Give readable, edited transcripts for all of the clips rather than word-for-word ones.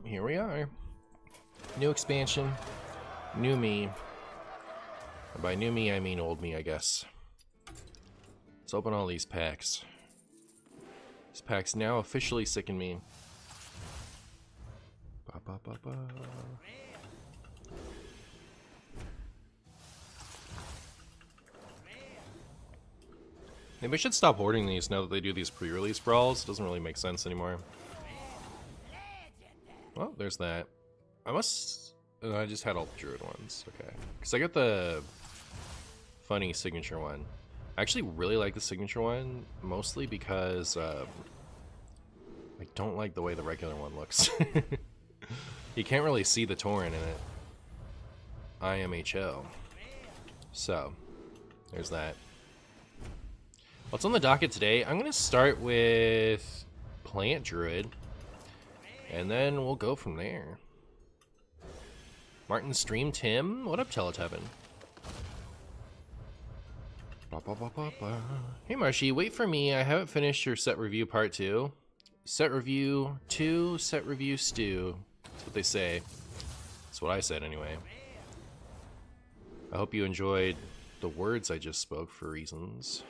here we are. New expansion, new me. And by new me, I mean old me, I guess. Let's open all these packs. This pack's now officially sick in me. Ba, ba, ba, ba. Maybe I should stop hoarding these now that they do these pre-release brawls. It doesn't really make sense anymore. Well, there's that. I must... I just had all the Druid ones. Okay. Because I got the funny signature one. I actually really like the signature one, mostly because I don't like the way the regular one looks. You can't really see the Tauren in it. IMHO. So, there's that. What's on the docket today? I'm going to start with Plant Druid, and then we'll go from there. Martin Stream Tim, what up, Teletubin? Hey Marshy, wait for me. I haven't finished your set review part 2. Set review 2, set review stew. That's what they say. That's what I said anyway. I hope you enjoyed the words I just spoke for reasons.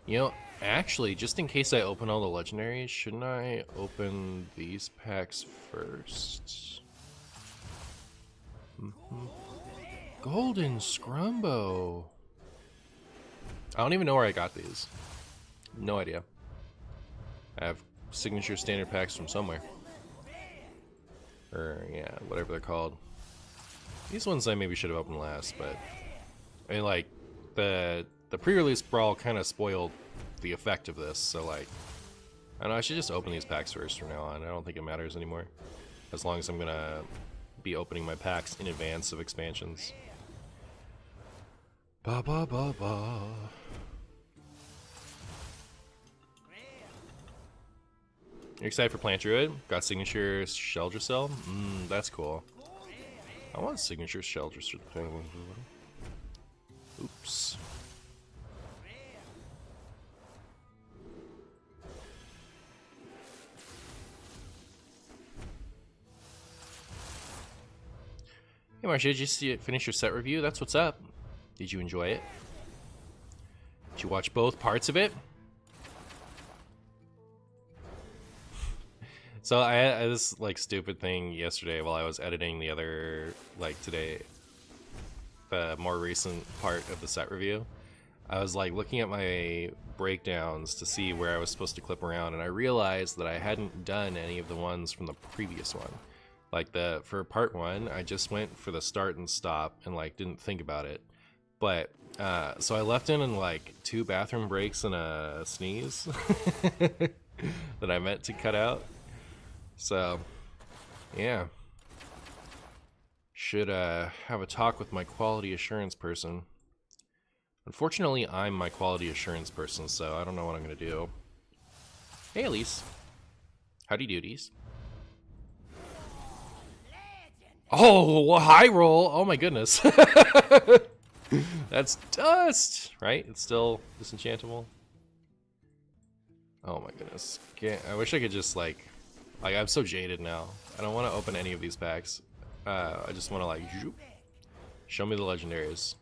You know, actually, just in case I open all the legendaries, shouldn't I open these packs first? Golden Scrumbo. I don't even know where I got these. No idea. I have signature standard packs from somewhere. Or, yeah, whatever they're called. These ones I maybe should have opened last, but... I mean, like, the pre-release brawl kind of spoiled the effect of this, so, like... I don't know, I should just open these packs first from now on. I don't think it matters anymore. As long as I'm gonna be opening my packs in advance of expansions. Ba ba ba ba. You excited for Plant Druid? Got signature Sheldricel? That's cool. I want signature Sheldricel. Oops. Hey Marcia, did you finish your set review? That's what's up. Did you enjoy it? Did you watch both parts of it? So I had this like stupid thing yesterday while I was editing the other, like today, the more recent part of the set review. I was like looking at my breakdowns to see where I was supposed to clip around, and I realized that I hadn't done any of the ones from the previous one. Like for part 1, I just went for the start and stop and like didn't think about it. But so I left in like 2 bathroom breaks and a sneeze that I meant to cut out. So, yeah. Should have a talk with my quality assurance person. Unfortunately, I'm my quality assurance person, so I don't know what I'm gonna do. Hey, Elise. Howdy doodies. Oh, high roll! Oh my goodness. That's dust, right? It's still disenchantable. Oh my goodness. I wish I could just like I'm so jaded now. I don't want to open any of these packs. I just want to like show me the legendaries.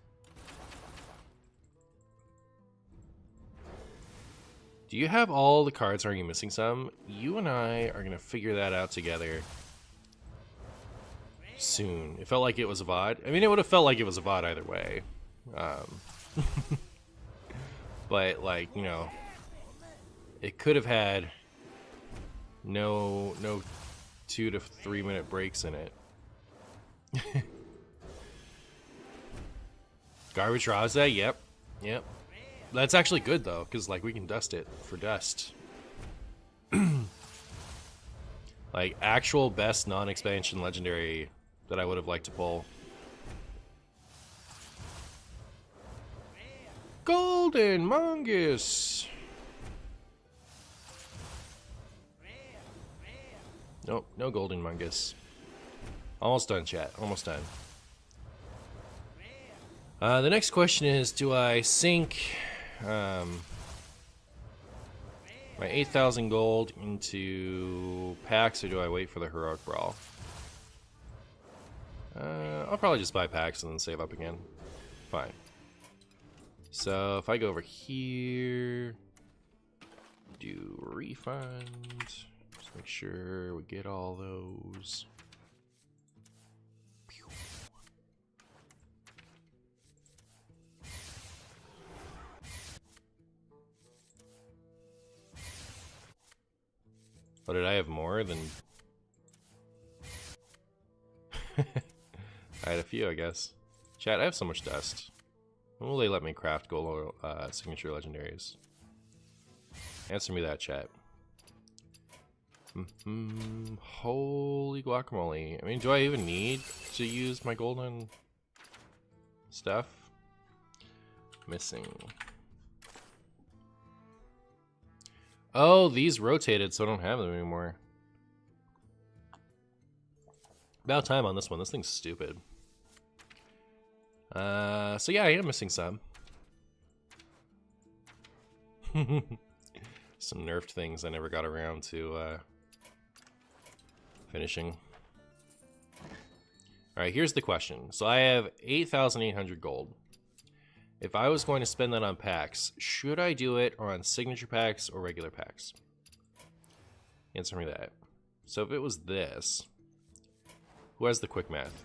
Do you have all the cards, or are you missing some? You and I are gonna figure that out together soon. It felt like it was a VOD. I mean, it would have felt like it was a VOD either way. But like, you know, it could have had no 2 to 3 minute breaks in it. Garbage Raza, yep. That's actually good though, because like we can dust it for dust. Like actual best non-expansion legendary that I would have liked to pull. Golden Mongoose. Nope, no Golden Mongoose. Almost done, chat. Almost done. The next question is, do I sync... Well, my 8,000 gold into packs, or do I wait for the Heroic Brawl? I'll probably just buy packs and then save up again. Fine. So if I go over here, do refund, just make sure we get all those. Oh, did I have more than... I had a few, I guess. Chat, I have so much dust. When will they let me craft gold signature legendaries? Answer me that, chat. Holy guacamole. I mean, do I even need to use my golden stuff? Missing. Oh, these rotated, so I don't have them anymore. About time on this one. This thing's stupid. So yeah, I am missing some. Some nerfed things I never got around to finishing. Alright, here's the question. So I have 8,800 gold. If I was going to spend that on packs, should I do it on signature packs or regular packs? Answer me that. So if it was this, who has the quick math?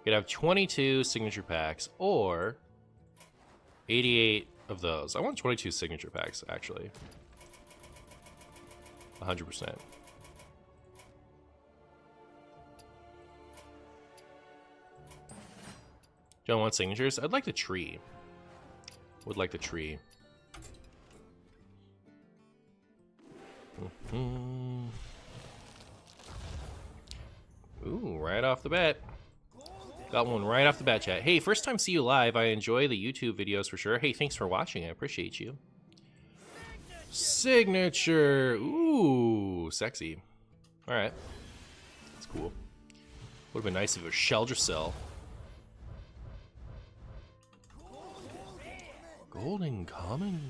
You'd have 22 signature packs or 88 of those. I want 22 signature packs, actually. 100%. Don't want signatures? I'd like the tree. Would like the tree. Ooh, right off the bat. Got one right off the bat, chat. Hey, first time see you live. I enjoy the YouTube videos for sure. Hey, thanks for watching. I appreciate you. Signature. Ooh, sexy. All right. That's cool. Would have been nice if it was Sheldracell. Golden common.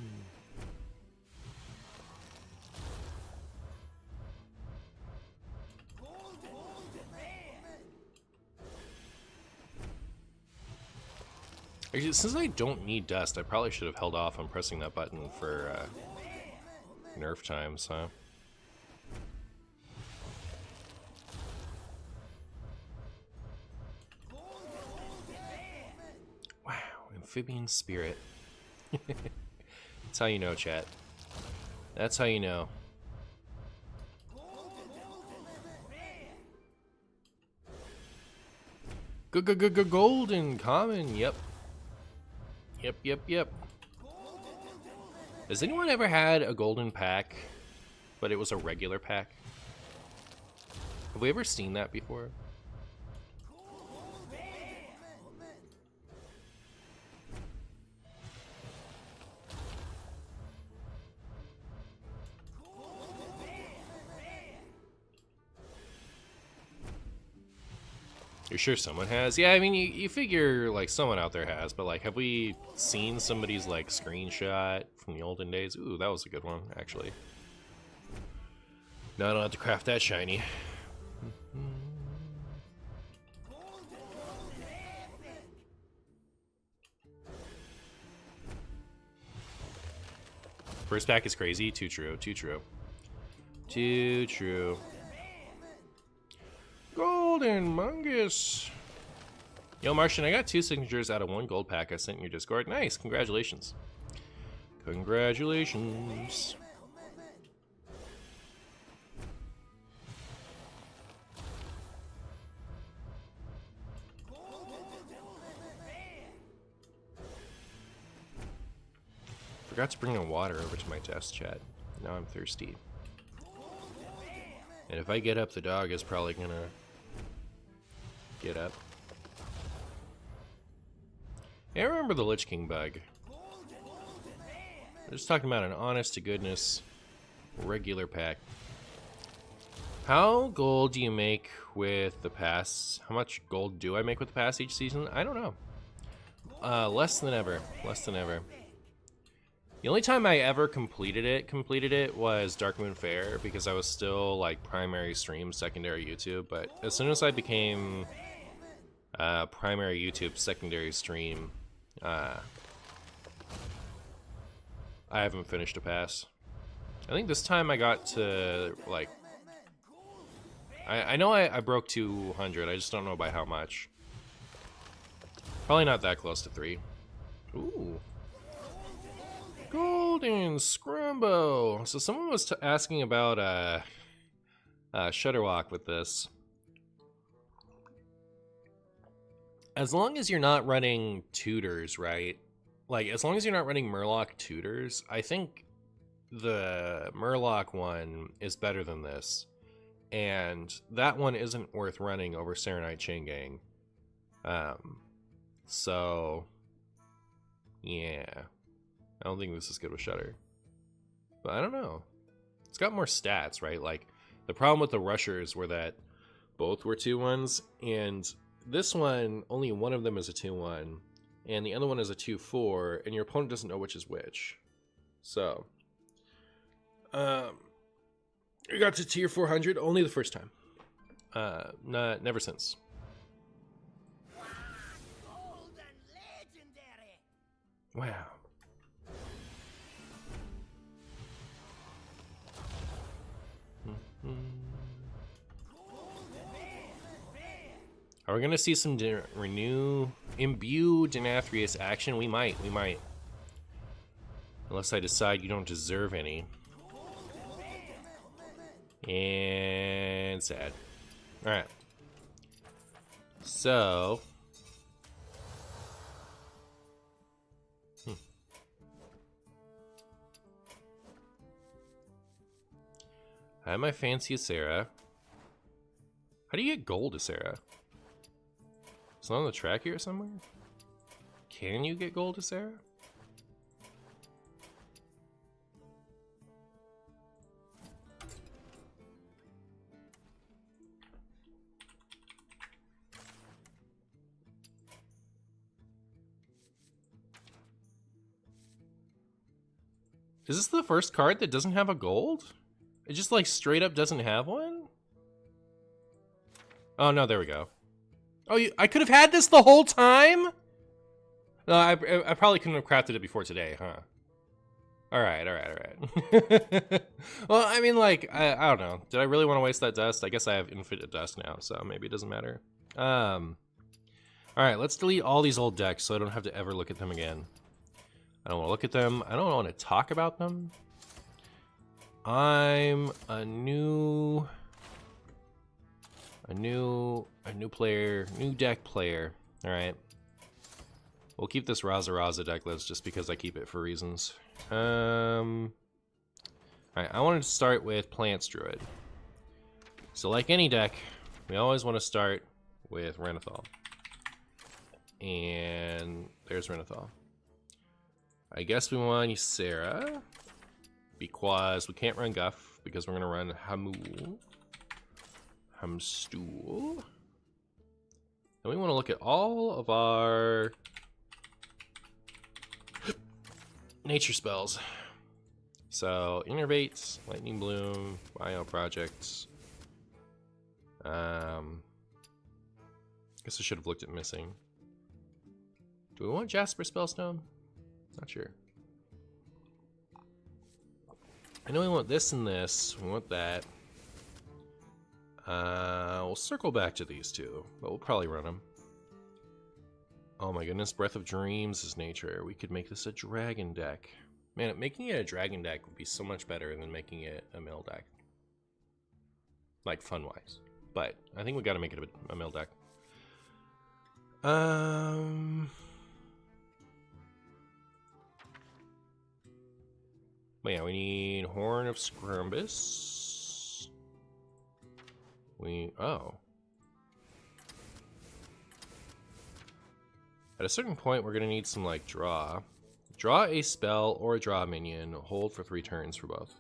Actually, since I don't need dust, I probably should have held off on pressing that button for nerf times, huh? Wow, amphibian spirit. That's how you know, chat. That's how you know. Golden common, yep. Yep. Has anyone ever had a golden pack, but it was a regular pack? Have we ever seen that before? You're sure someone has? Yeah, I mean, you figure, like, someone out there has, but, like, have we seen somebody's, like, screenshot from the olden days? Ooh, that was a good one, actually. No, I don't have to craft that shiny. First pack is crazy. Too true. Golden Mungus. Yo, Martian, I got 2 signatures out of 1 gold pack I sent in your Discord. Nice, congratulations. Congratulations. Forgot to bring the water over to my desk, chat. Now I'm thirsty. And if I get up, the dog is probably gonna get up. Yeah, I remember the Lich King bug. We're just talking about an honest-to-goodness regular pack. How gold do you make with the pass? How much gold do I make with the pass each season? I don't know. Less than ever. Less than ever. The only time I ever completed it was Dark Moon Fair, because I was still like primary stream, secondary YouTube. But as soon as I became primary YouTube, secondary stream, I haven't finished a pass. I think this time I got to like, I know I broke 200. I just don't know by how much. Probably not that close to 3. Ooh. Golden Scrumbo. So someone was asking about Shutterwalk with this. As long as you're not running tutors, right? Like, as long as you're not running Murloc tutors, I think the Murloc one is better than this. And that one isn't worth running over Serenite Chain Gang. So, yeah. I don't think this is good with Shutter. But I don't know. It's got more stats, right? Like, the problem with the Rushers were that both were 2-1s, and this one, only one of them is a 2-1, and the other one is a 2-4, and your opponent doesn't know which is which. So, we got to tier 400 only the first time. Never since. Wow. Are we gonna see some imbue Denathrius action? We might. Unless I decide you don't deserve any. And sad. Alright. So. I have my fancy Sarah. How do you get gold to Sarah? It's not on the track here somewhere? Can you get gold to Sarah? Is this the first card that doesn't have a gold? It just like straight up doesn't have one? Oh no, there we go. Oh, I could have had this the whole time? No, I probably couldn't have crafted it before today, huh? Alright. Well, I mean, like, I don't know. Did I really want to waste that dust? I guess I have infinite dust now, so maybe it doesn't matter. Alright, let's delete all these old decks so I don't have to ever look at them again. I don't want to look at them. I don't want to talk about them. I'm a new player, new deck player. All right. We'll keep this Raza deck list just because I keep it for reasons. All right, I wanted to start with Plants Druid. So like any deck, we always want to start with Renathal. And there's Renathal. I guess we want Ysera, because we can't run Guff, because we're going to run Hamstool. And we want to look at all of our nature spells. So, Innervate, Lightning Bloom, Bio Projects. Guess I should have looked at missing. Do we want Jasper Spellstone? Not sure. I know we want this and this. We want that. We'll circle back to these two, but we'll probably run them. Oh my goodness, Breath of Dreams is nature. We could make this a dragon deck. Man, making it a dragon deck would be so much better than making it a mill deck. Like, fun-wise. But I think we gotta make it a mill deck. But yeah, we need Horn of Scrumbus. Oh. At a certain point, we're gonna need some, like, draw. Draw a spell or draw a minion. Hold for 3 turns for both.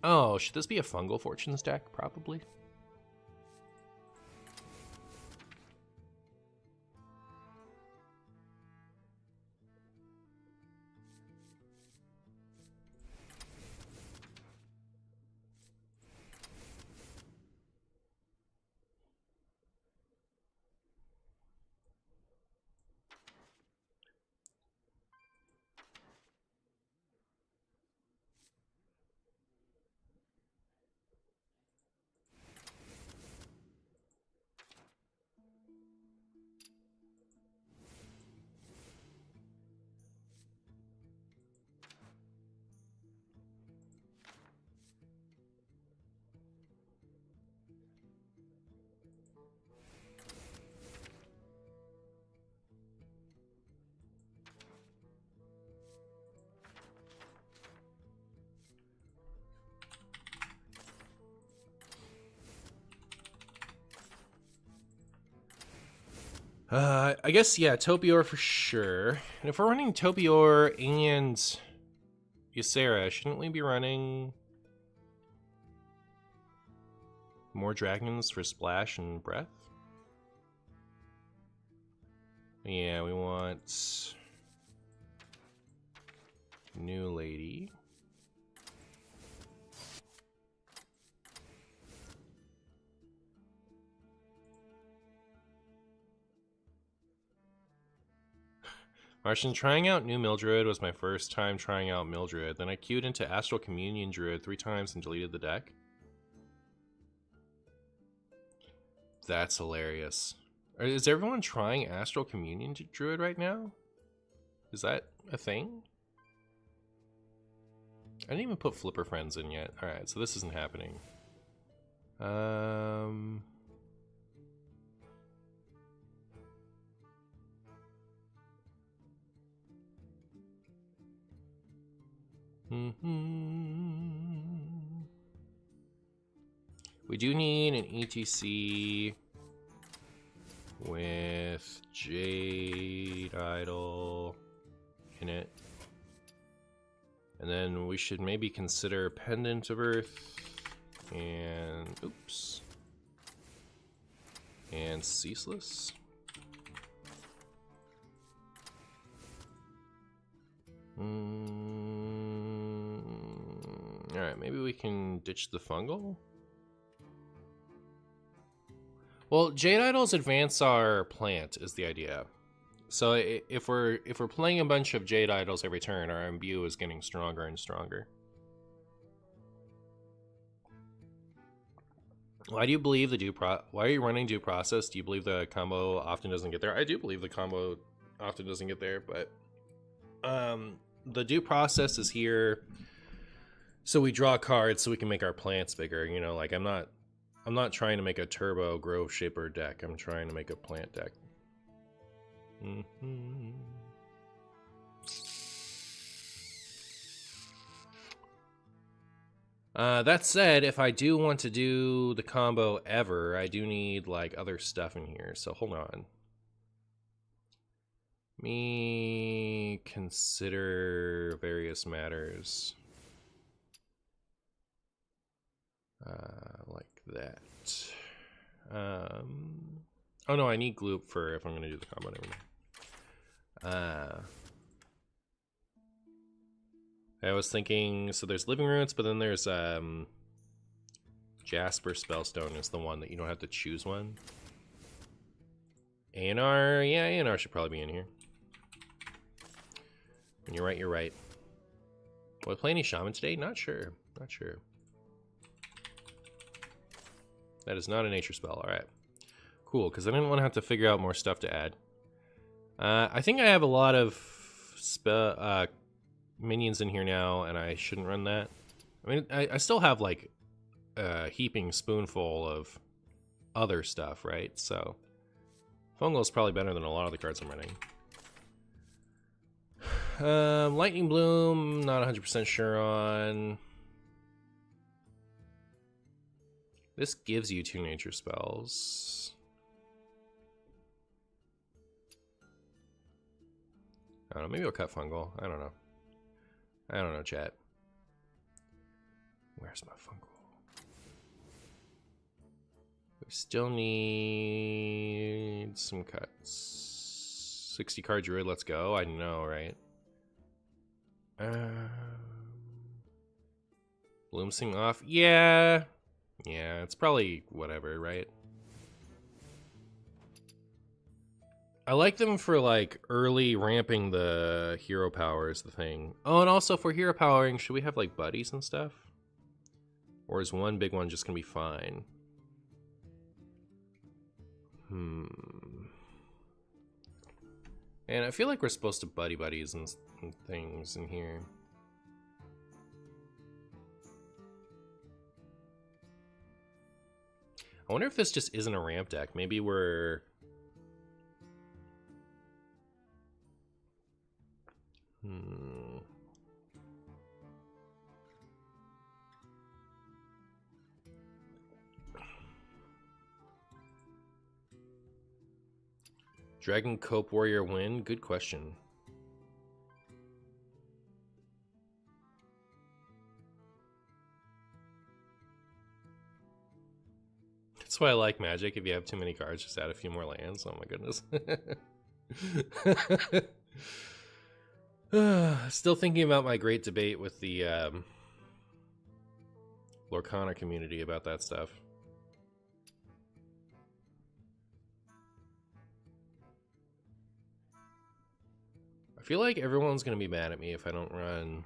Oh, should this be a fungal fortunes deck? Probably. I guess, yeah, Topior for sure. And if we're running Topior and Ysera, shouldn't we be running more dragons for splash and breath? Yeah, we want new lady. Martian, trying out new Mildred was my first time trying out Mildred. Then I queued into Astral Communion Druid 3 times and deleted the deck. That's hilarious. Is everyone trying Astral Communion Druid right now? Is that a thing? I didn't even put Flipper Friends in yet. Alright, so this isn't happening. We do need an ETC with Jade Idol in it. And then we should maybe consider Pendant of Earth and oops. And Ceaseless. Alright, maybe we can ditch the fungal. Well, Jade Idols advance our plant is the idea. So if we're playing a bunch of Jade Idols every turn, our imbue is getting stronger and stronger. Why do you believe why are you running due process? Do you believe the combo often doesn't get there? I do believe the combo often doesn't get there, but the due process is here so we draw cards so we can make our plants bigger. You know, like I'm not trying to make a turbo grove shaper deck. I'm trying to make a plant deck. That said, if I do want to do the combo ever, I do need like other stuff in here. So hold on. Me consider various matters. Like that. Oh no, I need gloop for if I'm gonna do the combo. I was thinking, so there's Living Roots, but then there's Jasper Spellstone is the one that you don't have to choose one. A&R, yeah, A&R should probably be in here. When you're right, you're right. Will I play any Shaman today? Not sure. Not sure. That is not a nature spell. All right. Cool, because I didn't want to have to figure out more stuff to add. I think I have a lot of minions in here now, and I shouldn't run that. I mean, I still have, like, a heaping spoonful of other stuff, right? So, Fungal is probably better than a lot of the cards I'm running. Lightning Bloom, not 100% sure on. This gives you 2 nature spells. I don't know, maybe I'll cut fungal. I don't know. I don't know, chat. Where's my fungal? We still need some cuts. 60 card druid, let's go. I know, right? Bloomsing off. Yeah. Yeah, it's probably whatever, right? I like them for like early ramping the hero power is the thing. Oh, and also for hero powering, should we have like buddies and stuff? Or is one big one just gonna be fine? And I feel like we're supposed to buddy buddies and things in here. I wonder if this just isn't a ramp deck. Maybe we're... Dragon Cope Warrior win? Good question. That's why I like Magic. If you have too many cards, just add a few more lands. Oh my goodness. Still thinking about my great debate with the Lorcana community about that stuff. I feel like everyone's gonna be mad at me if I don't run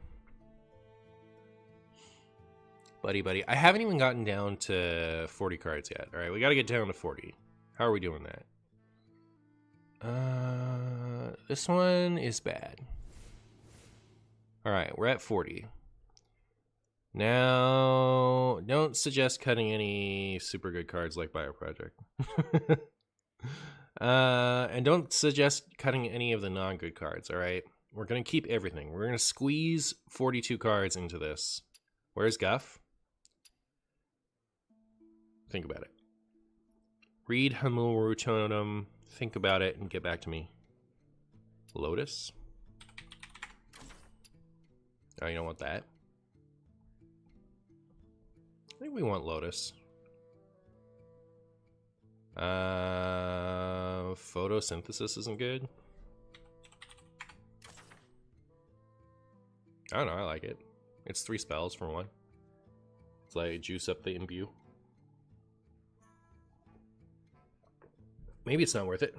Buddy Buddy. I haven't even gotten down to 40 cards yet. Alright, we gotta get down to 40. How are we doing that? This one is bad. Alright, we're at 40. Now, don't suggest cutting any super good cards like Bioproject. And don't suggest cutting any of the non-good cards, alright? We're going to keep everything. We're going to squeeze 42 cards into this. Where's Guff? Think about it. Read Hamuru Totem, think about it, and get back to me. Lotus? Oh, you don't want that? I think we want Lotus. Photosynthesis isn't good. I don't know, I like it. It's 3 spells for 1. It's like juice up the imbue. Maybe it's not worth it.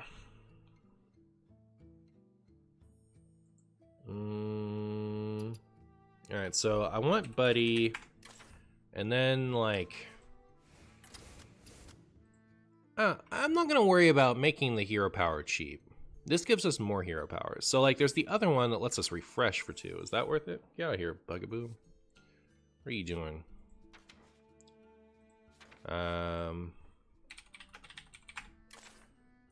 Alright, so I want Buddy, and then like... I'm not going to worry about making the hero power cheap. This gives us more hero powers. So like there's the other one that lets us refresh for 2. Is that worth it? Get out of here, Bugaboo. What are you doing?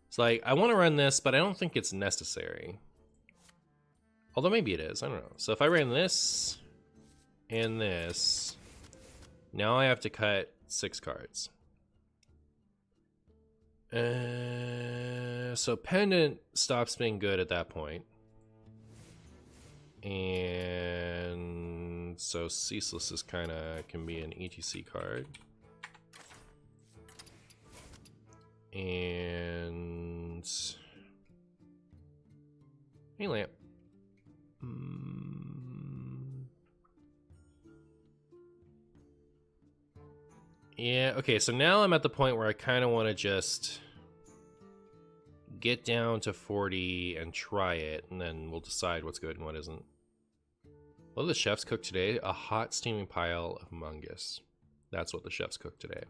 It's like, I want to run this, but I don't think it's necessary. Although maybe it is, I don't know. So if I ran this and this, now I have to cut 6 cards. So Pendant stops being good at that point. And so Ceaseless is kind of can be an ETC card. And hey, Lamp. Yeah, okay, so now I'm at the point where I kind of want to just get down to 40 and try it, and then we'll decide what's good and what isn't. What did the chefs cook today? A hot steaming pile of mungus. That's what the chefs cooked today.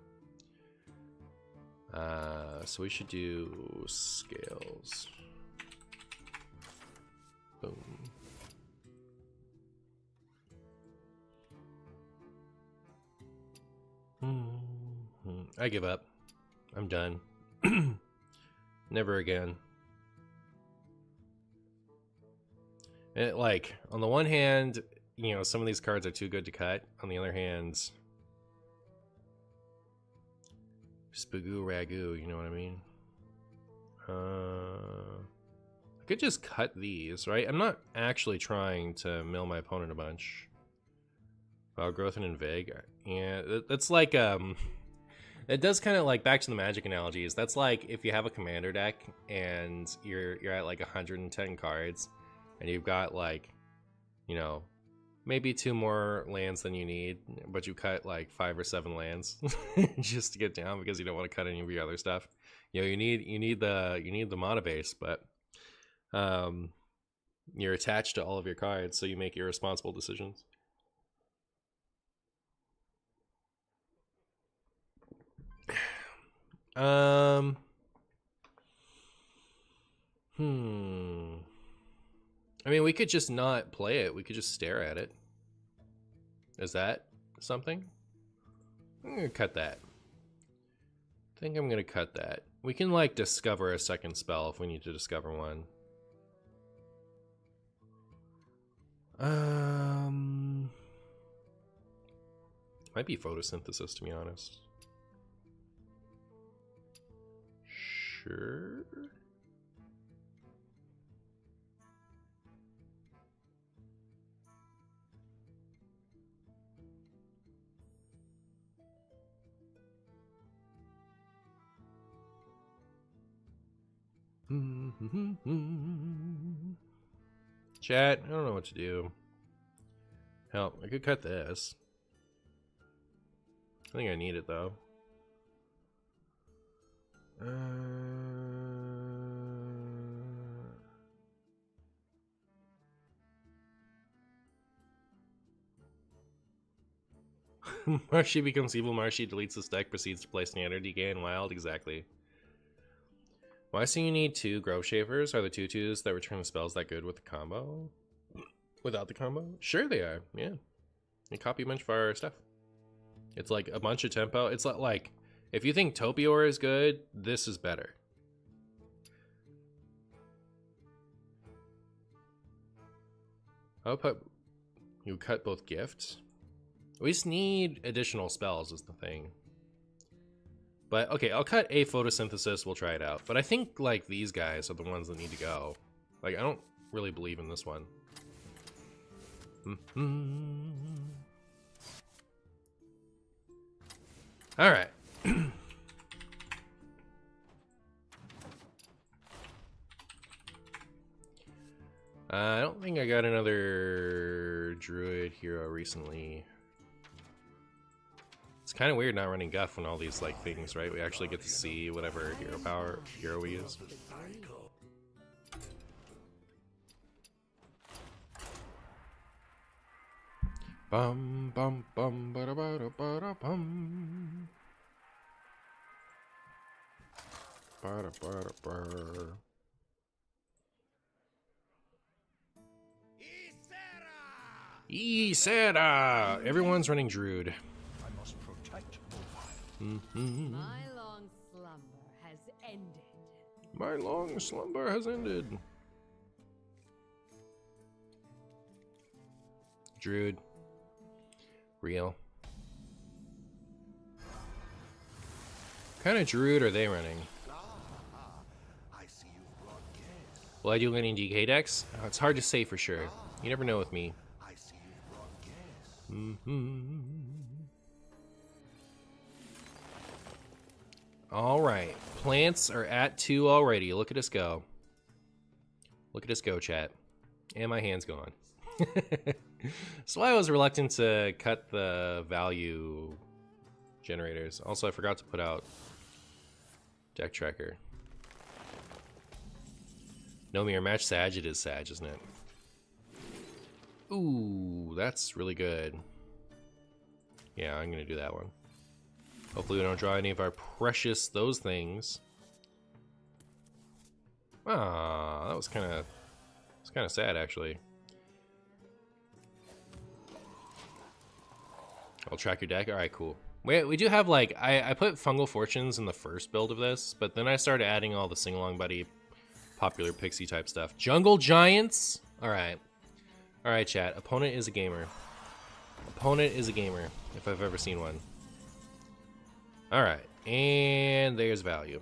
So we should do scales. Boom. I give up. I'm done. Never again. And like, on the one hand, you know, some of these cards are too good to cut. On the other hand, spagoo ragu, you know what I mean? I Could just cut these, right? I'm not actually trying to mill my opponent a bunch. Wild Growth and Invig. Yeah, that's like, it does kind of like, back to the Magic analogies, that's like if you have a commander deck and you're at like 110 cards and you've got like, you know, maybe 2 more lands than you need, but you cut like 5 or 7 lands just to get down because you don't want to cut any of your other stuff. You know, you need the mana base, but you're attached to all of your cards, so you make irresponsible decisions. I mean, we could just not play it. We could just stare at it. Is that something? I'm gonna cut that. I think I'm gonna cut that. We can like discover a second spell if we need to discover one. Might be photosynthesis, to be honest. Sure. Chat, I don't know what to do. Help, I could cut this. I think I need it though. Marshy becomes evil. Marshy deletes this deck, proceeds to play standard, DK, and wild. Exactly. Why so you need 2 Grove Shavers? Are the 2/2s that return the spells that good with the combo? Without the combo? Sure they are, yeah. You copy a bunch of our stuff. It's like a bunch of tempo. It's like if you think Topior is good, this is better. I'll put... You cut both gifts? We just need additional spells is the thing. But, okay, I'll cut a photosynthesis, we'll try it out. But I think, like, these guys are the ones that need to go. Like, I don't really believe in this one. Alright. I don't think I got another Druid hero recently. It's kind of weird not running Guff when all these like things, right? We actually get to see whatever hero we use. Bum bum bum ba da ba da ba da bum. Ba da ba da ba. Isera! Everyone's running Druid. My long slumber has ended. My long slumber has ended. Druid. Real. What kind of Druid are they running? Will I do any DK decks? Oh, it's hard to say for sure. You never know with me. Alright, plants are at 2 already. Look at us go. Look at us go, chat. And my hand's gone. That's why I was reluctant to cut the value generators. Also, I forgot to put out deck tracker. No mirror match Sag, it is Sag, isn't it? Ooh, that's really good. Yeah, I'm gonna do that one. Hopefully we don't draw any of our precious those things. Ah, that was kind of sad actually. I'll track your deck. All right, cool. We do have like I put Fungal Fortunes in the first build of this, but then I started adding all the sing along buddy, popular pixie type stuff. Jungle Giants. All right, chat. Opponent is a gamer. Opponent is a gamer, if I've ever seen one. All right, and there's value.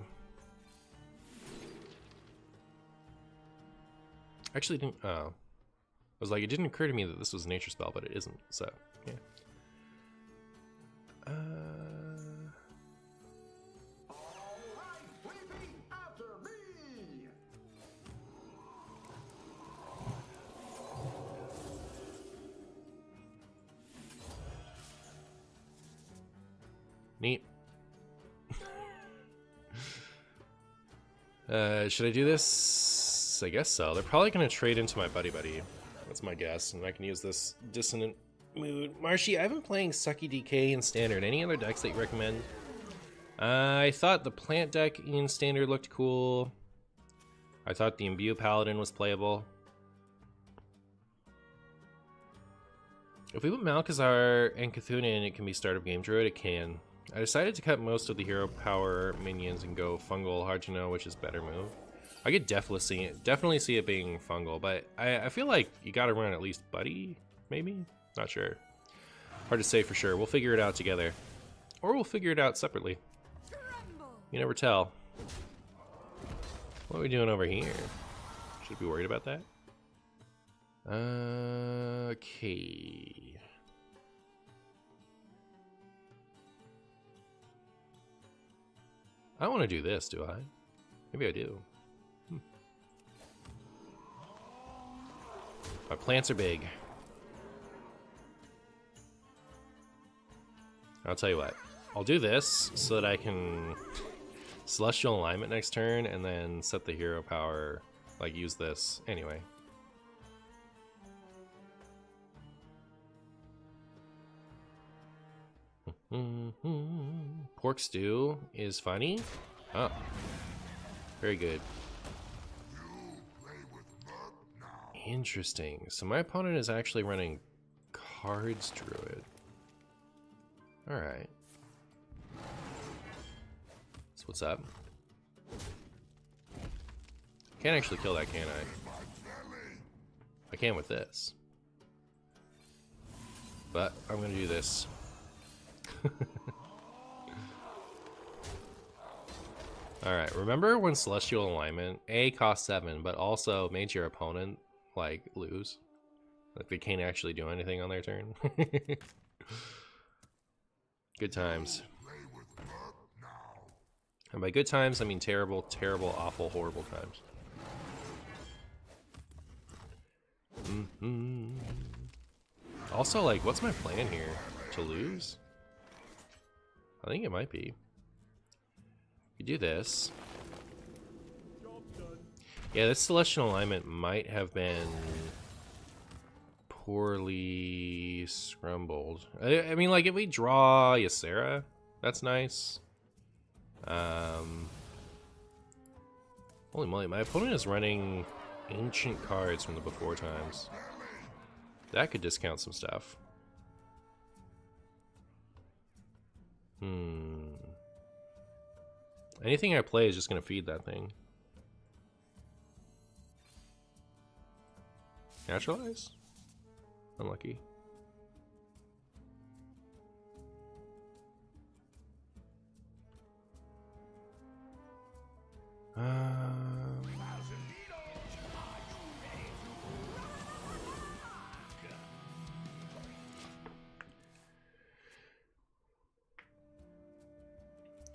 Actually, didn't. Oh, I was like, it didn't occur to me that this was a nature spell, but it isn't. So yeah. Neat. Should I do this? I guess so. They're probably going to trade into my buddy. That's my guess. And I can use this dissonant mood. Marshy, I've been playing Sucky DK in Standard. Any other decks that you recommend? I thought the plant deck in Standard looked cool. I thought the Imbue Paladin was playable. If we put Malkazar and Cthulhu in, it can be start of game Druid. It can. I decided to cut most of the hero power minions and go fungal. Hard to know which is better move. I could definitely see it being fungal, but I feel like you gotta run at least buddy, maybe? Not sure. Hard to say for sure. We'll figure it out together. Or we'll figure it out separately. You never tell. What are we doing over here? Should we be worried about that? Okay. I don't want to do this, do I? Maybe I do. My plants are big. I'll tell you what. I'll do this so that I can Celestial Alignment next turn and then set the hero power, like use this anyway. Pork stew is funny. Oh, very good. Interesting. So my opponent is actually running cards Druid. All right. So what's up? Can't actually kill that, can I? I can with this. But I'm gonna do this. Alright, remember when Celestial Alignment, A, cost 7, but also made your opponent, like, lose? Like, they can't actually do anything on their turn? Good times. And by good times, I mean terrible, terrible, awful, horrible times. Also, like, what's my plan here? To lose? I think it might be. You do this. Yeah, this Celestial Alignment might have been poorly scrambled. I mean, like, if we draw Ysera, that's nice. Holy moly, my opponent is running ancient cards from the before times. That could discount some stuff. Anything I play is just gonna feed that thing. Naturalize? Unlucky.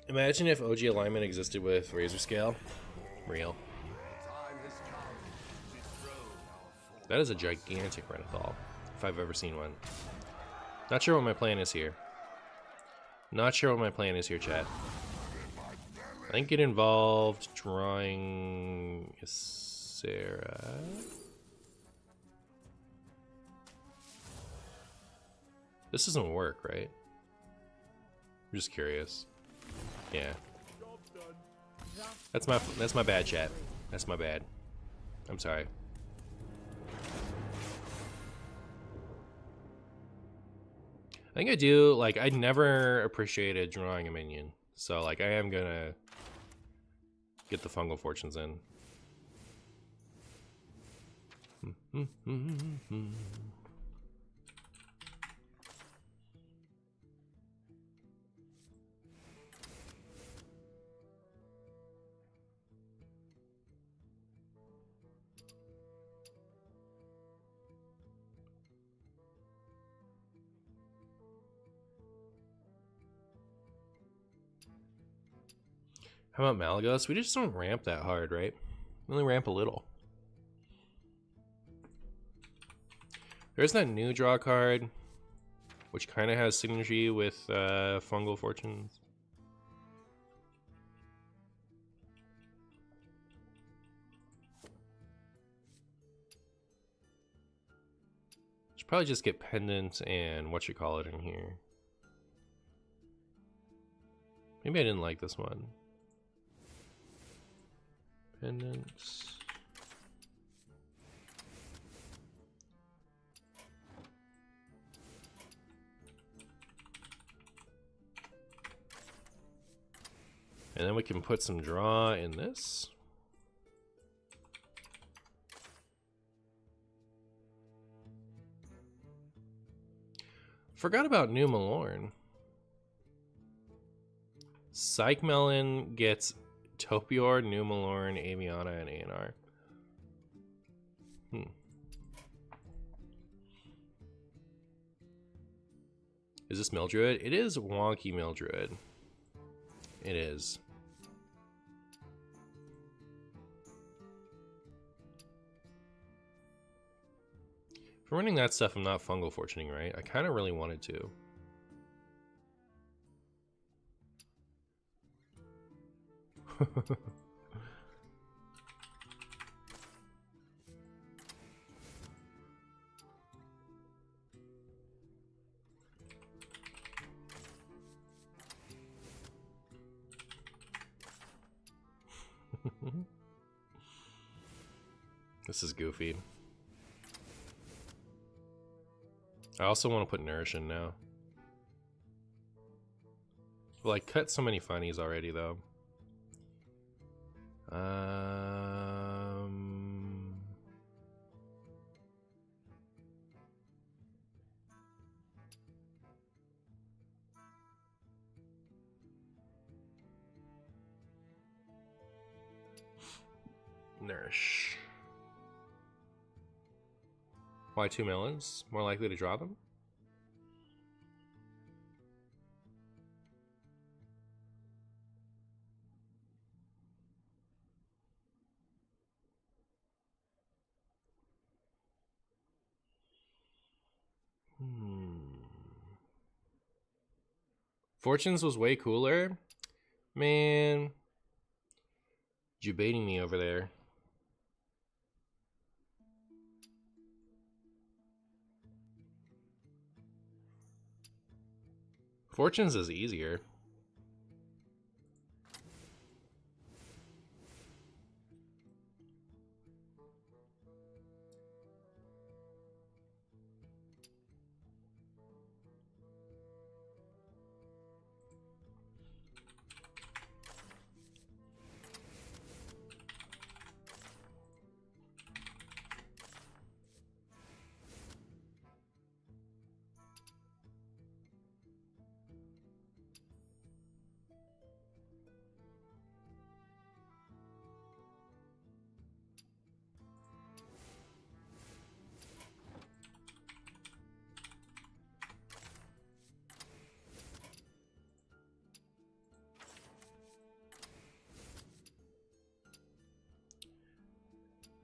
Imagine if OG alignment existed with Razor Scale. Real. That is a gigantic Renethal, if I've ever seen one. Not sure what my plan is here. Not sure what my plan is here, chat. I think it involved drawing Ysera. This doesn't work, right? I'm just curious. Yeah. That's my bad, chat. That's my bad. I'm sorry. I think I do, like, I never appreciated drawing a minion. So, like, I am gonna get the Fungal Fortunes in. How about Malagos? We just don't ramp that hard, right? We only ramp a little. There's that new draw card, which kind of has synergy with Fungal Fortunes. Should probably just get Pendant and whatchamacallit in here. Maybe I didn't like this one. Pendants. And then we can put some draw in this. Forgot about New Malorn. Psych Melon gets Topior, New Malorn, Aviana, and ANR. Is this Mildruid? It is wonky Mildruid. It is. If I'm running that stuff, I'm not Fungal Fortuning, right? I kind of really wanted to. This is goofy. I also want to put Nourish in now. Well, I cut so many funnies already, though. Nourish. Why 2 melons? More likely to draw them? Fortunes was way cooler? Man. You baiting me over there. Fortunes is easier.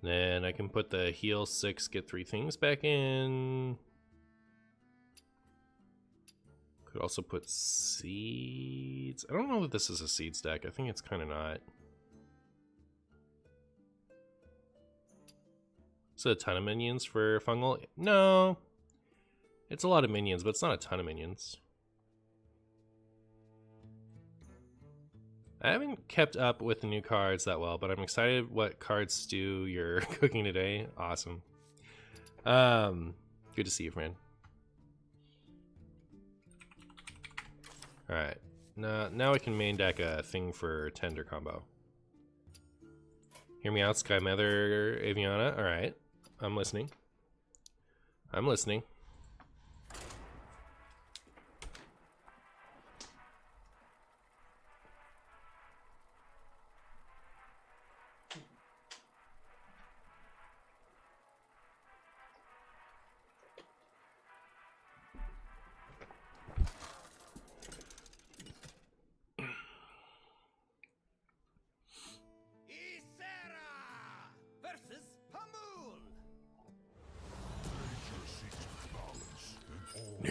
Then I can put the heal 6, get 3 things back in. Could also put seeds. I don't know if this is a seed stack. I think it's kind of not. Is it a ton of minions for fungal? No. It's a lot of minions, but it's not a ton of minions. I haven't kept up with the new cards that well, but I'm excited what card stew you're cooking today. Awesome. Good to see you, friend. Alright. Now I can main deck a thing for Tender combo. Hear me out, Sky Mother Aviana. Alright. I'm listening. I'm listening.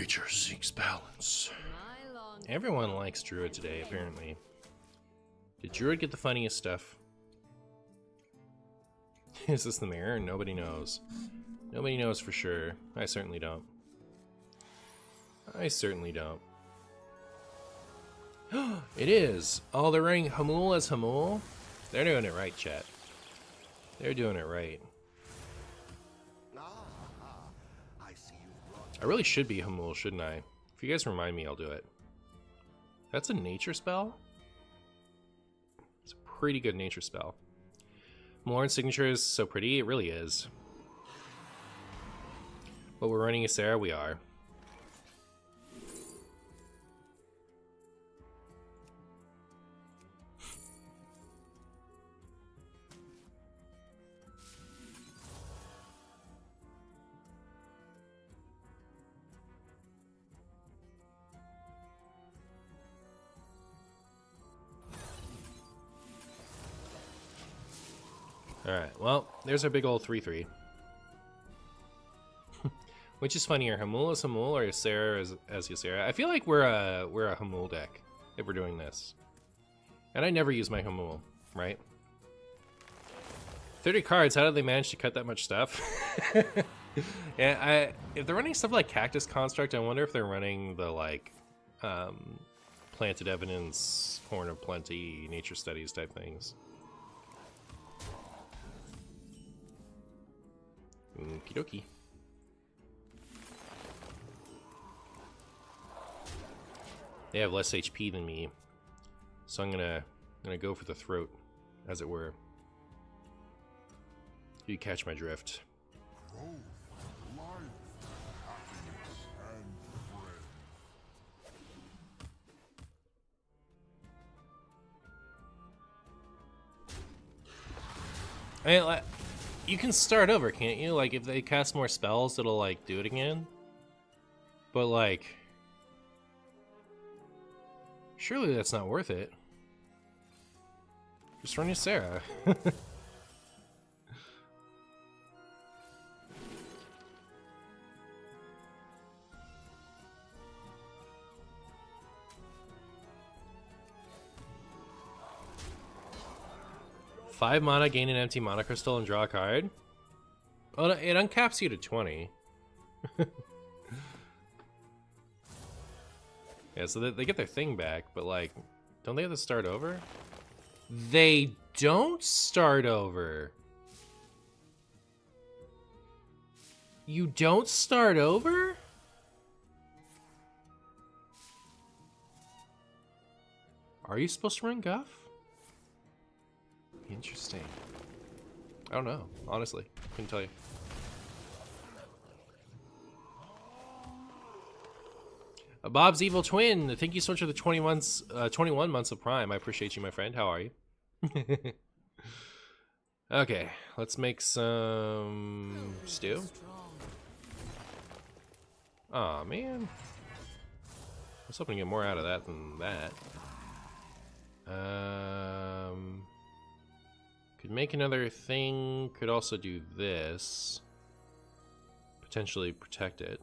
Nature seeks balance. My long Everyone likes Druid today, apparently. Did Druid get the funniest stuff? Is this the mirror? Nobody knows. Nobody knows for sure. I certainly don't. I certainly don't. It is! Oh, they're running Hamul as Hamul? They're doing it right, chat. They're doing it right. I really should be Hamul, shouldn't I? If you guys remind me, I'll do it. That's a nature spell? It's a pretty good nature spell. Malorn's signature is so pretty, it really is. But we're running a Sarah, we are. Alright, well, there's our big old 3-3. Which is funnier, Hamul as Hamul or Ysera as Ysera? I feel like we're a Hamul deck if we're doing this. And I never use my Hamul, right? 30 cards, how did they manage to cut that much stuff? Yeah, if they're running stuff like Cactus Construct, I wonder if they're running the like Planted Evidence, Horn of Plenty, Nature Studies type things. Okie dokie. They have less HP than me, so I'm gonna go for the throat, as it were. You catch my drift. You can start over, can't you? Like, if they cast more spells, it'll, like, do it again. But, like... surely that's not worth it. Just run your Sarah. Five mana, gain an empty mana crystal, and draw a card? Oh, it uncaps you to 20. Yeah, so they get their thing back, but like, don't they have to start over? They don't start over. You don't start over? Are you supposed to run Guff? Interesting. I don't know, honestly. Couldn't tell you. Bob's Evil Twin, thank you so much for the 21 months of Prime. I appreciate you, my friend. How are you? Okay, let's make some stew. Aw, man. I was hoping to get more out of that than that. Could make another thing. Could also do this. Potentially protect it.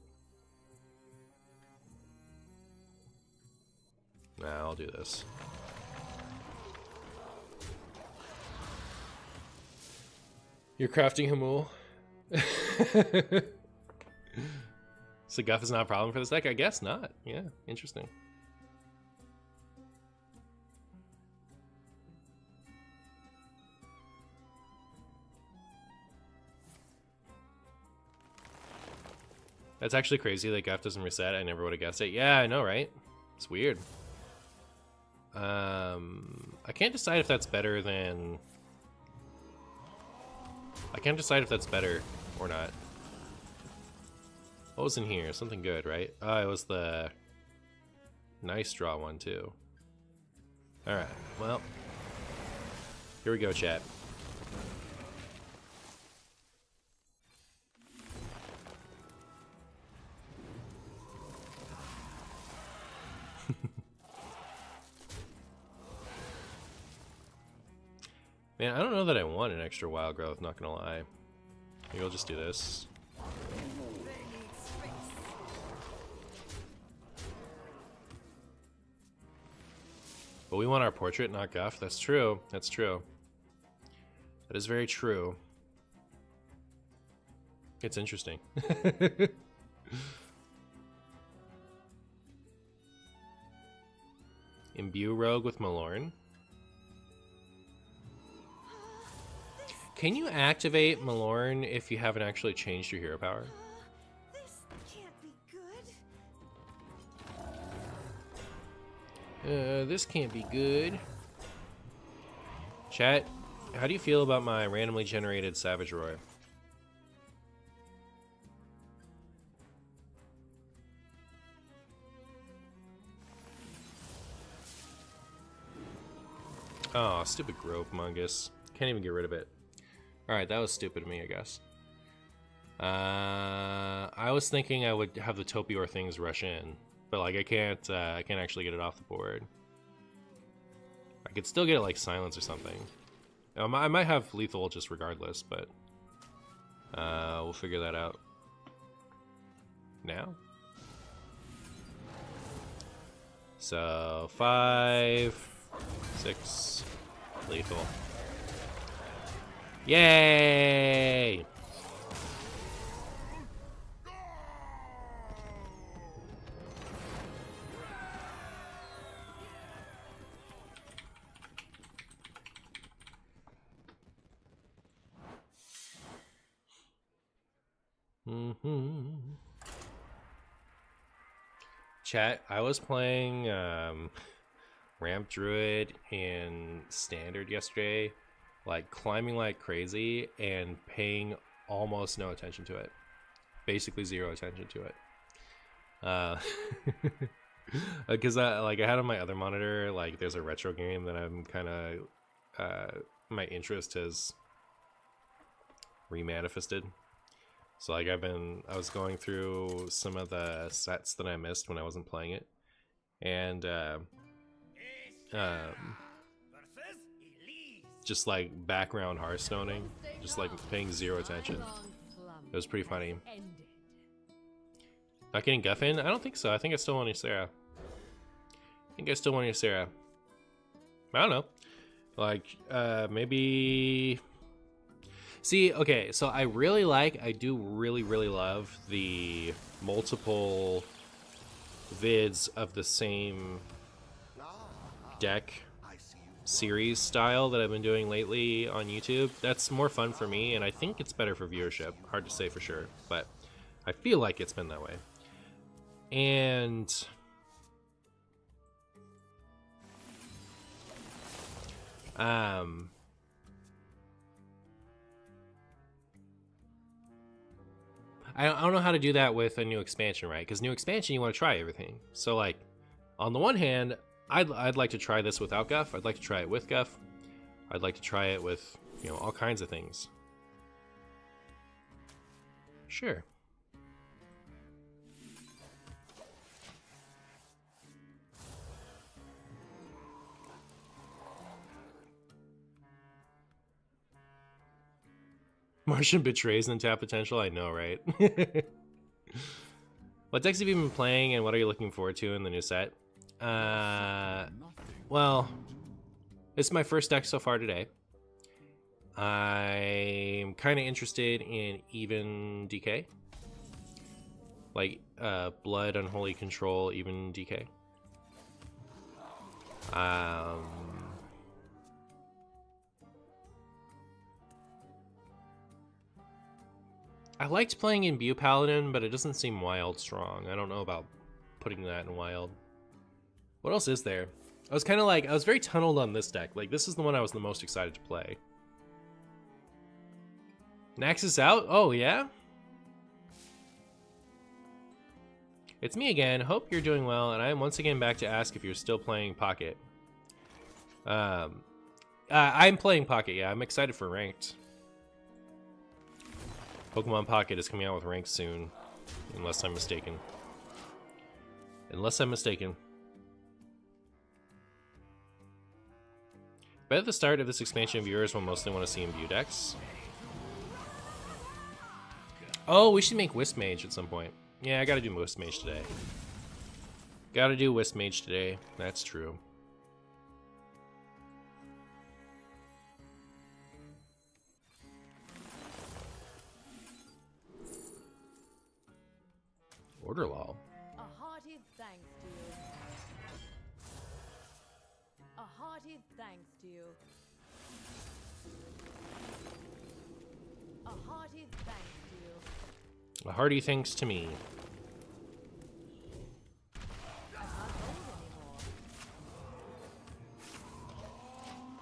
Nah, I'll do this. You're crafting Hamul. So Guff is not a problem for this deck? I guess not. Yeah, interesting. That's actually crazy that Guff doesn't reset. I never would have guessed it. Yeah, I know, right? It's weird. I can't decide if that's better than... I can't decide if that's better or not. What was in here? Something good, right? Oh, it was the nice draw one, too. Alright, well. Here we go, chat. Man, I don't know that I want an extra wild growth, not gonna lie. Maybe I'll just do this. But we want our portrait, not guff. That's true. That's true. That is very true. It's interesting. Imbue Rogue with Malorn. Can you activate Malorn if you haven't actually changed your hero power? This can't be good. This can't be good. Chat, how do you feel about my randomly generated Savage Roy? Oh, stupid Grope Mungus. Can't even get rid of it. Alright, that was stupid of me, I guess. I was thinking I would have the Topior things rush in, but like I can't actually get it off the board. I could still get it like silence or something. I might have lethal just regardless, but we'll figure that out now. So 5, 6, lethal. Yay! Chat, I was playing Ramp Druid in Standard yesterday, like climbing like crazy and paying almost no attention to it. Basically 0 attention to it. Because I had on my other monitor, like there's a retro game that I'm kind of, my interest has remanifested. So like I was going through some of the sets that I missed when I wasn't playing it, and just like background Hearthstoning, just like paying 0 attention. It was pretty funny. Not getting Guff in? I don't think so. I think I still want Ysera. I don't know. Like maybe. See, okay, so I do really love the multiple vids of the same deck series style that I've been doing lately on YouTube. That's more fun for me, and I think it's better for viewership. Hard to say for sure, but I feel like it's been that way. And I don't know how to do that with a new expansion, right? Because new expansion, you want to try everything. So, like, on the one hand, I'd like to try this without Guff. I'd like to try it with Guff. I'd like to try it with, you know, all kinds of things. Sure. Martian betrays untap potential. I know, right? What decks have you been playing, and what are you looking forward to in the new set? Well, it's my first deck so far today. I'm kind of interested in even DK, like Blood, Unholy Control, even DK. I liked playing Imbue Paladin, but it doesn't seem wild strong. I don't know about putting that in wild. What else is there? I was kind of like, I was very tunneled on this deck. Like, this is the one I was the most excited to play. Nax is out? Oh, yeah? It's me again. Hope you're doing well, and I am once again back to ask if you're still playing Pocket. I'm playing Pocket, yeah. I'm excited for Ranked. Pokemon Pocket is coming out with Ranked soon, unless I'm mistaken. But at the start of this expansion, viewers will mostly want to see Imbue decks. Oh, we should make Wisp Mage at some point. Yeah, I gotta do Wisp Mage today. That's true. Order law. A hearty thanks to you. A hearty thanks to you. A hearty thanks to you. A hearty thanks to me. I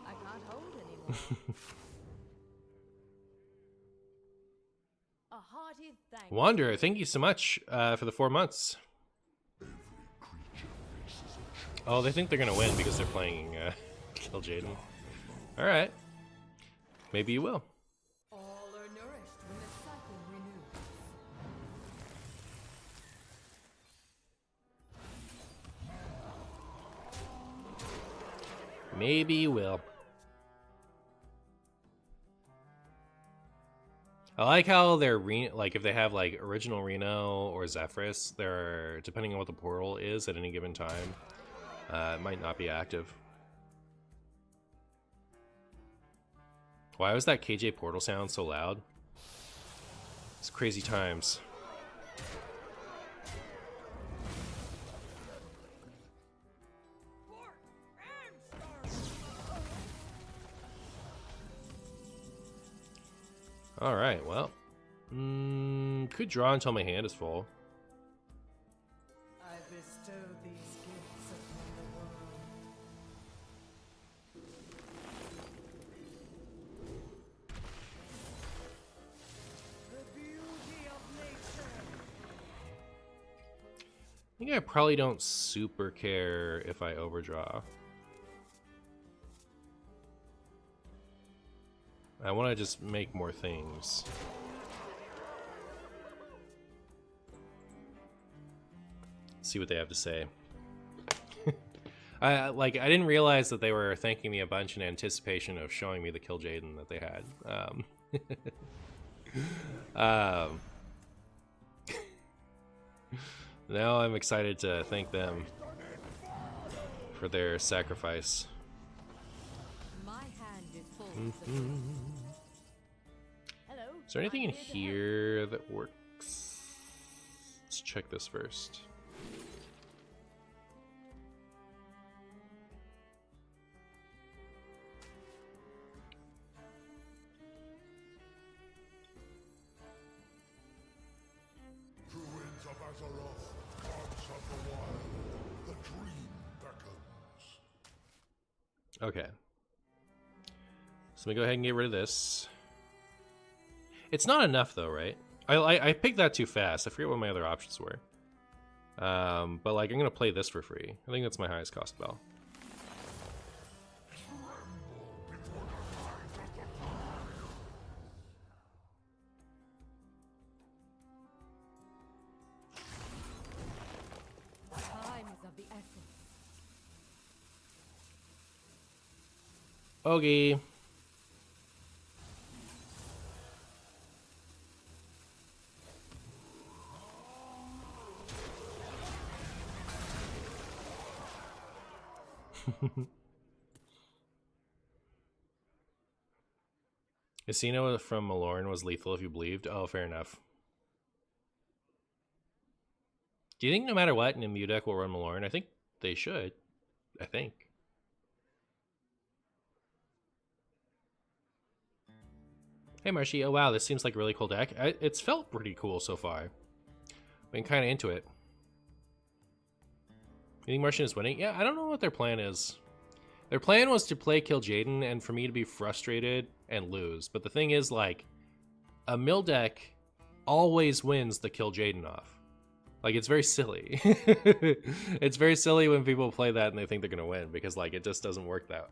can't hold anymore. A hearty thanks. Wander, thank you so much for the 4 months. Oh, they think they're gonna win because they're playing Kill Jaden. Alright. Maybe you will. All are nourished when the cycle renews. Maybe you will. I like how they're like if they have like original Reno or Zephrys, they're depending on what the portal is at any given time, it might not be active. Why was that KJ portal sound so loud? It's crazy times. Alright, well. Could draw until my hand is full. I bestow these gifts upon the world. The beauty of nature. I think I probably don't super care if I overdraw. I want to just make more things. See what they have to say. I didn't realize that they were thanking me a bunch in anticipation of showing me the Kill Jaden that they had. Now I'm excited to thank them for their sacrifice. My hand is full. Hello. Is there anything in I'm here to help. here that works? Let's check this first. Druids of Azeroth, gods of the wild, the dream beckons. Okay. So let me go ahead and get rid of this. It's not enough though, right? I picked that too fast. I forget what my other options were. But like I'm gonna play this for free. I think that's my highest cost spell. Time is of the essence. Okay. Casino from Malorn was lethal if you believed. Oh, fair enough. Do you think no matter what, Nimbu deck will run Malorn? I think they should. I think. Hey, Marshy. Oh, wow. This seems like a really cool deck. It's felt pretty cool so far. Been kind of into it. You think Martian is winning? Yeah, I don't know what their plan is. Their plan was to play Kill Jaden and for me to be frustrated and lose. But the thing is, like, a mill deck always wins the Kill Jaden off. Like, it's very silly. It's very silly when people play that and they think they're gonna win because, like, it just doesn't work out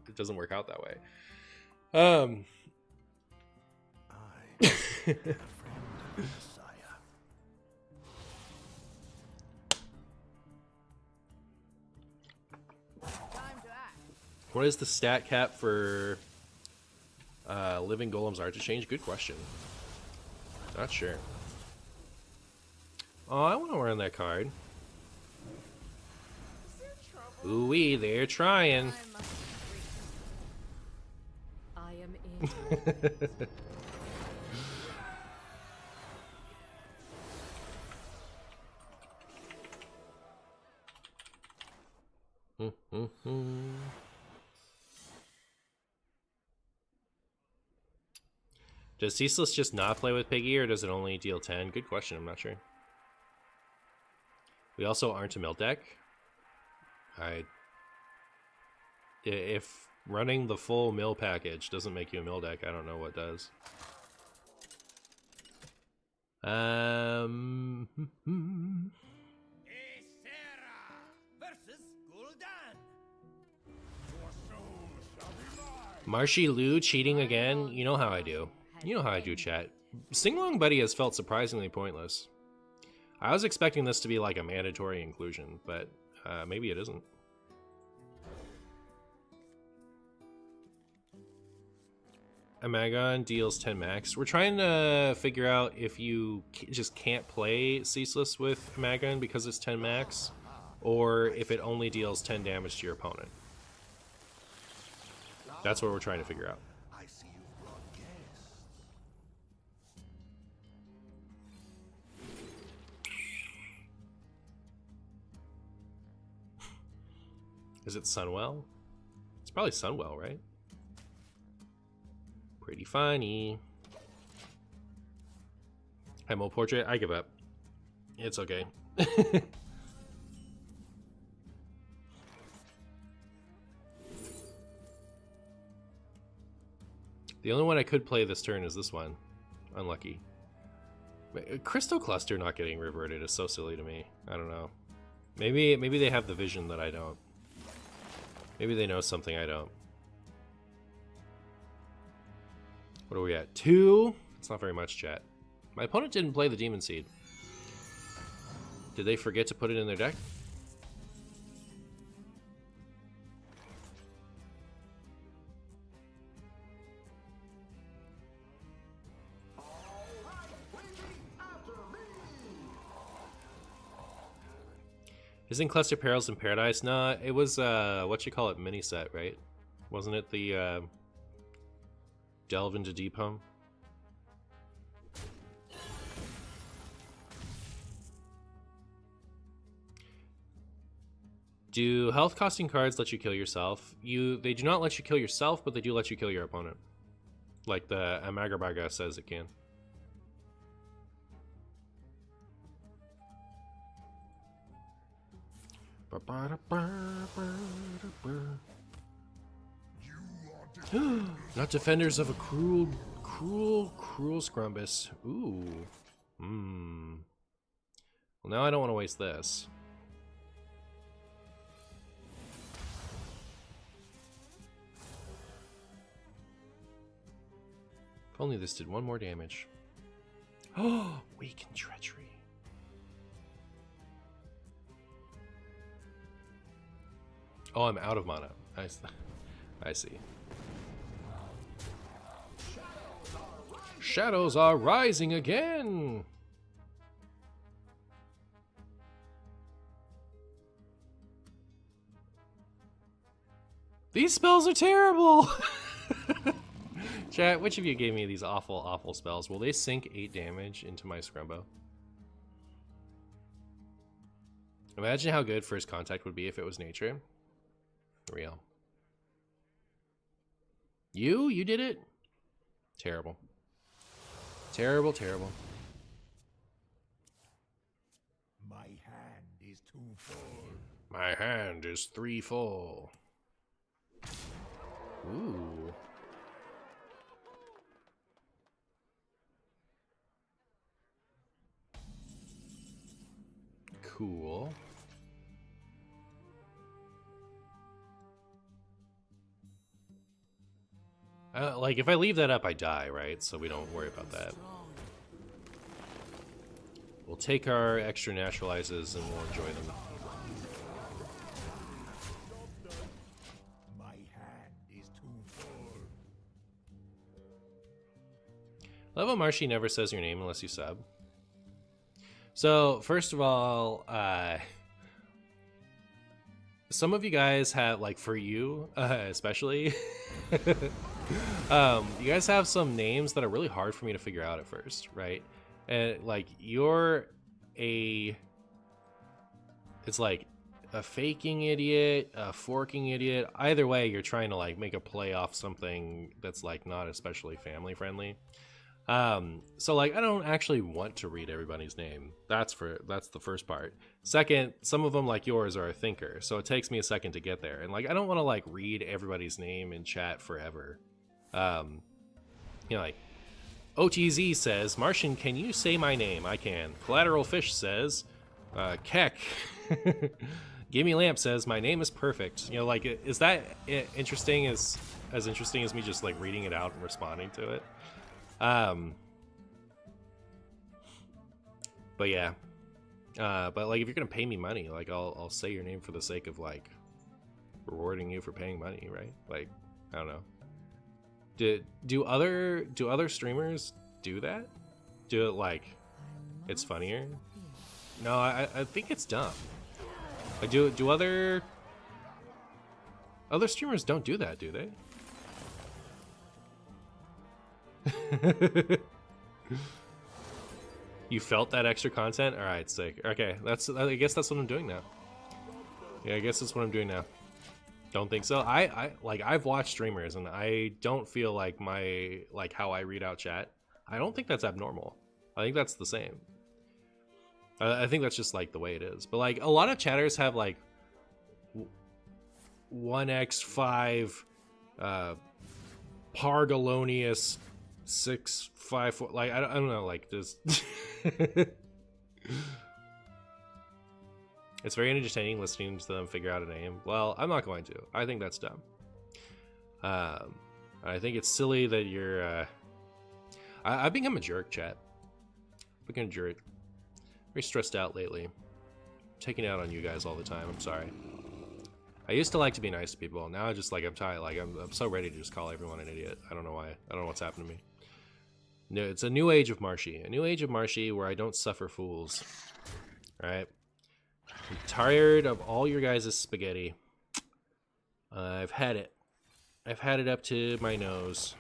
that way. I am a friend of the Messiah. Time to act. What is the stat cap for Living Golem's Art to change? Good question. Not sure. Oh, I want to run that card. Is there trouble? Ooh-wee, they're trying. I am in. Does Ceaseless just not play with Piggy, or does it only deal 10? Good question, I'm not sure. We also aren't a mill deck. If running the full mill package doesn't make you a mill deck, I don't know what does. Marshy Lou cheating again? You know how I do. You know how I do, chat. Singalong Buddy has felt surprisingly pointless. I was expecting this to be like a mandatory inclusion, but maybe it isn't. Amagon deals 10 max. We're trying to figure out if you just can't play Ceaseless with Amagon because it's 10 max, or if it only deals 10 damage to your opponent. That's what we're trying to figure out. I see you brought guests. Is it Sunwell? It's probably Sunwell, right? Pretty funny. Hemo Portrait, I give up. It's okay. The only one I could play this turn is this one. Unlucky. Crystal Cluster not getting reverted is so silly to me. I don't know. Maybe they have the vision that I don't. Maybe they know something I don't. What are we at? 2? It's not very much, chat. My opponent didn't play the Demon Seed. Did they forget to put it in their deck? Isn't Cluster Perils in Paradise? Nah, it was, what you call it, mini set, right? Wasn't it the, Delve into Deep Home? Do health costing cards let you kill yourself? They do not let you kill yourself, but they do let you kill your opponent. Like the Amagarbaga says it can. Not defenders of a cruel Scrumbus. Ooh. Well, now I don't want to waste this. If only this did one more damage. Oh, weakened treachery. Oh, I'm out of mana. I see. Shadows are rising again! These spells are terrible! Chat, which of you gave me these awful, awful spells? Will they sink 8 damage into my Scrumbo? Imagine how good First Contact would be if it was nature. Real. You did it? Terrible. Terrible, terrible. My hand is too full. My hand is 3 full. Ooh. Cool. Like, if I leave that up, I die, right? So we don't worry about that. We'll take our extra naturalizes and we'll enjoy them. My hand is too full. Love how Marshy never says your name unless you sub. So, first of all, some of you guys have, like, for you, especially, you guys have some names that are really hard for me to figure out at first, right? And, like, it's like a faking idiot, a forking idiot. Either way, you're trying to like make a play off something that's like not especially family friendly. So like I don't actually want to read everybody's name. That's the first part. Second, some of them like yours are a thinker, so it takes me a second to get there. And like I don't want to like read everybody's name in chat forever. Like OTZ says, Martian, can you say my name? I can. Collateral Fish says, Keck. Gimme Lamp says, my name is perfect. You know, like, is that interesting as interesting as me just like reading it out and responding to it? But yeah. But like if you're gonna pay me money, like I'll say your name for the sake of like rewarding you for paying money, right? Like, I don't know. Do other streamers do that? Do it like it's funnier? No, I think it's dumb. Like do other streamers don't do that, do they? You felt that extra content? All right, sick. Okay, I guess that's what I'm doing now. Yeah, I guess that's what I'm doing now. Don't think so. I've watched streamers and I don't feel like how I read out chat. I don't think that's abnormal. I think that's the same. I think that's just like the way it is. But like a lot of chatters have like 1x5 Pargalonius 654, like I don't know, like just it's very entertaining listening to them figure out a name. Well, I'm not going to. I think that's dumb. I think it's silly that you're I've become a jerk, chat. Become a jerk. Very stressed out lately. Taking out on you guys all the time. I'm sorry. I used to like to be nice to people. Now I just like I'm tired. Like I'm so ready to just call everyone an idiot. I don't know why. I don't know what's happened to me. No, it's a new age of Marshy. A new age of Marshy where I don't suffer fools. Alright? I'm tired of all your guys' spaghetti. I've had it. I've had it up to my nose.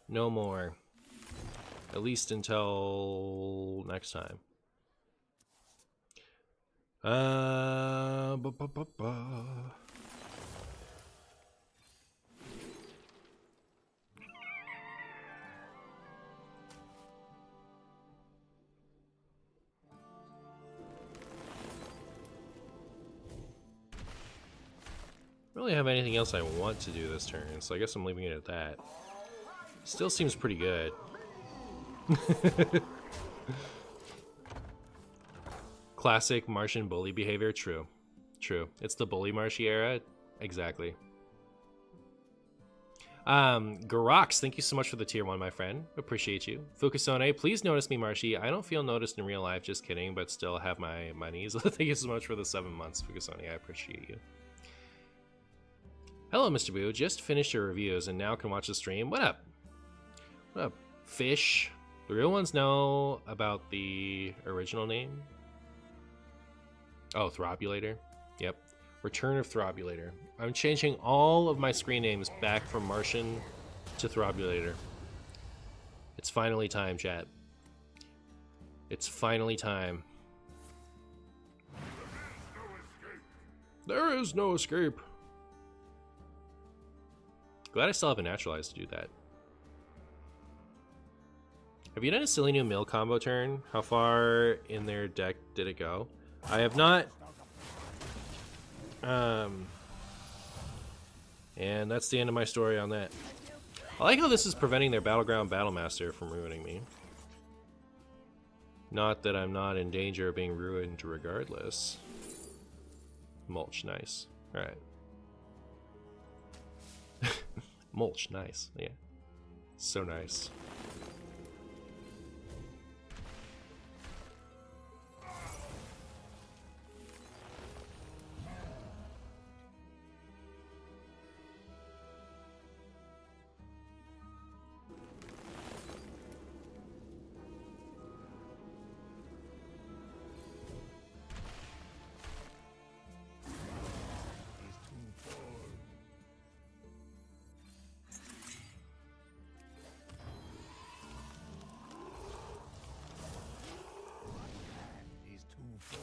No more. At least until next time. Really have anything else I want to do this turn, so I guess I'm leaving it at that. Still seems pretty good. Classic Martian bully behavior. True. True. It's the bully Marshy era. Exactly. Garox, thank you so much for the tier 1, my friend. Appreciate you. Fukusone, please notice me, Marshy. I don't feel noticed in real life, just kidding, but still have my monies. Thank you so much for the 7 months, Fukusone. I appreciate you. Hello, Mr. Boo. Just finished your reviews and now can watch the stream. What up? What up, fish? The real ones know about the original name. Oh, Throbulator. Yep. Return of Throbulator. I'm changing all of my screen names back from Martian to Throbulator. It's finally time, chat. It's finally time. There is no escape. Glad I still have a naturalized to do that. Have you done a silly new mill combo turn? How far in their deck did it go? I have not. And that's the end of my story on that. I like how this is preventing their Battleground Battlemaster from ruining me. Not that I'm not in danger of being ruined regardless. Mulch, nice. Alright. Mulch, nice. Yeah. So nice.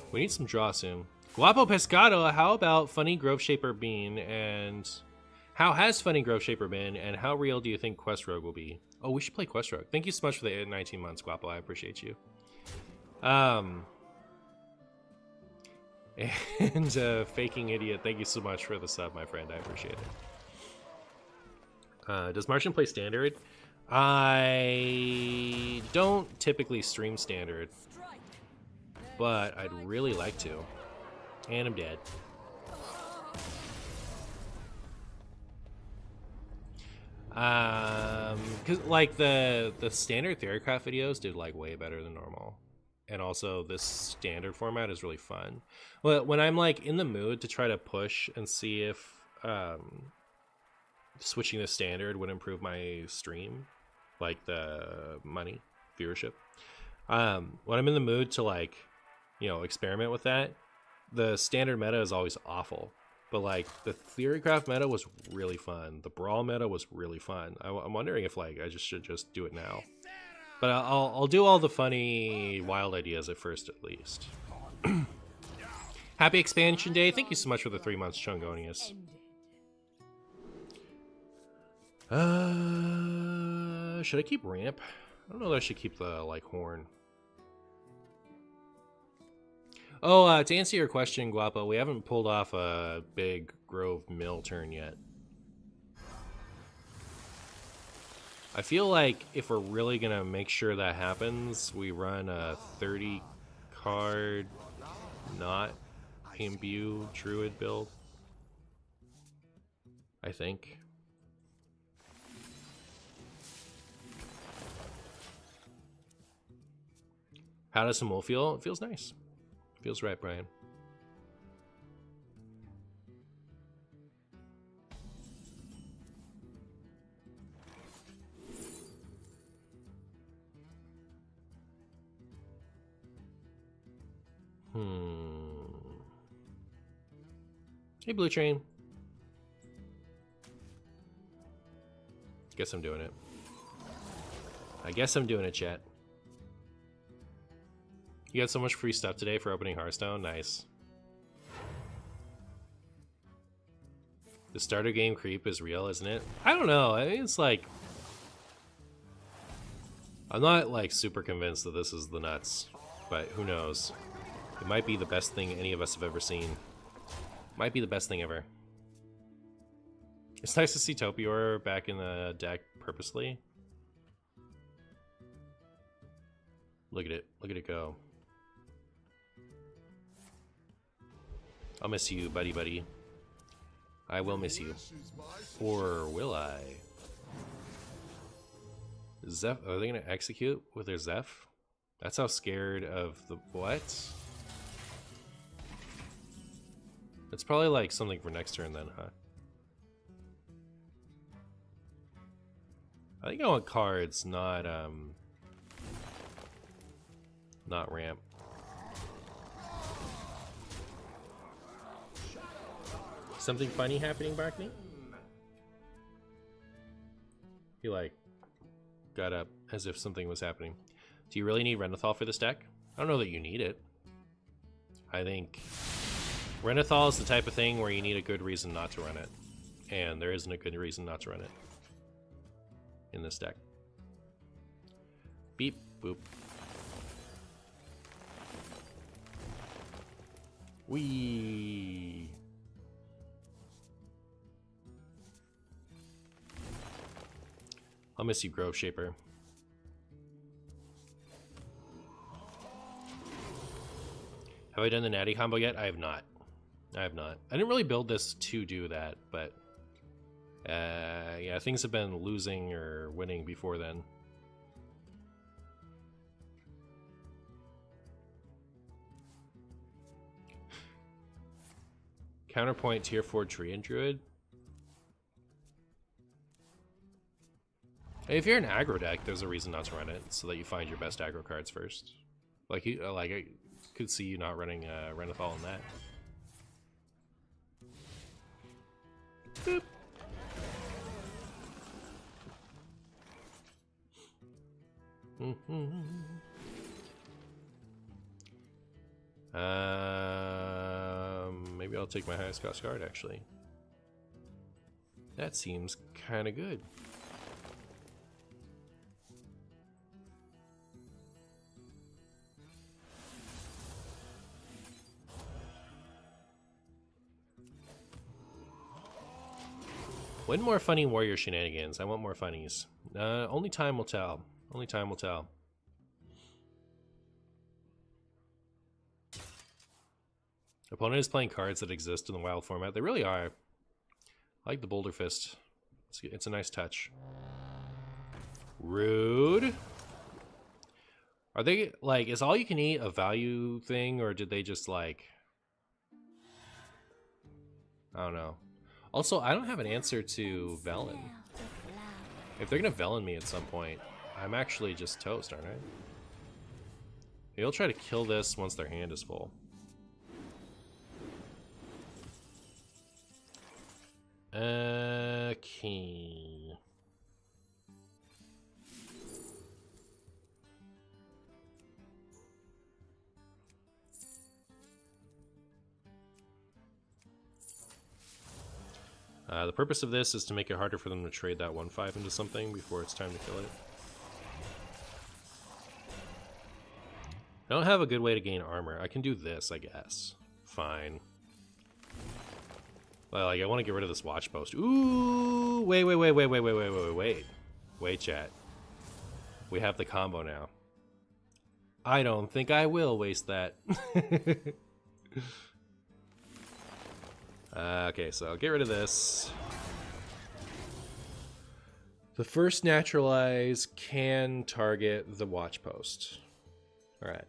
We need some draw soon. Guapo Pescado, how about Funny Grove Shaper Bean, and how has Funny Grove Shaper been, and how real do you think Quest Rogue will be? Oh, we should play Quest Rogue. Thank you so much for the 19 months, Guapo. I appreciate you. And Faking Idiot, thank you so much for the sub, my friend. I appreciate it. Does Martian play Standard? I don't typically stream Standard, but I'd really like to. And I'm dead. Cause like the standard Theorycraft videos did like way better than normal, and also this standard format is really fun. Well, when I'm like in the mood to try to push and see if switching to standard would improve my stream, like the money viewership. When I'm in the mood to like, you know, experiment with that, the standard meta is always awful. But like the Theorycraft meta was really fun. The Brawl meta was really fun. I'm wondering if like I should just do it now. But I'll do all the funny wild ideas at first, at least. Happy expansion day! Thank you so much for the 3 months, Chungonius. Should I keep ramp? I don't know that I should keep the like horn. Oh, to answer your question, Guapo, we haven't pulled off a big Grove Mill turn yet. I feel like if we're really gonna make sure that happens, we run a 30 card, not imbue Druid build. I think. How does Simul feel? It feels nice. Feels right, Brian. Hey, Blue Train. Guess I'm doing it. I guess I'm doing it, chat. You got so much free stuff today for opening Hearthstone. Nice. The starter game creep is real, isn't it? I don't know. I mean, it's like... I'm not, like, super convinced that this is the nuts. But who knows? It might be the best thing any of us have ever seen. Might be the best thing ever. It's nice to see Topior back in the deck purposely. Look at it. Look at it go. I'll miss you, buddy, buddy. I will miss you. Or will I? Zeph, are they going to execute with their Zeph? That's how scared of the... What? It's probably like something for next turn then, huh? I think I want cards, not ramp. Something funny happening, Barkley? He like got up as if something was happening. Do you really need Renathal for this deck? I don't know that you need it. I think Renathal is the type of thing where you need a good reason not to run it. And there isn't a good reason not to run it in this deck. Beep, boop. Wee. I'll miss you, Grove Shaper. Have I done the natty combo yet? I have not. I have not. I didn't really build this to do that, but yeah, things have been losing or winning before then. Counterpoint tier 4 tree and Druid. If you're an aggro deck, there's a reason not to run it, so that you find your best aggro cards first. Like I could see you not running Renathal in that. Boop. Mm-hmm. 1 Maybe I'll take my highest cost card, actually. That seems kind of good. When more funny warrior shenanigans? I want more funnies. Only time will tell. Only time will tell. Opponent is playing cards that exist in the wild format. They really are. I like the Boulder Fist. It's a nice touch. Rude. Are they, like, is all you can eat a value thing, or did they just, like... I don't know. Also, I don't have an answer to Velen. If they're gonna Velen me at some point, I'm actually just toast, aren't I? Maybe I'll try to kill this once their hand is full. Okay. The purpose of this is to make it harder for them to trade that 1/5 into something before it's time to kill it. I don't have a good way to gain armor. I can do this, I guess. Fine. Well, like, I want to get rid of this watch post. Ooh! Wait. Wait, chat. We have the combo now. I don't think I will waste that. Okay, so I'll get rid of this. The first naturalize can target the watch post. Alright.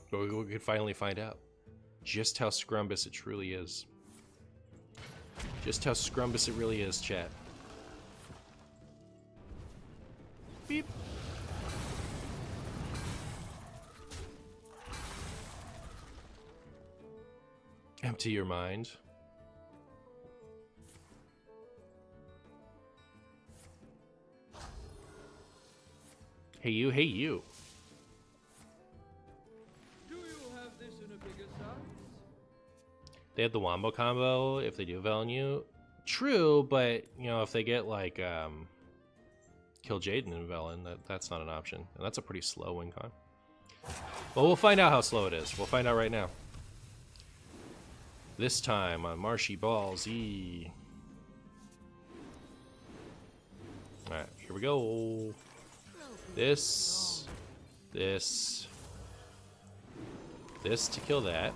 But we could finally find out just how scrumbus it truly is. Just how scrumbus it really is, chat. Beep. Empty your mind. Hey you, hey you. Do you have this in a bigger size? They have the Wombo combo if they do Velen you. True, but you know, if they get like kill Jaden and Velen, that's not an option. And that's a pretty slow win con. Well, we'll find out how slow it is. We'll find out right now. This time on Marshy Ball Z. Alright, here we go. This to kill that.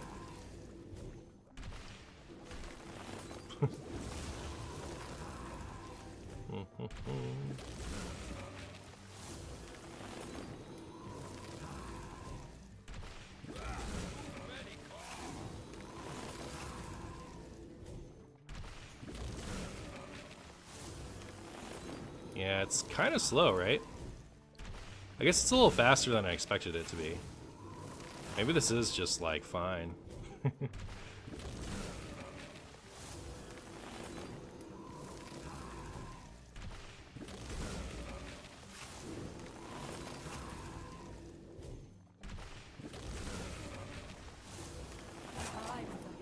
Yeah, it's kind of slow, right? I guess it's a little faster than I expected it to be. Maybe this is just, like, fine.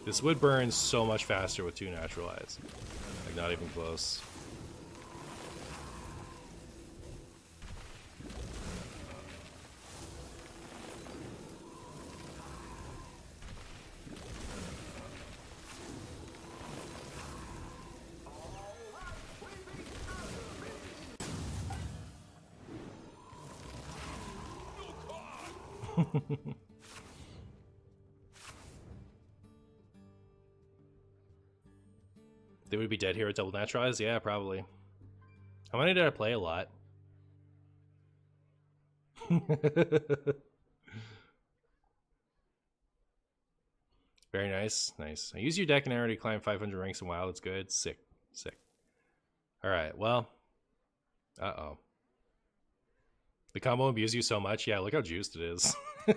This would burn so much faster with 2 naturalize. Like, not even close. They would be dead here at double naturalize? Yeah, probably. How many did I play? A lot. Very nice. Nice. I use your deck and I already climbed 500 ranks in WoW. That's good. Sick. Sick. Alright, well. Uh-oh. The combo abused you so much. Yeah, look how juiced it is. Do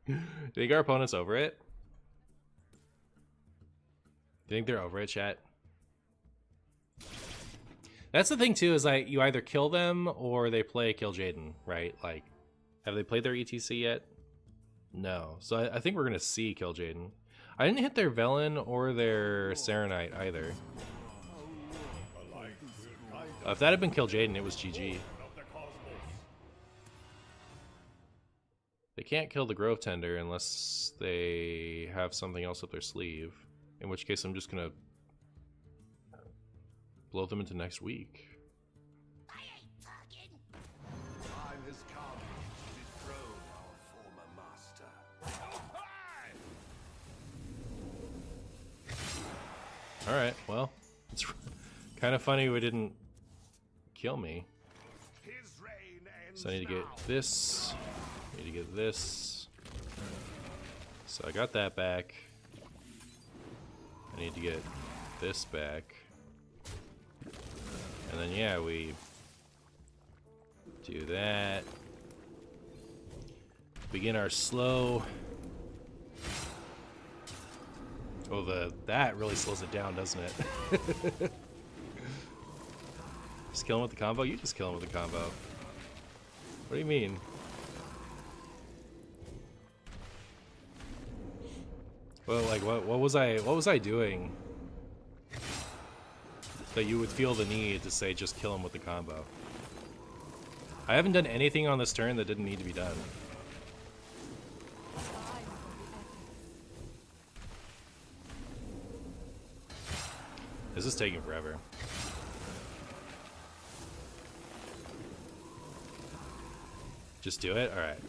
you think our opponent's over it? Do you think they're over it, chat? That's the thing too, is like you either kill them or they play Kill Jaden, right? Like, have they played their ETC yet? No. So I think we're gonna see Kill Jaden. I didn't hit their Velen or their Serenite either. If that had been Kill Jaden, it was GG. They can't kill the Grove Tender unless they have something else up their sleeve. In which case I'm just gonna blow them into next week. Time has come to dethrone our former master. Alright, well, it's kind of funny we didn't kill me. His reign ends So I need to get this. I need to get this. So I got that back. I need to get this back. And then yeah, we do that. Begin our slow. Oh, that really slows it down, doesn't it? Just kill him with the combo? You just kill him with the combo. What do you mean? Well, like what was I doing that you would feel the need to say just kill him with the combo? I haven't done anything on this turn that didn't need to be done. This is taking forever. Just do it? Alright.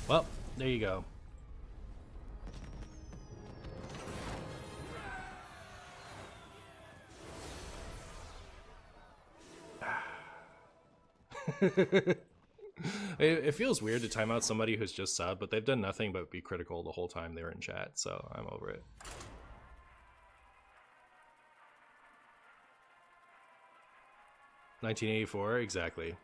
Well, there you go. It feels weird to time out somebody who's just subbed, but they've done nothing but be critical the whole time they were in chat, so I'm over it. $1984, exactly.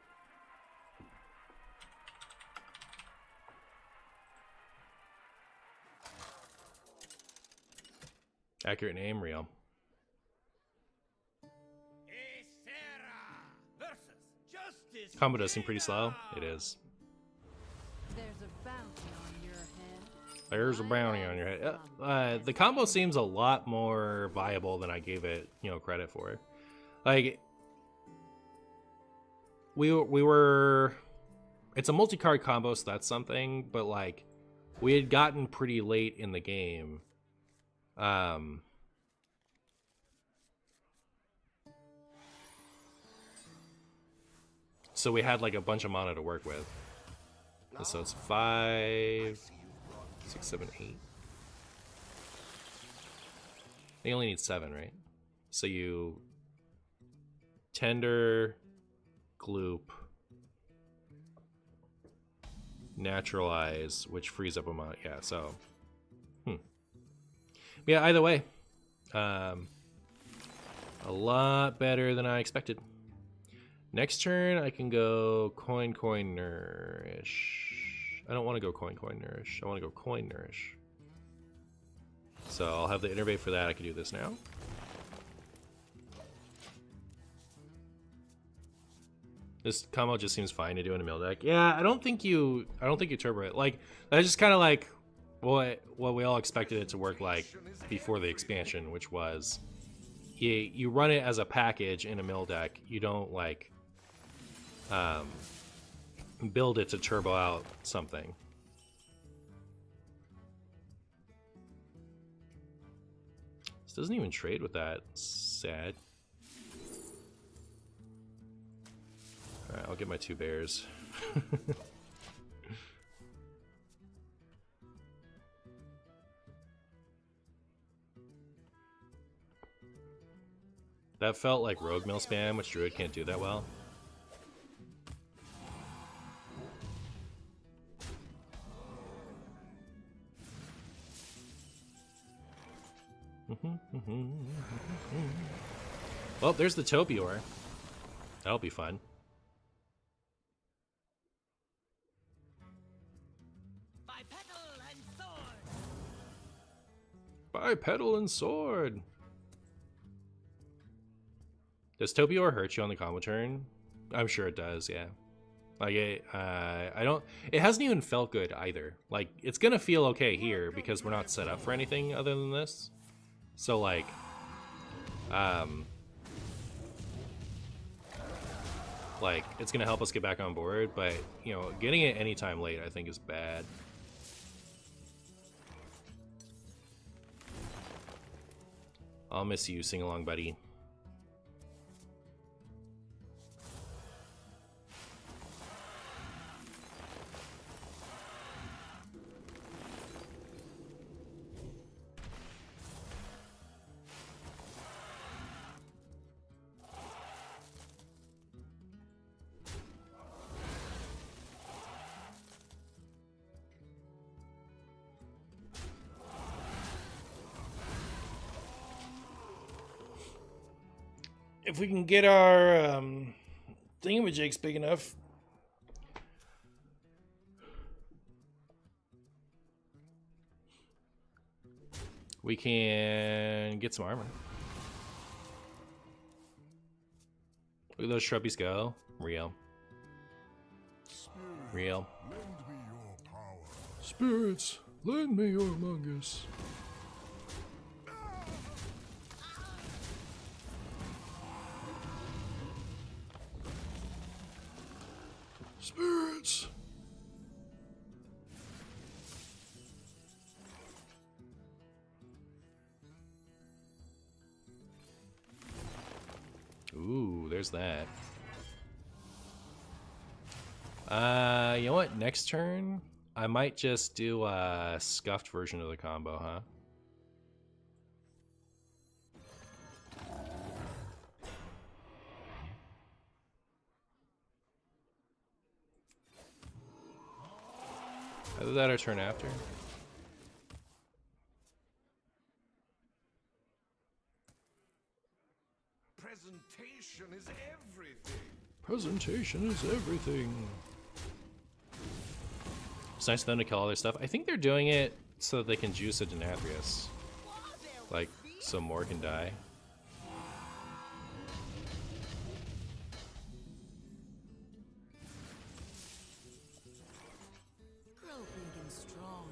Accurate name, real. Combo does seem pretty slow. It is. There's a bounty on your head. There's a bounty on your head. The combo seems a lot more viable than I gave it, credit for. Like, we were. It's a multi-card combo, so that's something. But like, we had gotten pretty late in the game. So we had like a bunch of mana to work with. So it's 5, 6, 7, 8. They only need 7, right? So you tender, gloop, naturalize, which frees up a mana. Yeah, so yeah, either way, a lot better than I expected. Next turn, I can go coin, nourish. I don't want to go coin, nourish. I want to go coin, nourish. So I'll have the innervate for that. I can do this now. This combo just seems fine to do in a mill deck. Yeah, I don't think you turbo it. Like, that's just kind of like what we all expected it to work like before the expansion, which was you run it as a package in a mill deck. You don't like build it to turbo out something. This doesn't even trade with that. Sad. Alright, I'll get my 2 bears. That felt like rogue mill spam, which Druid can't do that well. Well, there's the Topior. That'll be fun. Bipedal and sword. Does Topior hurt you on the combo turn? I'm sure it does, yeah. Like, I don't... It hasn't even felt good either. Like, it's gonna feel okay here because we're not set up for anything other than this. So, like... Like, it's gonna help us get back on board, but, you know, getting it anytime late I think is bad. I'll miss you, sing along, buddy. If we can get our thingamajigs big enough. We can get some armor. Look at those shrubbies go. Real. Real. Lend me your power. Spirits, lend me your mungus. Spirits. Ooh, there's that. You know what? Next turn, I might just do a scuffed version of the combo, huh? Either that or turn after. Presentation is everything. Presentation is everything. It's nice of them to kill all their stuff. I think they're doing it so that they can juice a Denathrius. Like, so more can die. Grow big and strong.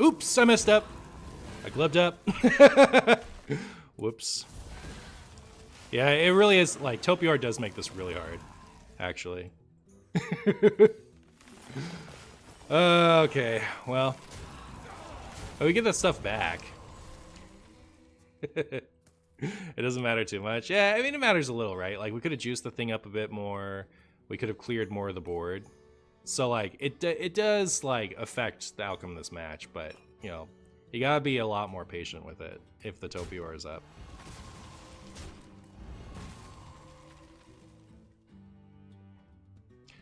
Oops, I messed up. I gloved up. Whoops. Yeah, it really is, like, Topior does make this really hard, actually. Okay, well. Oh, we get that stuff back. It doesn't matter too much. Yeah, I mean, it matters a little, right? Like, we could have juiced the thing up a bit more. We could have cleared more of the board. So, like, it does, like, affect the outcome of this match, but, you know, you gotta be a lot more patient with it if the Topior is up.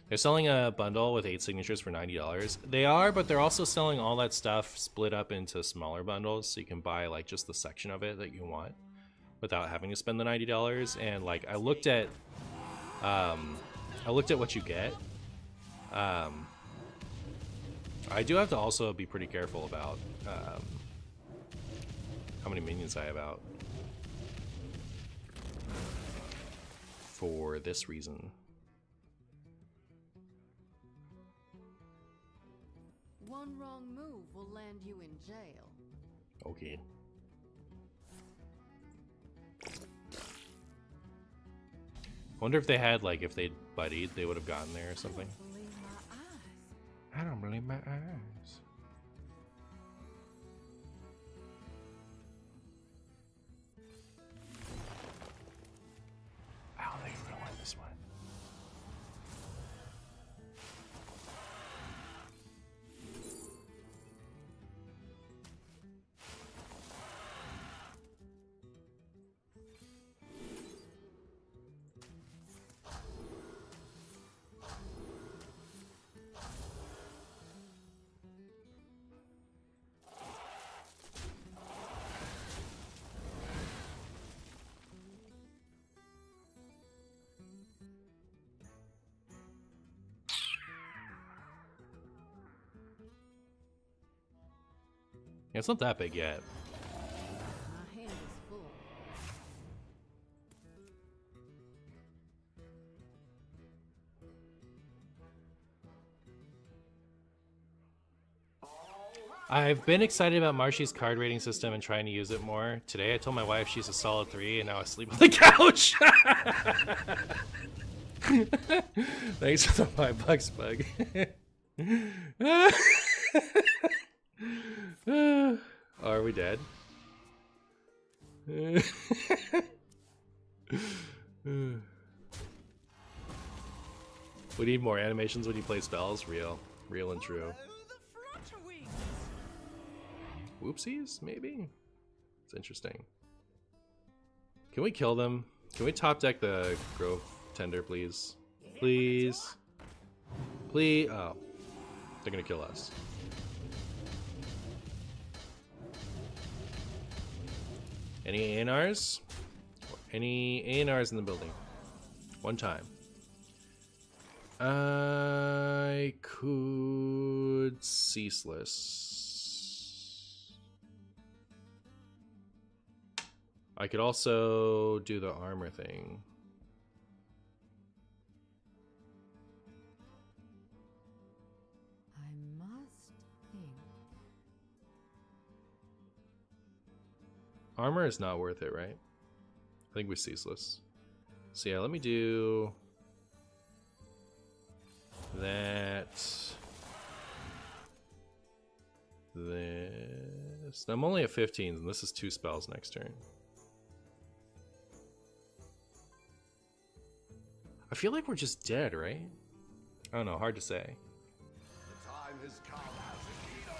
They're selling a bundle with 8 signatures for $90. They are, but they're also selling all that stuff split up into smaller bundles, so you can buy, like, just the section of it that you want without having to spend the $90. And, like, I looked at what you get. I do have to also be pretty careful about how many minions I have out for this reason. One wrong move will land you in jail. Okay. Wonder if they had, like, if they'd buddied, they would have gotten there or something. Believe my eyes. I don't believe my eyes. How are they gonna win this one? It's not that big yet. My hand is full. I've been excited about Marshy's card rating system and trying to use it more. Today I told my wife she's a solid 3 and now I sleep on the couch. Thanks for the $5, Bug. Are we dead? We need more animations when you play spells. Real and true. Whoopsies, maybe? It's interesting. Can we kill them? Can we top deck the Grove Tender, please? Please? Please? Oh. They're gonna kill us. Any ANRs? Any ANRs in the building? One time. I could Ceaseless. I could also do the armor thing. I must think. Armor is not worth it, right? I think we're Ceaseless. So yeah, let me do that. This. I'm only at 15, and this is 2 spells next turn. I feel like we're just dead, right? I don't know, hard to say. The time has come as a hero.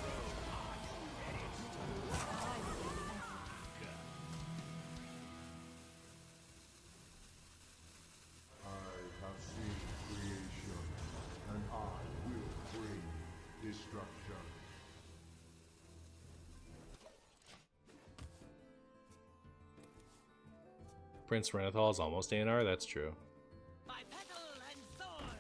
I have seen creation, and I will bring destruction. Prince Renathal is almost ANR, that's true. By petal and sword.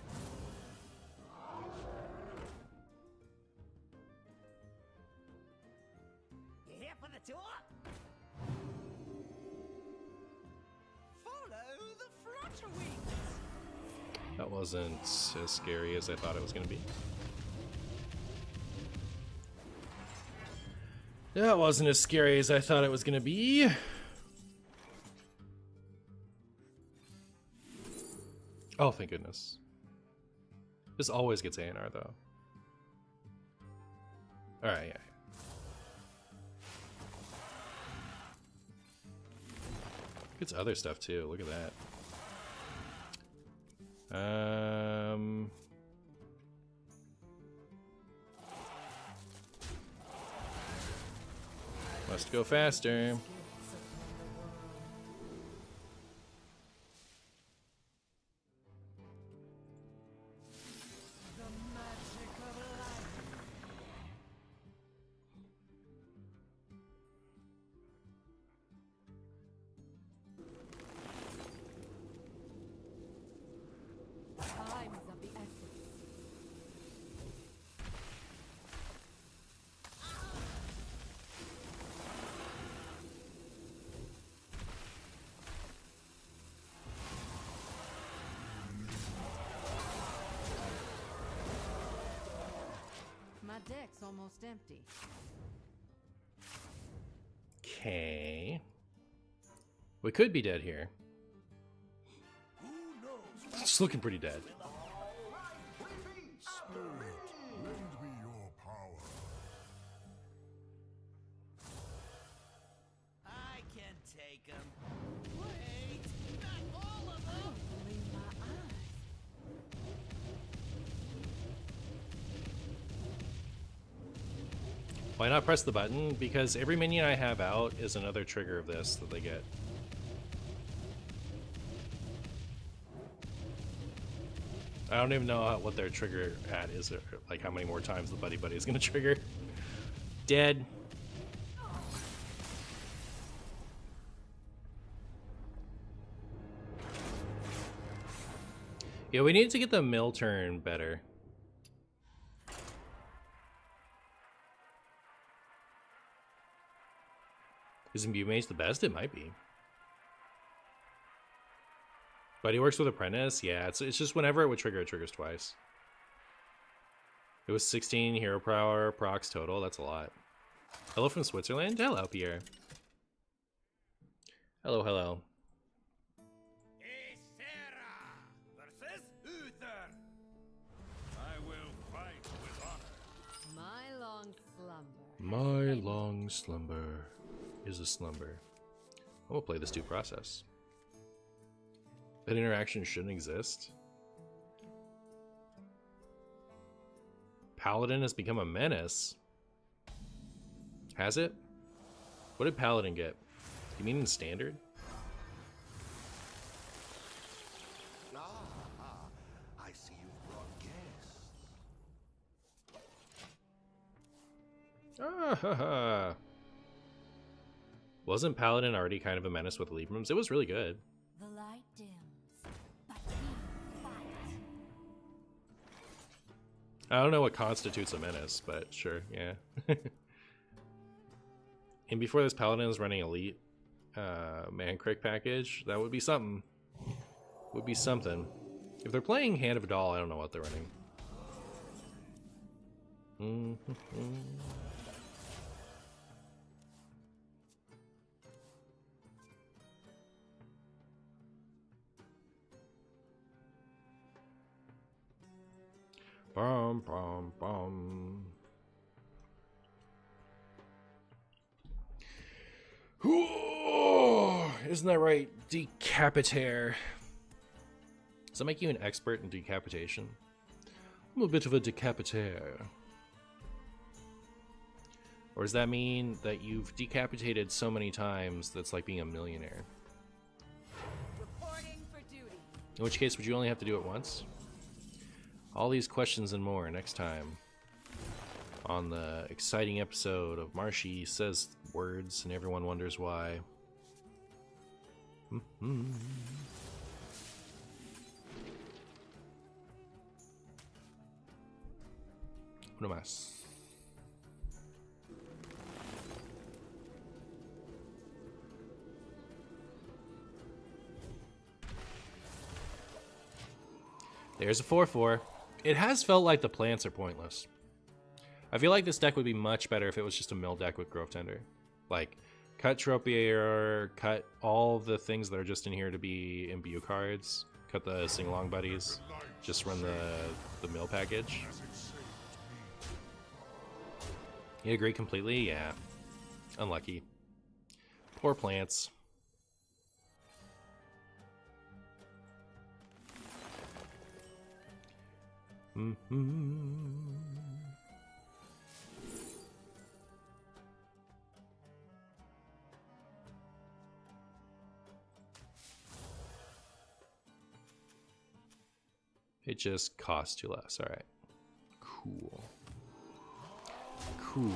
You here for the tour? Follow the flutter wings. That wasn't as scary as I thought it was going to be. That wasn't as scary as I thought it was going to be. Oh, thank goodness. This always gets ANR, though. Alright, yeah. Gets other stuff, too. Look at that. Must go faster. Time is of the essence. My deck's almost empty. Okay. We could be dead here. It's looking pretty dead. Spirit, lend me your power. I can take them. Wait, not all of them. Opening my eyes. Why not press the button? Because every minion I have out is another trigger of this that they get. I don't even know what their trigger at is, or like how many more times the Buddy Buddy is gonna trigger. Dead. Yeah, we need to get the mill turn better. Is Imbue Mage the best? It might be. But he works with Apprentice? Yeah, it's just whenever it would trigger, it triggers twice. It was 16 hero power procs total. That's a lot. Hello from Switzerland? Hello, Pierre. Hello, hello. Ysera versus Uther. I will fight with honor. My long slumber. My long slumber is a slumber. I'm gonna play this due process. That interaction shouldn't exist. Paladin has become a menace. Has it? What did Paladin get? You mean in standard? I see you brought guests. Ah, ha, ha. Wasn't Paladin already kind of a menace with Librams? It was really good. The light dims, but we fight. I don't know what constitutes a menace, but sure, yeah. And before this, Paladin is running Elite Man Crick package. That would be something. Would be something. If they're playing Hand of Doll, I don't know what they're running. Bum, bum, bum. Ooh, isn't that right? Decapitator. Does that make you an expert in decapitation? I'm a bit of a decapitator. Or does that mean that you've decapitated so many times that's like being a millionaire? Reporting for duty. In which case, would you only have to do it once? All these questions and more next time on the exciting episode of Marshy Says Words and Everyone Wonders Why. Uno más. There's a 4/4. It has felt like the plants are pointless. I feel like this deck would be much better if it was just a mill deck with Grove Tender. Like, cut Tropier, cut all the things that are just in here to be imbue cards, cut the sing-along buddies, just run the mill package. You agree completely? Yeah. Unlucky. Poor plants. It just costs 2 less. All right. Cool. Cool.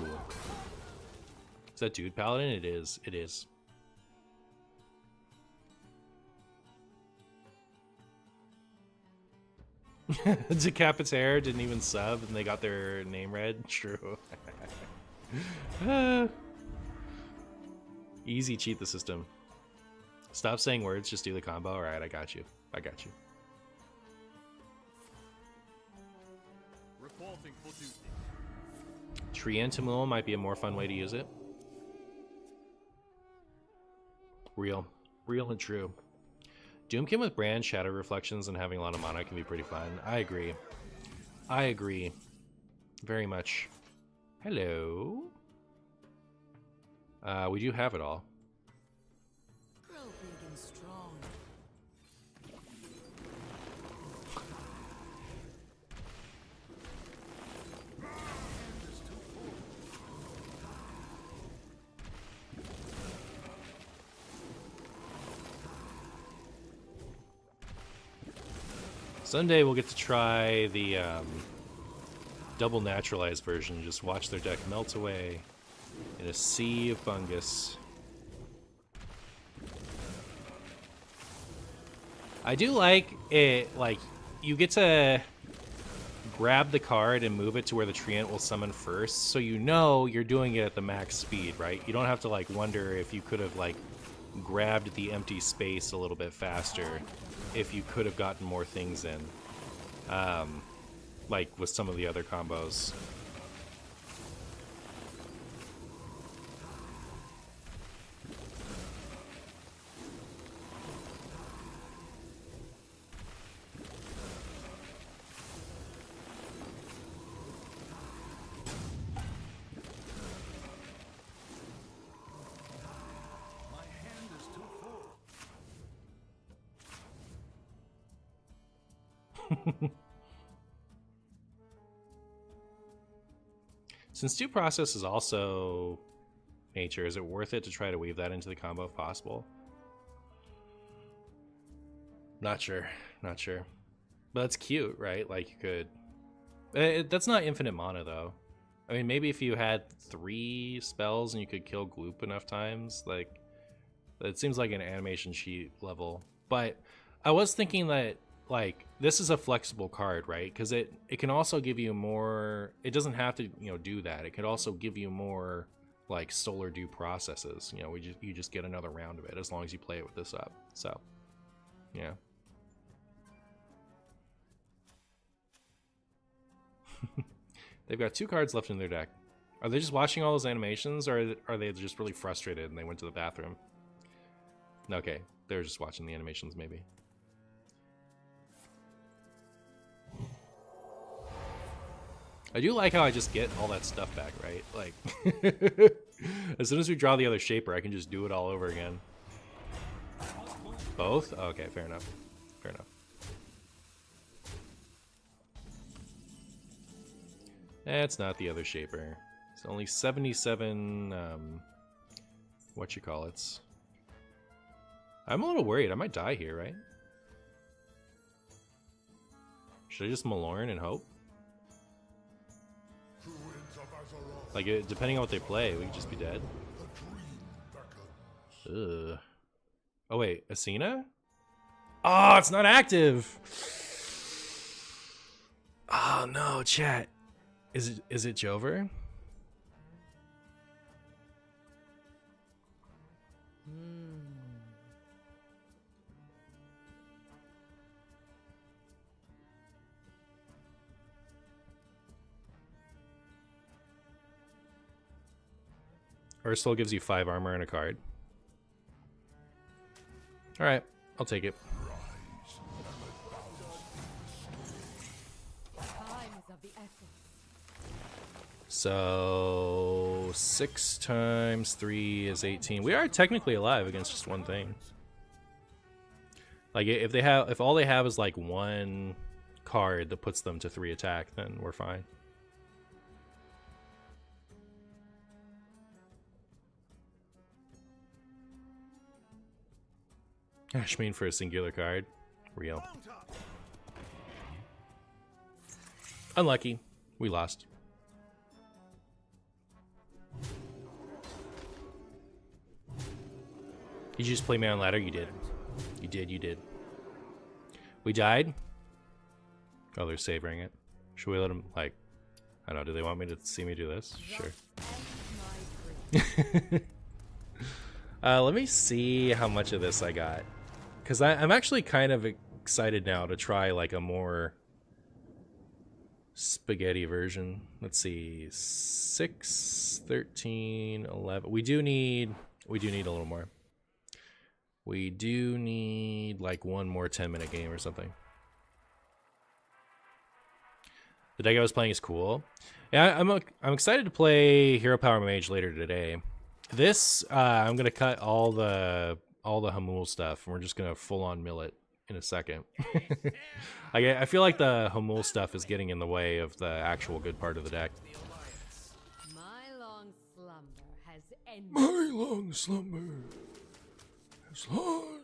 Is that Dude Paladin? It is. It is. Decapitator didn't even sub and they got their name read. True. Easy cheat the system. Stop saying words, just do the combo. Alright, I got you. I got you. Reporting for duty. Trientimul might be a more fun way to use it. Real. Real and true. Doomkin with Brand, Shadow Reflections, and having a lot of mana can be pretty fun. I agree. I agree. Very much. Hello. We do have it all. Grow big and strong. Someday we'll get to try the double naturalized version. Just watch their deck melt away in a sea of fungus. I do like it, like, you get to grab the card and move it to where the treant will summon first, so you know you're doing it at the max speed, right? You don't have to like wonder if you could have like grabbed the empty space a little bit faster, if you could have gotten more things in, like with some of the other combos. Since due process is also nature, is it worth it to try to weave that into the combo if possible? Not sure. Not sure. But that's cute, right? Like you could... that's not infinite mana, though. I mean, maybe if you had 3 spells and you could kill Gloop enough times, like... It seems like an animation sheet level. But I was thinking that, like, this is a flexible card, right? Because it can also give you more... It doesn't have to, you know, do that. It could also give you more, like, solar due processes. You know, you just get another round of it as long as you play it with this up. So, yeah. They've got 2 cards left in their deck. Are they just watching all those animations, or are they just really frustrated and they went to the bathroom? Okay, they're just watching the animations, maybe. I do like how I just get all that stuff back, right? Like, as soon as we draw the other shaper, I can just do it all over again. Both? Okay, fair enough. Fair enough. It's not the other shaper. It's only 77, whatchamacallits. I'm a little worried. I might die here, right? Should I just Malorn and hope? Like, depending on what they play, we could just be dead. Ugh. Oh, wait. Asina? Oh, it's not active! Oh, no, chat. Is it Jover? Ursula gives you 5 armor and a card. Alright, I'll take it. So 6 times 3 is 18. We are technically alive against just one thing. Like if all they have is like 1 card that puts them to 3 attack, then we're fine. Ashmean for a singular card. Real. Unlucky. We lost. Did you just play Man on Ladder? You did. You did, you did. We died? Oh, they're savoring it. Should we let them, like... I don't know, do they want me to see me do this? Sure. Let me see how much of this I got. Because I'm actually kind of excited now to try, like, a more... spaghetti version. Let's see. 6, 13, 11. We do need a little more. We do need like 1 more 10-minute game or something. The deck I was playing is cool. Yeah, I'm excited to play Hero Power Mage later today. This I'm gonna cut all the Hamul stuff, and we're just gonna full on mill it in a second. I feel like the Hamul stuff is getting in the way of the actual good part of the deck. My long slumber has ended. My long slumber is long.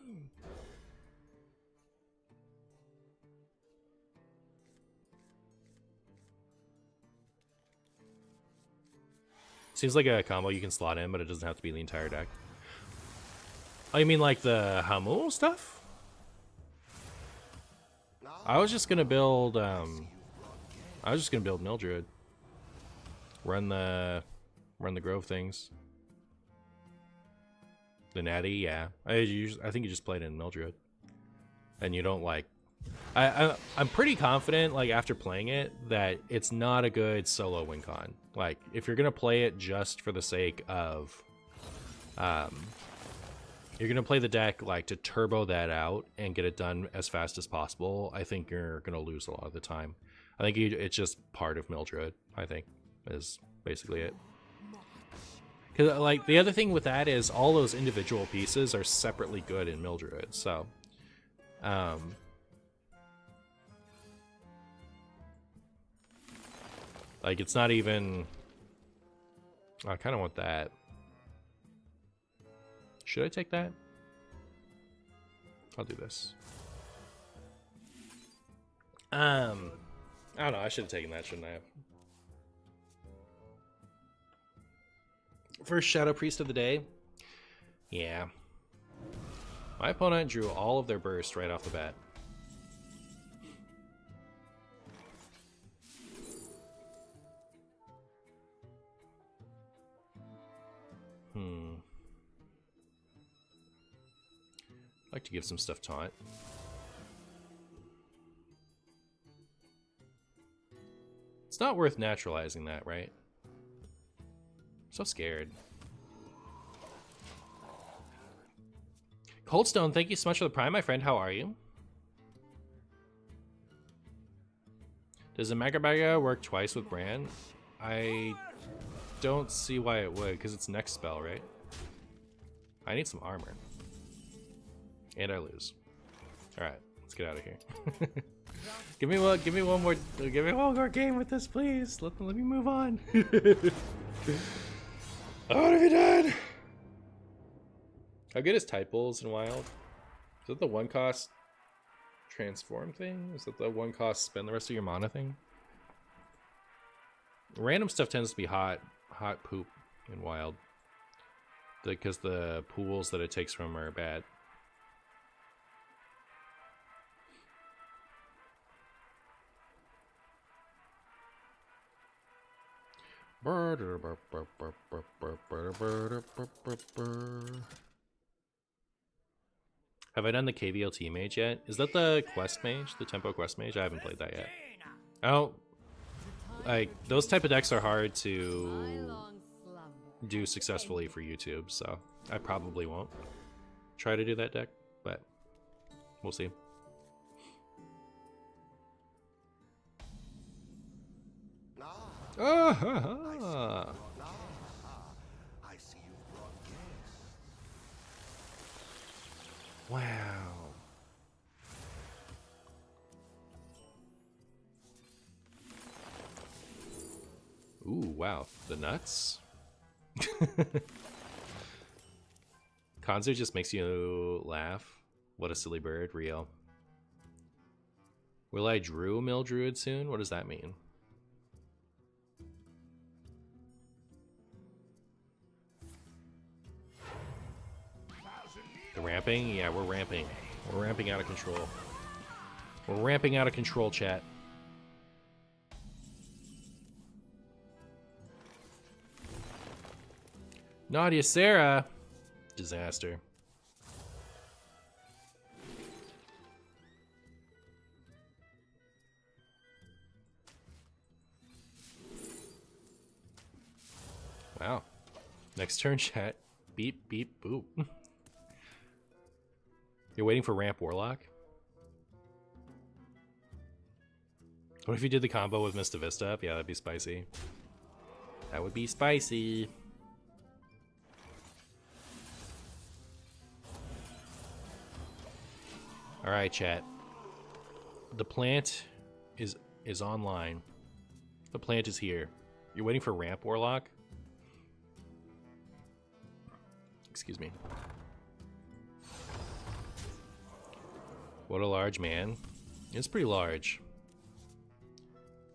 Seems like a combo you can slot in, but it doesn't have to be the entire deck. Oh, you mean like the Hamul stuff? I was just gonna build, I I was just gonna build Mildred. Run the Grove things. The Natty, yeah. I think you just played in Mildred. And you don't like... I'm pretty confident, like, after playing it, that it's not a good solo win con. Like, if you're gonna play it just for the sake of... you're gonna play the deck, like, to turbo that out and get it done as fast as possible, I think you're gonna lose a lot of the time. I think it's just part of Mildred, I think, is basically it. Because, like, the other thing with that is all those individual pieces are separately good in Mildred, so... like, it's not even... I kind of want that. Should I take that? I'll do this. I don't know, I should have taken that, shouldn't I have? First Shadow Priest of the day? Yeah. My opponent drew all of their burst right off the bat. I'd like to give some stuff taunt. It's not worth naturalizing that, right? I'm so scared. Coldstone, thank you so much for the Prime, my friend. How are you? Does the Magabaga work twice with Bran? I don't see why it would, because it's next spell, right? I need some armor. And I lose. Alright, let's get out of here. give me one more game with this, please. Let me move on. I want to be done. How good is Typals in Wild? Is that the one cost transform thing? Is that the one cost spend the rest of your mana thing? Random stuff tends to be hot poop in Wild. Because the pools that it takes from are bad. Have I done the KVLT mage yet? Is that the quest mage? The tempo quest mage? I haven't played that yet. Oh, like, those type of decks are hard to do successfully for YouTube, so I probably won't try to do that deck, but we'll see. I see you brought guests. Wow. Ooh, wow. The nuts? Konzu just makes you laugh. What a silly bird. Real. Will I Drew Mill Druid soon? What does that mean? The ramping? Yeah, we're ramping. We're ramping out of control. We're ramping out of control, chat. Nadia Sarah. Disaster. Wow. Next turn, chat. Beep, beep, boop. You're waiting for Ramp Warlock? What if you did the combo with Mista Vista up? Yeah, that'd be spicy. That would be spicy. Alright, chat. The plant is online. The plant is here. You're waiting for Ramp Warlock? Excuse me. What a large man. It's pretty large.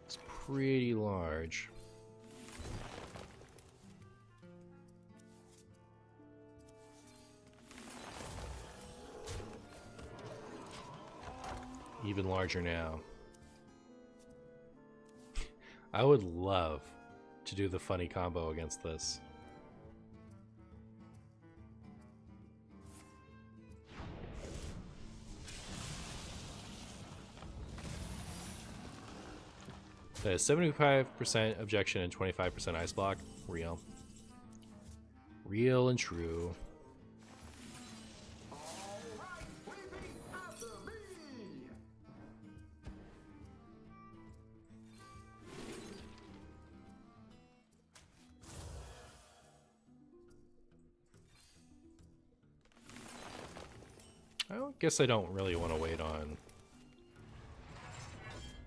It's pretty large. Even larger now. I would love to do the funny combo against this. The 75% objection and 25% ice block. Real. Real and true. I guess I don't really want to wait on.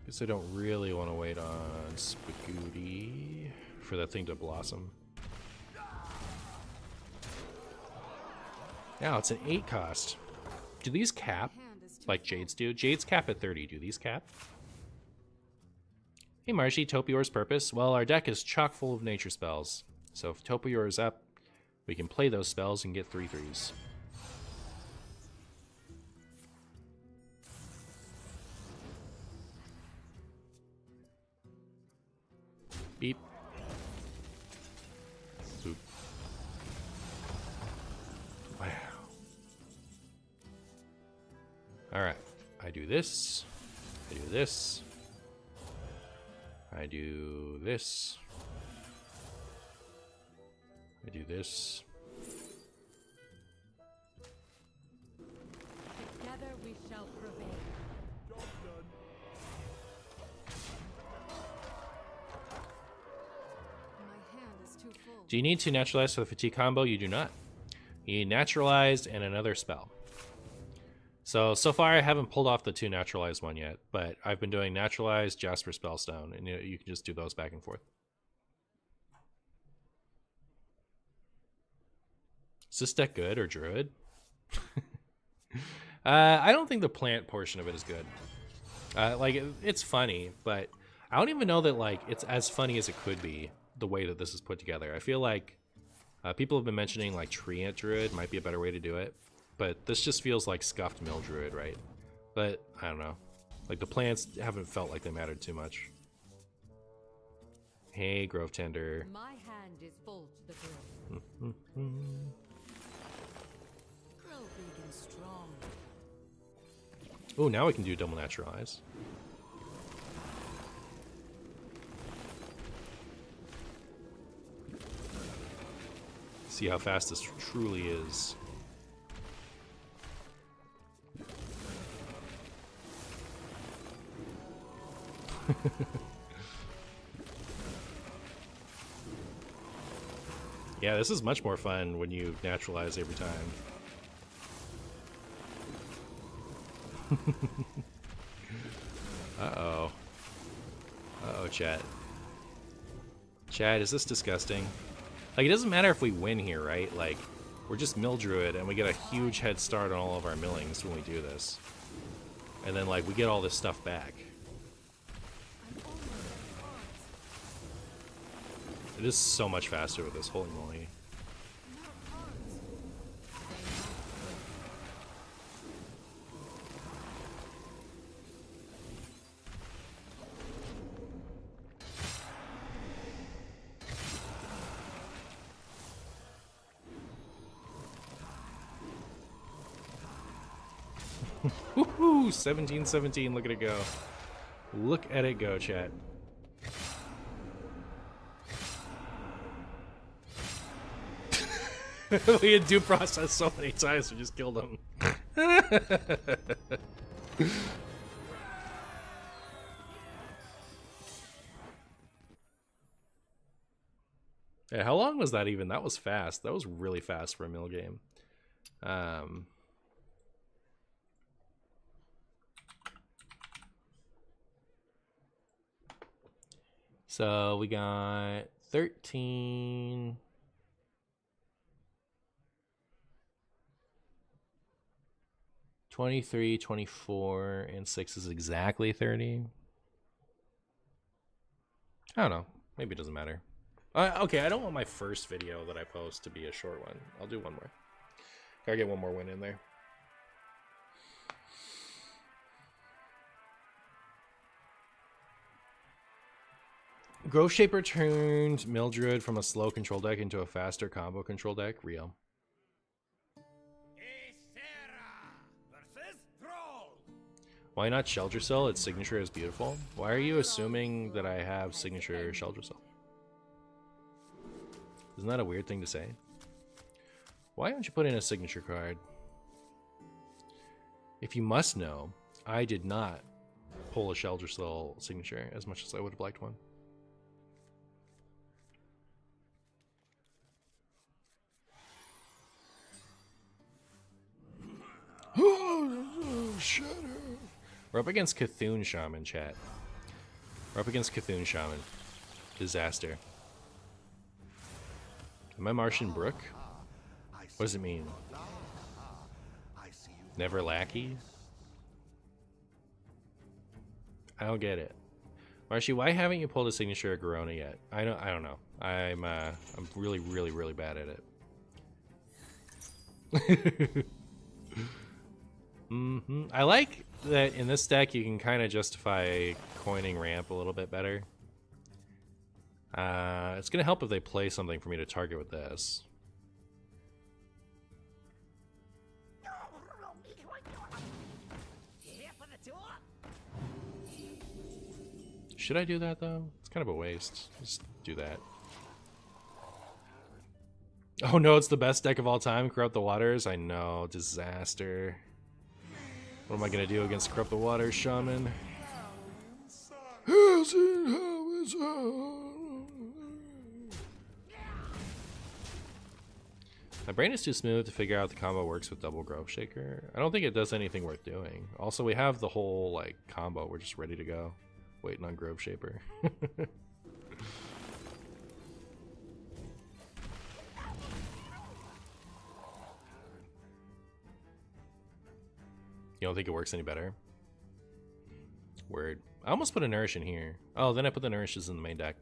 Guess I don't really want to wait on Spagooty for that thing to blossom. Now it's an 8 cost. Do these cap like Jade's do? Jade's cap at 30. Do these cap? Hey Marshy, Topior's purpose? Well, our deck is chock full of nature spells. So if Topior is up, we can play those spells and get 3/3s. Beep. Boop. Wow. Alright. I do this. I do this. I do this. I do this. Together we shall prevail. My hand is too full. Do you need to naturalize for the fatigue combo? You do not. You need naturalized and another spell. So far I haven't pulled off the 2 naturalized one yet, but I've been doing naturalized, Jasper Spellstone, and you can just do those back and forth. Is this deck good or Druid? I don't think the plant portion of it is good. Like, it's funny, but I don't even know that like it's as funny as it could be the way that this is put together. I feel like people have been mentioning like Treant Druid might be a better way to do it. But this just feels like scuffed mill druid, right? But I don't know. Like the plants haven't felt like they mattered too much. Hey, Grove Tender. My hand is full to the brim. Grow big and strong. Oh, now we can do double naturalize. See how fast this truly is. Yeah, this is much more fun when you naturalize every time. Uh-oh. Uh-oh, chat. Chat, is this disgusting? Like, it doesn't matter if we win here, right? Like, we're just mill druid, and we get a huge head start on all of our millings when we do this. And then, like, we get all this stuff back. It is so much faster with this, holy moly. Woohoo! 17-17, look at it go. Look at it go, chat. We had due process so many times, we just killed him. Yeah, how long was that even? That was fast. That was really fast for a mill game. So we got 13... 23, 24, and 6 is exactly 30. I don't know. Maybe it doesn't matter. Okay, I don't want my first video that I post to be a short one. I'll do one more. Gotta get one more win in there. Grove Shaper turned Mill Druid from a slow control deck into a faster combo control deck. Real. Versus Troll. Why not Shelter Cell? Its signature is beautiful. Why are you assuming that I have signature Shelter Cell? Isn't that a weird thing to say? Why don't you put in a signature card? If you must know, I did not pull a Shelter Cell signature as much as I would have liked one. Shut up. We're up against Cthulhu Shaman, chat. We're up against Cthulhu Shaman. Disaster. Am I Martian Brook? What does it mean? Never lackey? I don't get it. Marshy, why haven't you pulled a signature at Garona yet? I don't know. I'm really bad at it. I like that in this deck you can kind of justify coining ramp a little bit better. It's gonna help if they play something for me to target with this. Should I do that though? It's kind of a waste. Just do that. Oh no, it's the best deck of all time, Corrupt the Waters. I know, disaster. What am I gonna do against Corrupt the Waters, Shaman? My brain is too smooth to figure out the combo works with double Grove Shaker. I don't think it does anything worth doing. Also, we have the whole like combo. We're just ready to go. Waiting on Grove Shaper. You don't think it works any better? Word. I almost put a Nourish in here. Oh, then I put the Nourishes in the main deck.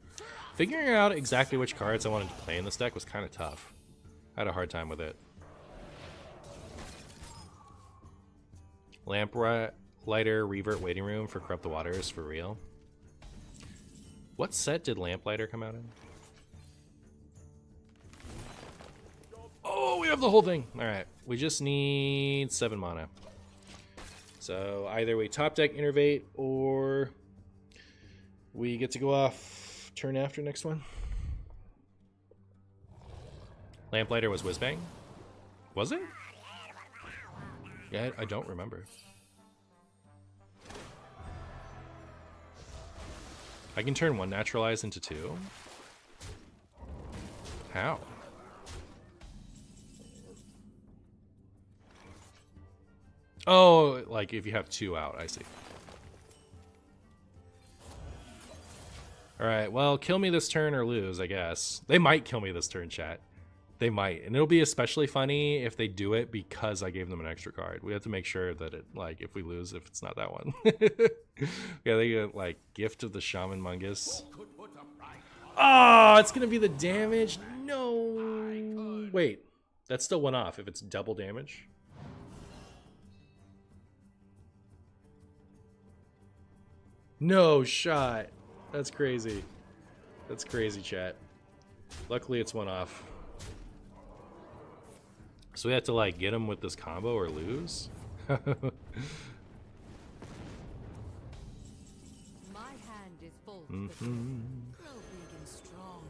Figuring out exactly which cards I wanted to play in this deck was kind of tough. I had a hard time with it. Lamplighter, Revert, Waiting Room for Corrupt the Waters for real. What set did Lamplighter come out in? Oh, we have the whole thing. All right, we just need 7 mana. So either we top deck Innervate or we get to go off turn after next one. Lamplighter was Whizbang? Was it? Yeah, I don't remember. I can turn 1 Naturalize into 2? How? Oh, like if you have 2 out, I see. Alright, well, kill me this turn or lose, I guess. They might kill me this turn, chat. They might. And it'll be especially funny if they do it because I gave them an extra card. We have to make sure that it, like, if we lose, if it's not that one. Yeah, they get, like, Gift of the Shaman Mungus. Oh, it's going to be the damage? No. Wait, that's still 1 off if it's double damage. No shot. That's crazy. That's crazy, chat. Luckily, it's 1 off. So we have to, like, get him with this combo or lose? My hand is full. Grow big and strong.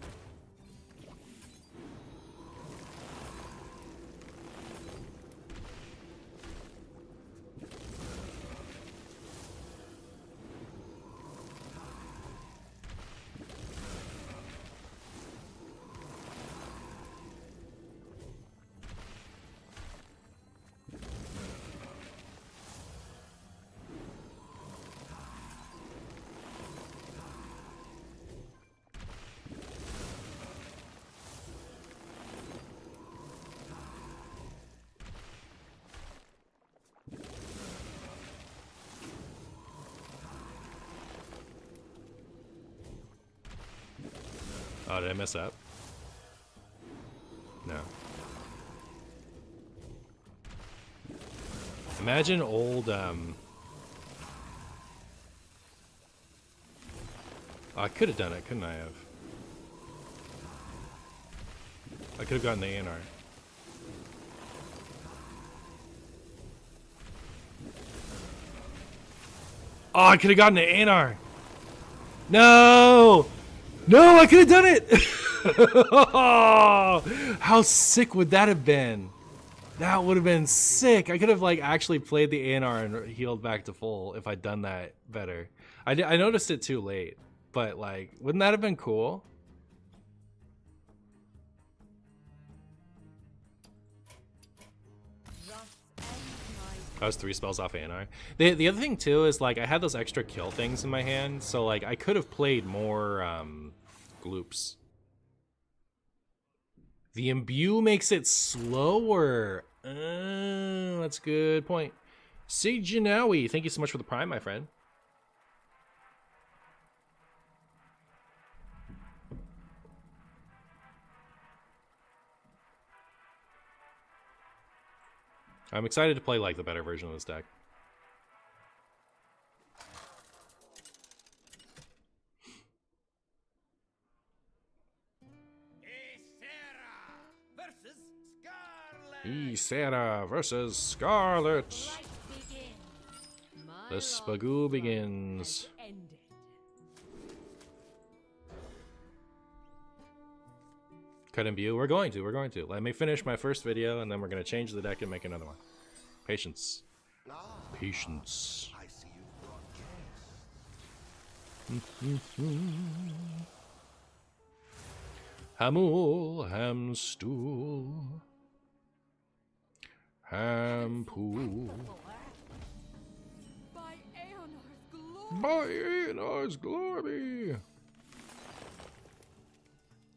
Oh, did I mess up? No. Imagine old, I I could have done it, couldn't I have? I could have gotten the ANR. Oh, I could have gotten the ANR. No! No, I could have done it! How sick would that have been? That would have been sick. I could have like actually played the ANR and healed back to full if I'd done that better. I noticed it too late, but like, wouldn't that have been cool? I was 3 spells off ANR. The other thing too is like I had those extra kill things in my hand, so like I could have played more gloops. The imbue makes it slower. That's a good point. Sejanawi, thank you so much for the prime, my friend. I'm excited to play like the better version of this deck. Ysera versus Scarlet. The Spagoo begins. Cut imbue. We're going to. Let me finish my first video and then we're going to change the deck and make another one. Patience. Patience. I see you brought Hamul, hamstool. Hampool. By Aeonor's glory. By Aeonor's glory.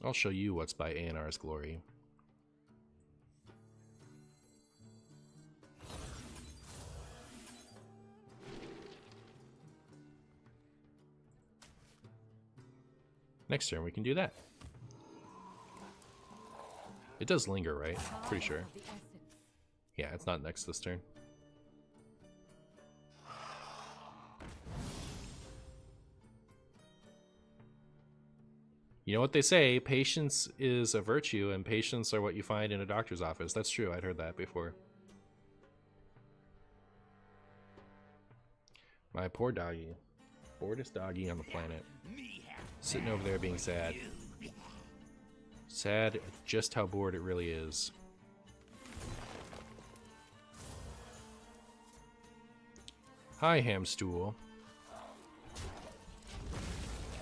I'll show you what's by Aeonor's glory. Next turn we can do that. It does linger, right? Pretty sure. Yeah, it's not next this turn. You know what they say, patience is a virtue and patients are what you find in a doctor's office. That's true, I'd heard that before. My poor doggy. Boredest doggy on the planet. Sitting over there being sad. Sad just how bored it really is. Hi, Hamstool.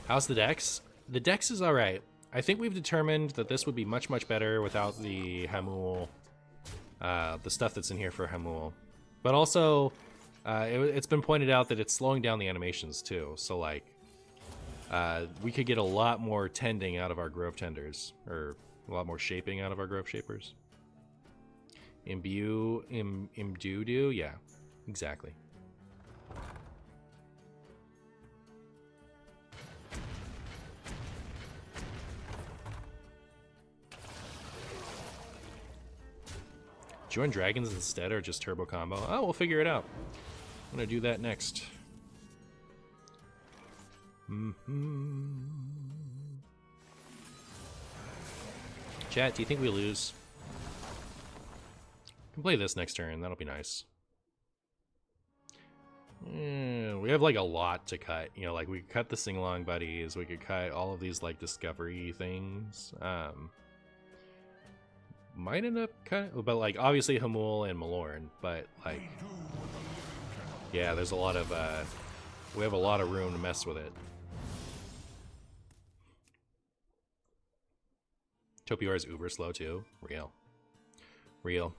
How's the Dex? The Dex is alright. I think we've determined that this would be much, much better without the Hamul, the stuff that's in here for Hamul. But also, it's been pointed out that it's slowing down the animations too. So like, we could get a lot more tending out of our Grove Tenders, or a lot more shaping out of our Grove Shapers. Imbue, imdue, yeah, exactly. Join Dragons instead or just turbo combo? Oh, we'll figure it out. I'm gonna do that next. Chat, do you think we lose? We can play this next turn, that'll be nice. We have like a lot to cut. You know, like we could cut the sing-along buddies, we could cut all of these like discovery things. Might end up cutting, but like obviously Hamul and Malorn, but like, yeah, there's a lot of, we have a lot of room to mess with it. Topior is uber slow too. Real.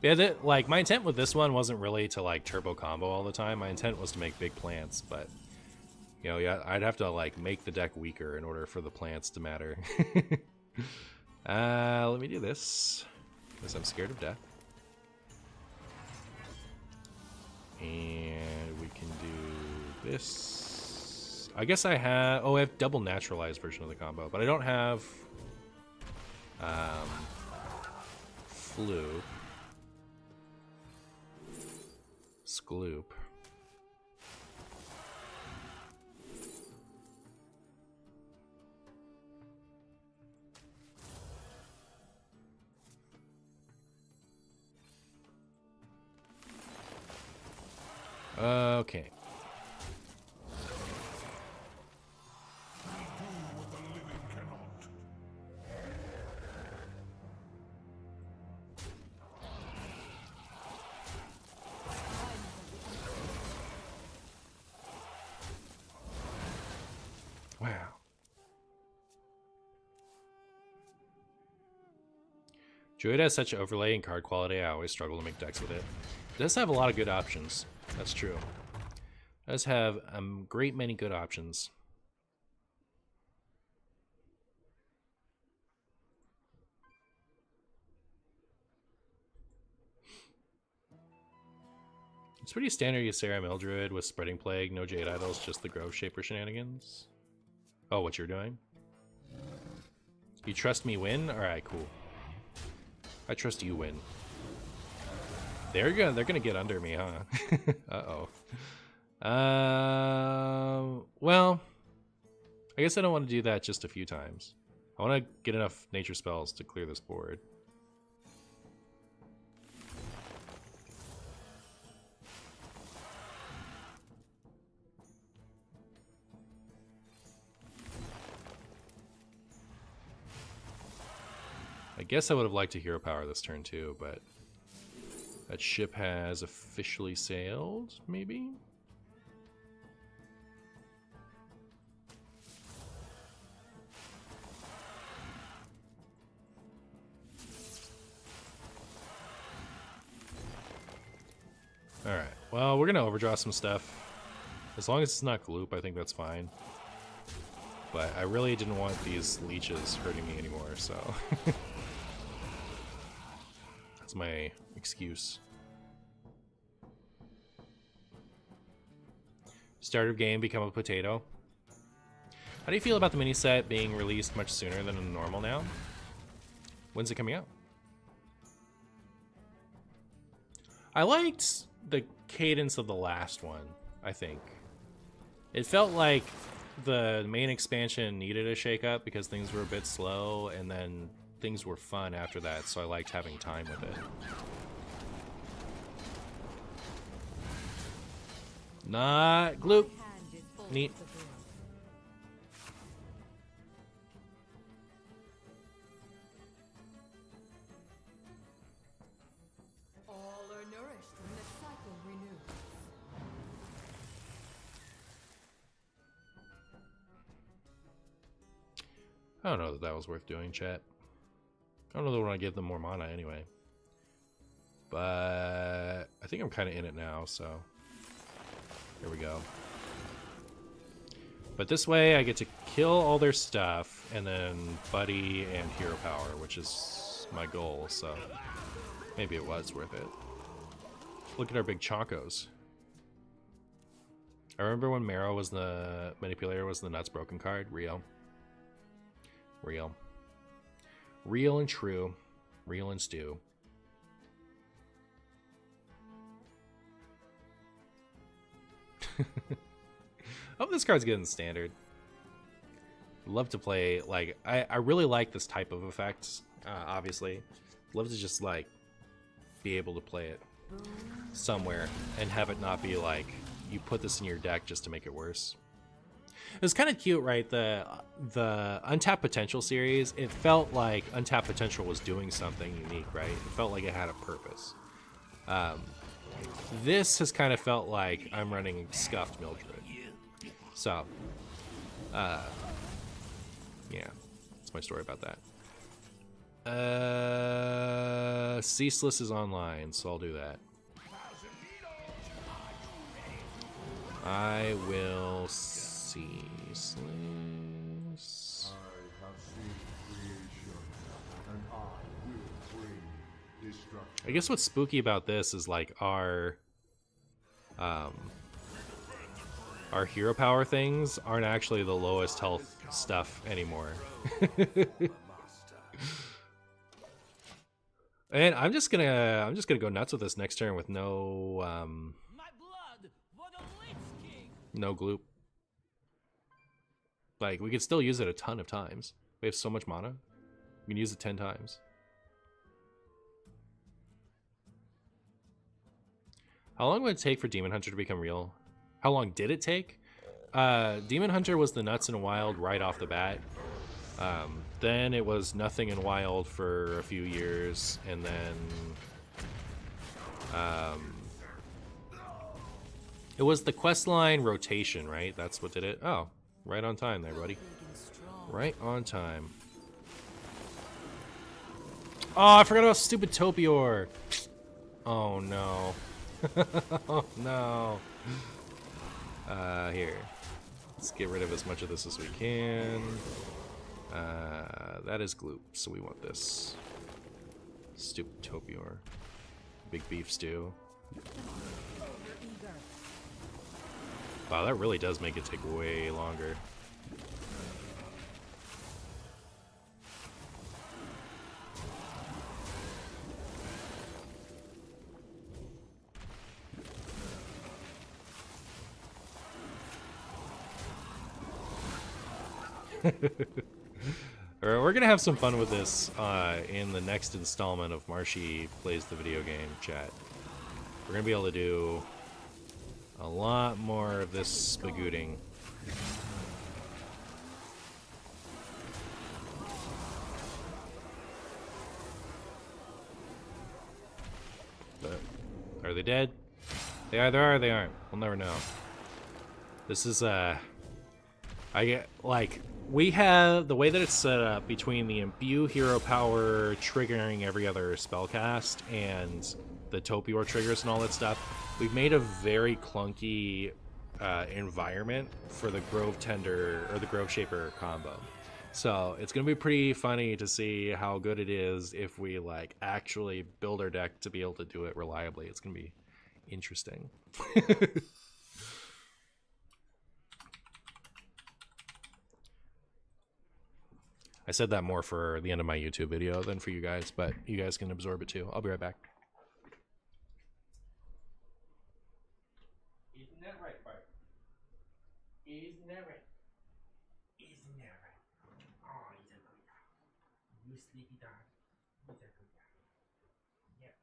Yeah, like my intent with this one wasn't really to like turbo combo all the time. My intent was to make big plants, but you know, yeah, I'd have to like make the deck weaker in order for the plants to matter. Let me do this because I'm scared of death. And we can do this. I guess I have, oh, I have double naturalized version of the combo, but I don't have Flu. Skloop. Okay. Do what the living cannot. Wow. Druid has such overlay and card quality, I always struggle to make decks with it. It does have a lot of good options. That's true. It does have a great many good options. It's pretty standard Ysera Mill Druid with Spreading Plague, no Jade Idols, just the Grove Shaper shenanigans. Oh, what you're doing? You trust me win? Alright, cool. I trust you win. They're gonna get under me, huh? Uh-oh. Well, I guess I don't want to do that just a few times. I want to get enough nature spells to clear this board. I guess I would have liked to hero power this turn too, but that ship has officially sailed, maybe? Alright, well, we're gonna overdraw some stuff. As long as it's not gloop, I think that's fine. But I really didn't want these leeches hurting me anymore, so... That's my excuse. Start of game, become a potato. How do you feel about the mini set being released much sooner than a normal now? When's it coming out? I liked the cadence of the last one, I think. It felt like the main expansion needed a shakeup because things were a bit slow, and then things were fun after that, so I liked having time with it. Not gloop. Neat. All are nourished when the cycle renews. I don't know that that was worth doing, chat. I don't know that I want to give them more mana anyway. But I think I'm kind of in it now, so here we go. But this way I get to kill all their stuff and then buddy and hero power, which is my goal, so maybe it was worth it. Look at our big choncos. I remember when Marrow was the manipulator, was the nuts broken card. Real. Real. Real and true. Real and stew. Oh, this card's getting standard. Love to play, like, I really like this type of effect, obviously. Love to just, like, be able to play it somewhere and have it not be like, you put this in your deck just to make it worse. It was kind of cute, right? The Untapped Potential series, it felt like Untapped Potential was doing something unique, right? It felt like it had a purpose. This has kind of felt like I'm running Scuffed Mildred. So, yeah, that's my story about that. Ceaseless is online, so I'll do that. I will ceaseless. I have seen creation, and I will bring destruction. I guess what's spooky about this is like our hero power things aren't actually the lowest health stuff anymore. And I'm just gonna go nuts with this next turn with no My blood for the Lich King. no gloop. Like, we could still use it a ton of times. We have so much mana. We can use it 10 times. How long would it take for Demon Hunter to become real? How long did it take? Demon Hunter was the nuts and wild right off the bat. Then it was nothing and wild for a few years, and then it was the questline rotation, right? That's what did it. Oh, right on time there, buddy. Right on time. Oh, I forgot about stupid Topior. Oh no. Oh no. Here. Let's get rid of as much of this as we can. That is gloop, so we want this. Stupid Topior. Big beef stew. Wow, that really does make it take way longer. We're gonna have some fun with this in the next installment of Marshy Plays the Video Game chat. We're gonna be able to do a lot more of this spagooting. But are they dead? They either are or they aren't. We'll never know. This is I get like we have the way that it's set up between the imbue hero power triggering every other spellcast and the Topior triggers and all that stuff. We've made a very clunky environment for the Grove Tender or the Grove Shaper combo. So it's gonna be pretty funny to see how good it is if we like actually build our deck to be able to do it reliably. It's gonna be interesting. I said that more for the end of my YouTube video than for you guys, but you guys can absorb it too. I'll be right back. Isn't that right, Bart? Isn't that right? Isn't that right? Oh, he's a good dog. You sleepy dog. He's a good dog. Yeah.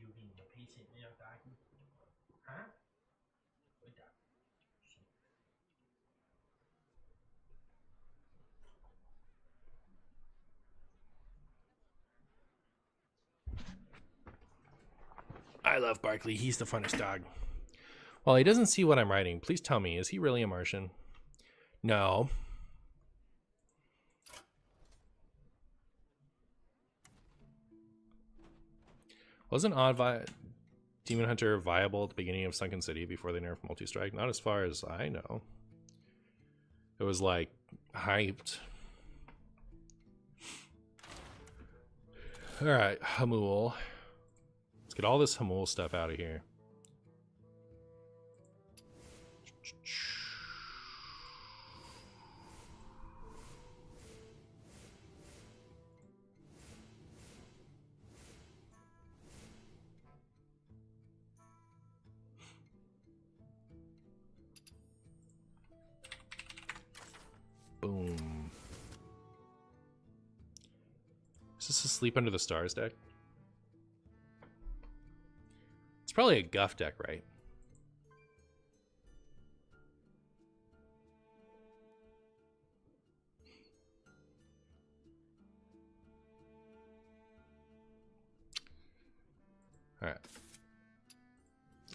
You being the patient now, doggy? Huh? Good dog. I love Barkley. He's the funnest dog. Well, he doesn't see what I'm writing. Please tell me, is he really a Martian? No. Wasn't Demon Hunter viable at the beginning of Sunken City before they nerfed multi-strike? Not as far as I know. It was like hyped. Alright, Hamul. Let's get all this Hamul stuff out of here. Boom. Is this a Sleep Under the Stars deck? It's probably a Guff deck, right? Alright.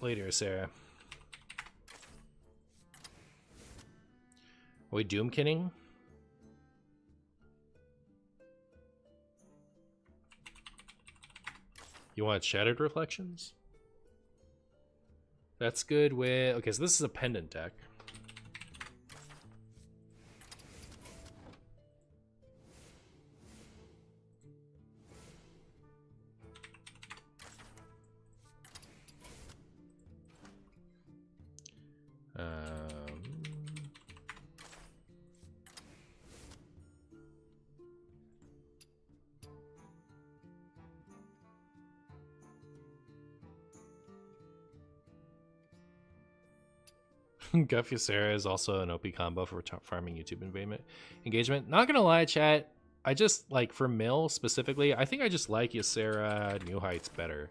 Later, Sarah. Are we doom kidding? You want Shattered Reflections? That's good with... Okay, so this is a pendant deck. Guffy Sarah is also an OP combo for farming YouTube engagement. Not gonna lie, chat. I just like for Mill specifically. I think I just like Ysera New Heights better.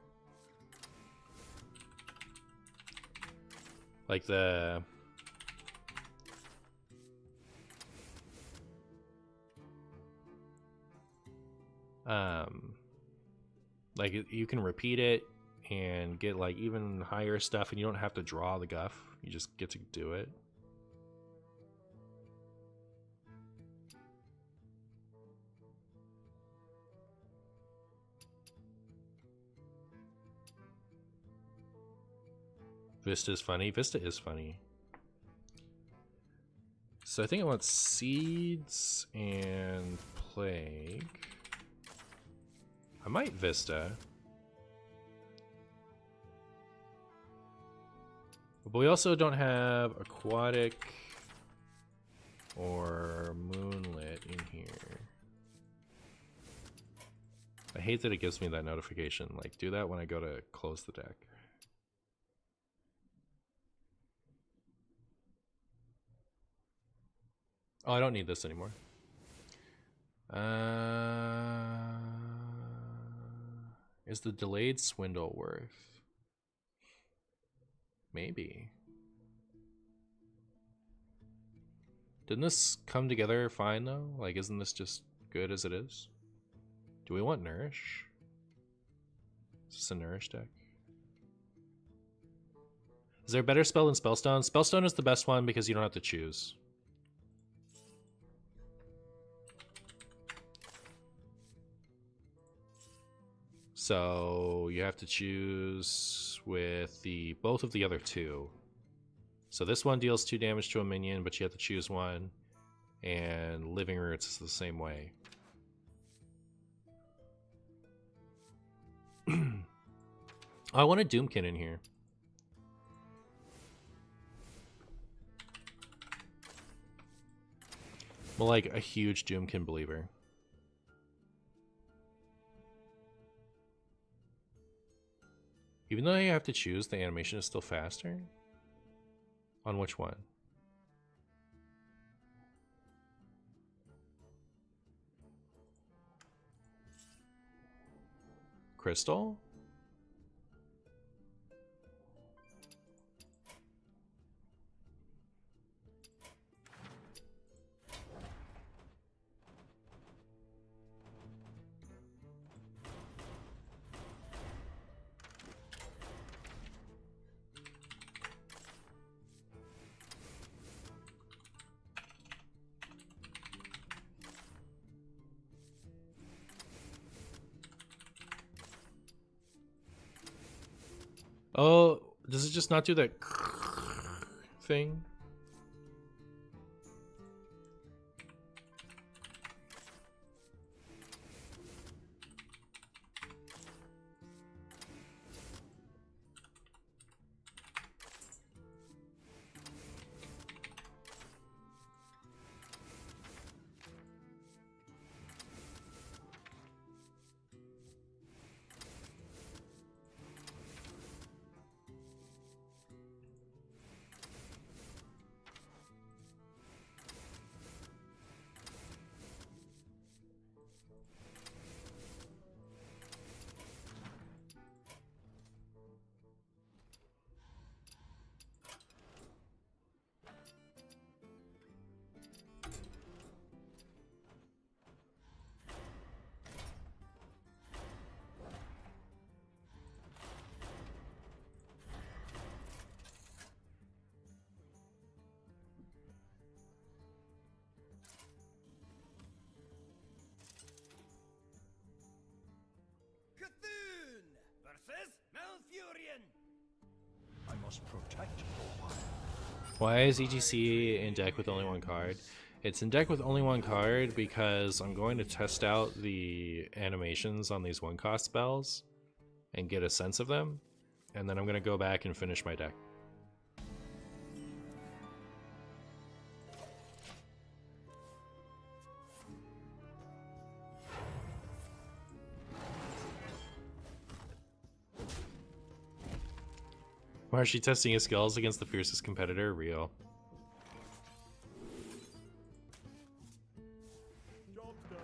Like the like you can repeat it and get like even higher stuff, and you don't have to draw the guff. You just get to do it. Vista is funny. Vista is funny. So I think I want Seeds and Plague. I might Vista. But we also don't have Aquatic or Moonlit in here. I hate that it gives me that notification. Like, do that when I go to close the deck. Oh, I don't need this anymore. Is the delayed swindle worth? Maybe. Didn't this come together fine though? Like, isn't this just good as it is? Do we want Nourish? Is this a Nourish deck? Is there a better spell than Spellstone? Spellstone is the best one because you don't have to choose. So you have to choose with both of the other two. So this one deals 2 damage to a minion, but you have to choose one. And Living Roots is the same way. I want a Doomkin in here. I'm like a huge Doomkin believer. Even though you have to choose, the animation is still faster? On which one? Crystal? Oh, does it just not do that thing? must protect the wild. Why is EGC in deck with only one card? It's in deck with only one card because I'm going to test out the animations on these one-cost spells and get a sense of them, and then I'm going to go back and finish my deck. Why is she testing his skills against the fiercest competitor? Real. Job's done.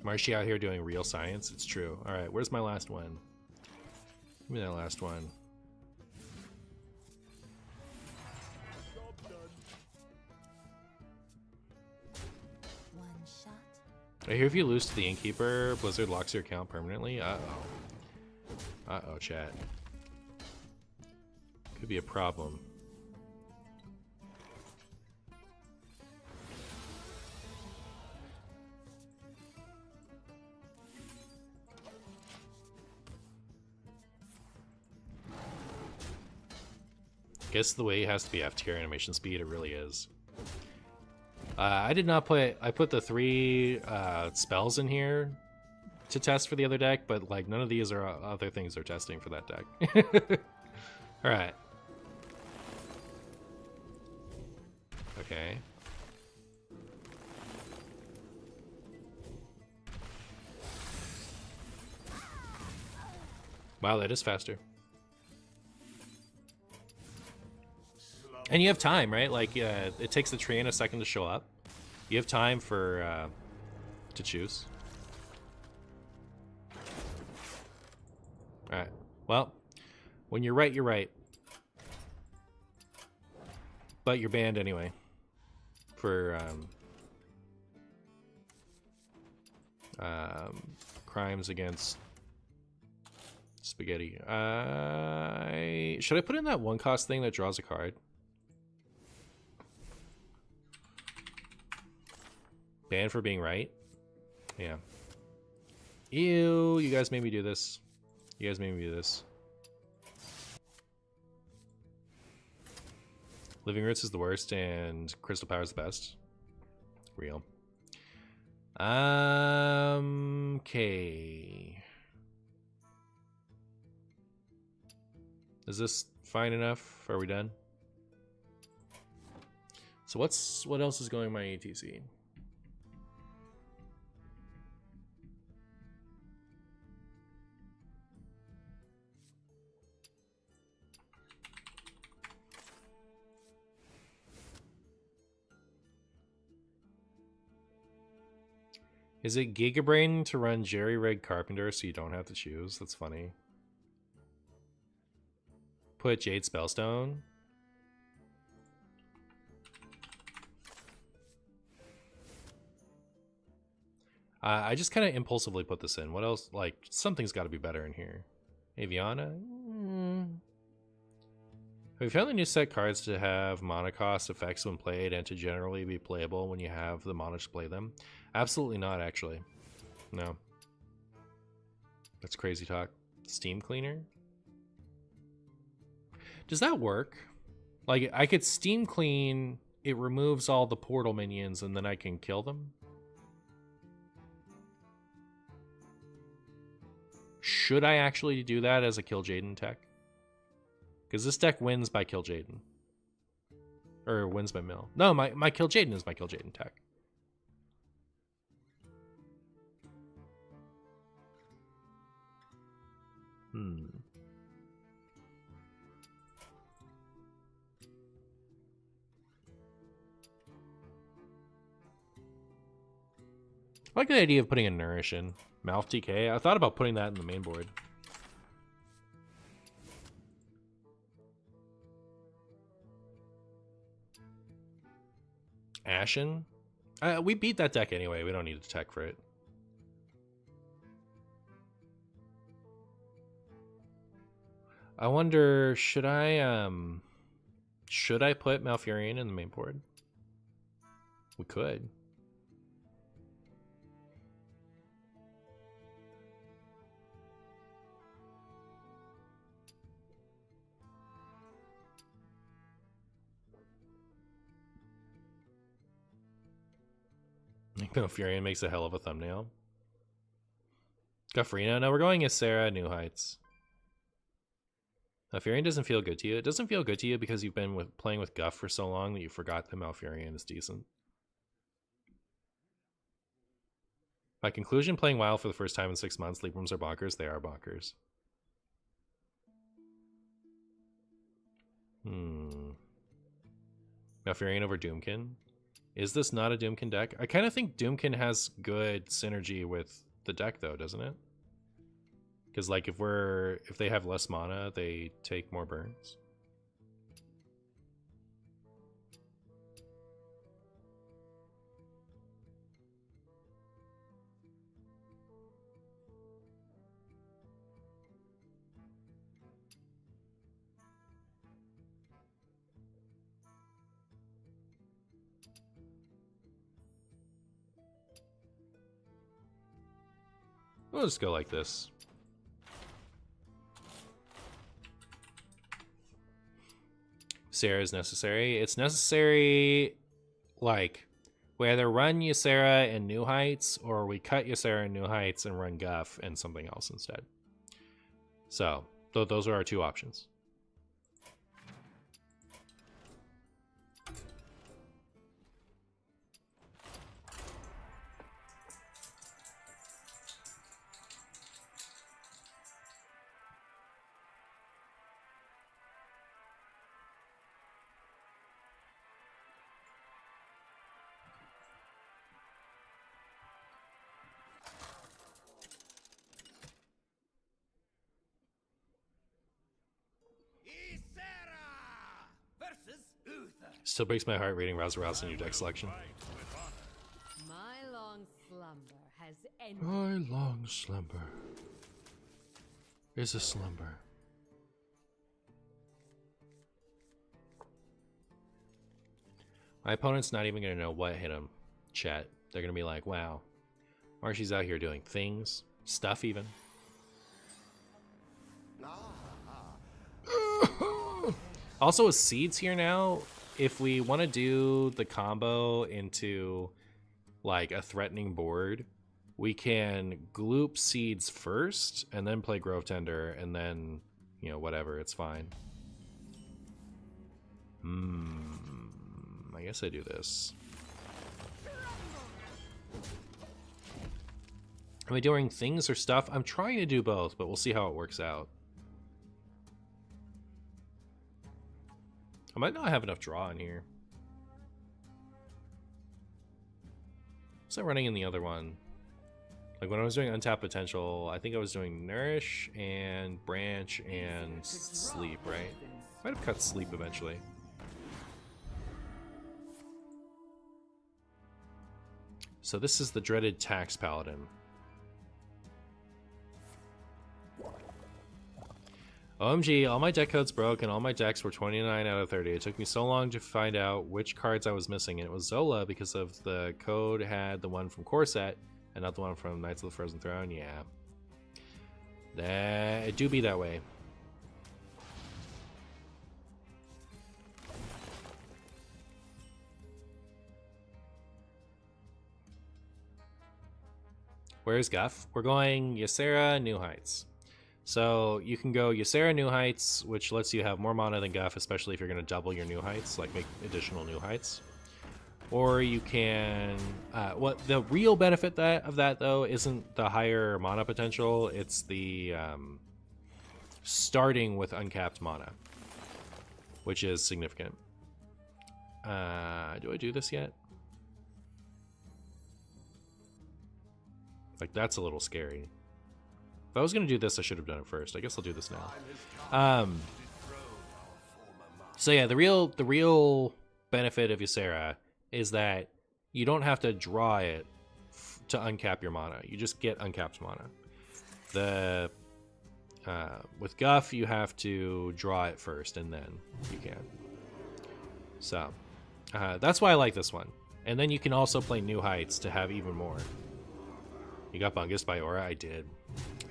Martian out here doing real science. It's true. All right, where's my last one? Give me that last one. Job's done. One shot. I hear if you lose to the Innkeeper, Blizzard locks your account permanently. Uh-oh. Uh-oh, chat. Could be a problem. Guess the way it has to be F tier animation speed, it really is. I did not put, I put the 3 spells in here to test for the other deck, but like none of these are other things they're testing for that deck. All right. Okay. Wow, that is faster. And you have time, right? Like, it takes the train a second to show up. You have time for to choose. All right. Well, when you're right, you're right. But you're banned anyway for crimes against spaghetti. Should I put in that one cost thing that draws a card? Banned for being right? Yeah. Ew, you guys made me do this. You guys made me do this. Living Roots is the worst and Crystal Power is the best. Real. Okay. Is this fine enough? Are we done? So what else is going in my ETC? Is it Gigabrain to run Jerry Rig Carpenter so you don't have to choose? That's funny. Put Jade Spellstone. I just kind of impulsively put this in. What else? Like, something's got to be better in here. Aviana? Have you found the new set cards to have mana cost effects when played and to generally be playable when you have the mana to play them? Absolutely not, actually. No. That's crazy talk. Steam Cleaner? Does that work? Like, I could Steam Clean, it removes all the portal minions, and then I can kill them? Should I actually do that as a Kill Jaden tech? Because this deck wins by Kill Jaden. Or wins by mill. No, my Kill Jaden is my Kill Jaden tech. I like the idea of putting a Nourish in. Mouth TK. I thought about putting that in the main board. Ashen? We beat that deck anyway. We don't need to tech for it. I wonder, should I put Malfurion in the main board? We could. Malfurion makes a hell of a thumbnail. Guffrino. No, we're going Ysera, New Heights. Malfurion doesn't feel good to you. It doesn't feel good to you because you've been playing with Guff for so long that you forgot that Malfurion is decent. By conclusion, playing WoW for the first time in 6 months, Leap Rooms are bonkers. They are bonkers. Malfurion over Doomkin. Is this not a Doomkin deck? I kind of think Doomkin has good synergy with the deck, though, doesn't it? Because, like, if they have less mana, they take more burns. We'll just go like this. Ysera is necessary. It's necessary, like, we either run Ysera in New Heights, or we cut Ysera in New Heights and run Guff and something else instead. So, those are our two options. Still breaks my heart reading Rouse Rouse in your deck selection. My long slumber has ended. My long slumber is a slumber. My opponent's not even going to know what hit him, chat. They're going to be like, wow, Marshy's out here doing things, stuff even. Also, with seeds here now, if we want to do the combo into like a threatening board, we can gloop seeds first and then play Grove Tender and then, you know, whatever, it's fine. I guess I do this. Am I doing things or stuff? I'm trying to do both, but we'll see how it works out. I might not have enough draw in here. What's that running in the other one? Like when I was doing Untapped Potential, I think I was doing Nourish and Branch and Sleep, right? Might have cut Sleep eventually. So this is the dreaded Tax Paladin. OMG, all my deck codes broke and all my decks were 29 out of 30. It took me so long to find out which cards I was missing, and it was Zola because of the code had the one from Core Set and not the one from Knights of the Frozen Throne. Yeah. It do be that way. Where's Guff? We're going Ysera, New Heights. So you can go Ysera, New Heights, which lets you have more mana than Guff, especially if you're going to double your New Heights, like make additional New Heights. Or you can... what the real benefit of that, though, isn't the higher mana potential. It's the starting with uncapped mana, which is significant. Do I do this yet? Like, that's a little scary. If I was going to do this, I should have done it first. I guess I'll do this now. So yeah, the real benefit of Ysera is that you don't have to draw it to uncap your mana. You just get uncapped mana. With Guff, you have to draw it first, and then you can. So that's why I like this one. And then you can also play New Heights to have even more. You got Bungus by Aura? I did.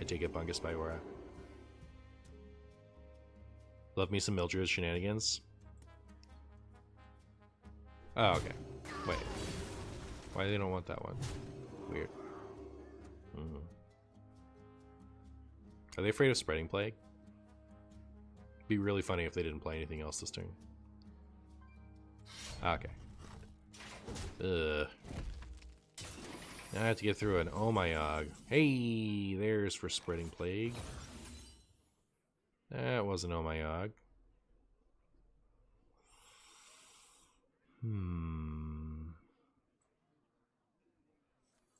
I did get Bungus by Aura. Love me some Mildred's shenanigans. Oh, okay. Wait. Why they don't want that one? Weird. Are they afraid of spreading plague? Be really funny if they didn't play anything else this turn. Okay. Ugh. Now I have to get through an oh my god. Hey, there's for spreading plague. That wasn't oh my god.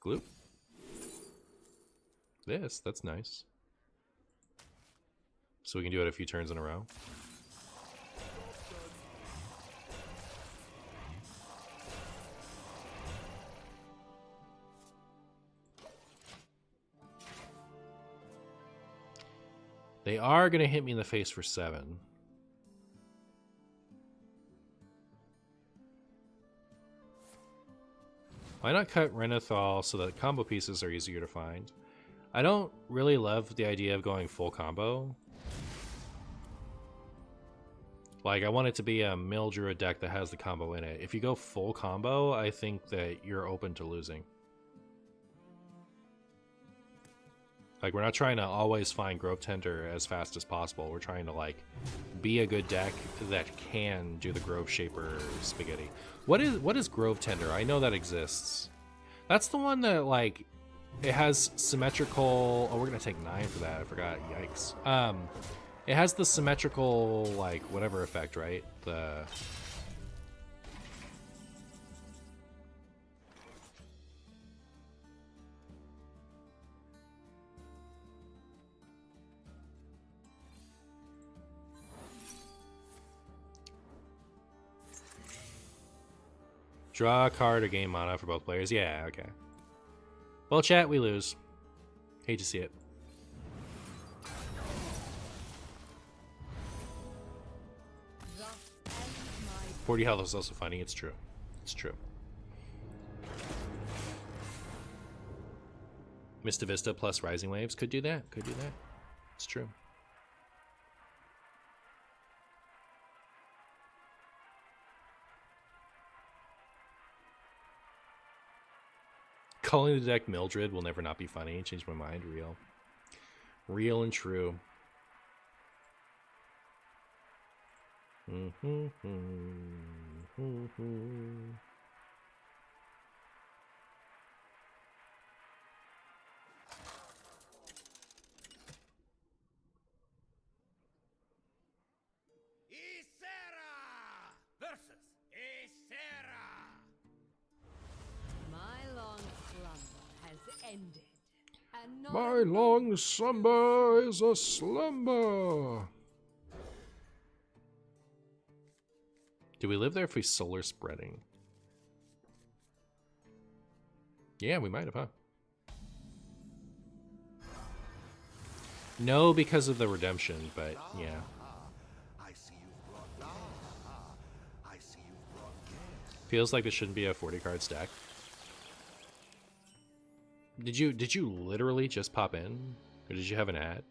Gloop. That's nice. So we can do it a few turns in a row. They are going to hit me in the face for 7. Why not cut Renathal so that combo pieces are easier to find? I don't really love the idea of going full combo. Like, I want it to be a Mill Druid deck that has the combo in it. If you go full combo, I think that you're open to losing. Like, we're not trying to always find Grove Tender as fast as possible. We're trying to, like, be a good deck that can do the Grove Shaper spaghetti. What is Grove Tender? I know that exists. That's the one that, like, it has symmetrical... Oh, we're going to take 9 for that. I forgot. Yikes. It has the symmetrical, like, whatever effect, right? The... Draw a card or gain mana for both players. Yeah, okay. Well, chat, we lose. Hate to see it. Thus ends my 40 health is also funny. It's true. It's true. Mista Vista plus Rising Waves could do that. Could do that. It's true. Calling the deck Mildred will never not be funny. Changed my mind. Real. Real and true. Isera versus Isera. my long slumber has ended. And not My long slumber is a slumber. Do we live there if we solar spreading? Yeah, we might have, huh? No, because of the redemption, but yeah. I see you've brought down. I see you've brought guests. Feels like this shouldn't be a 40-card stack. Did you literally just pop in? Or did you have an ad?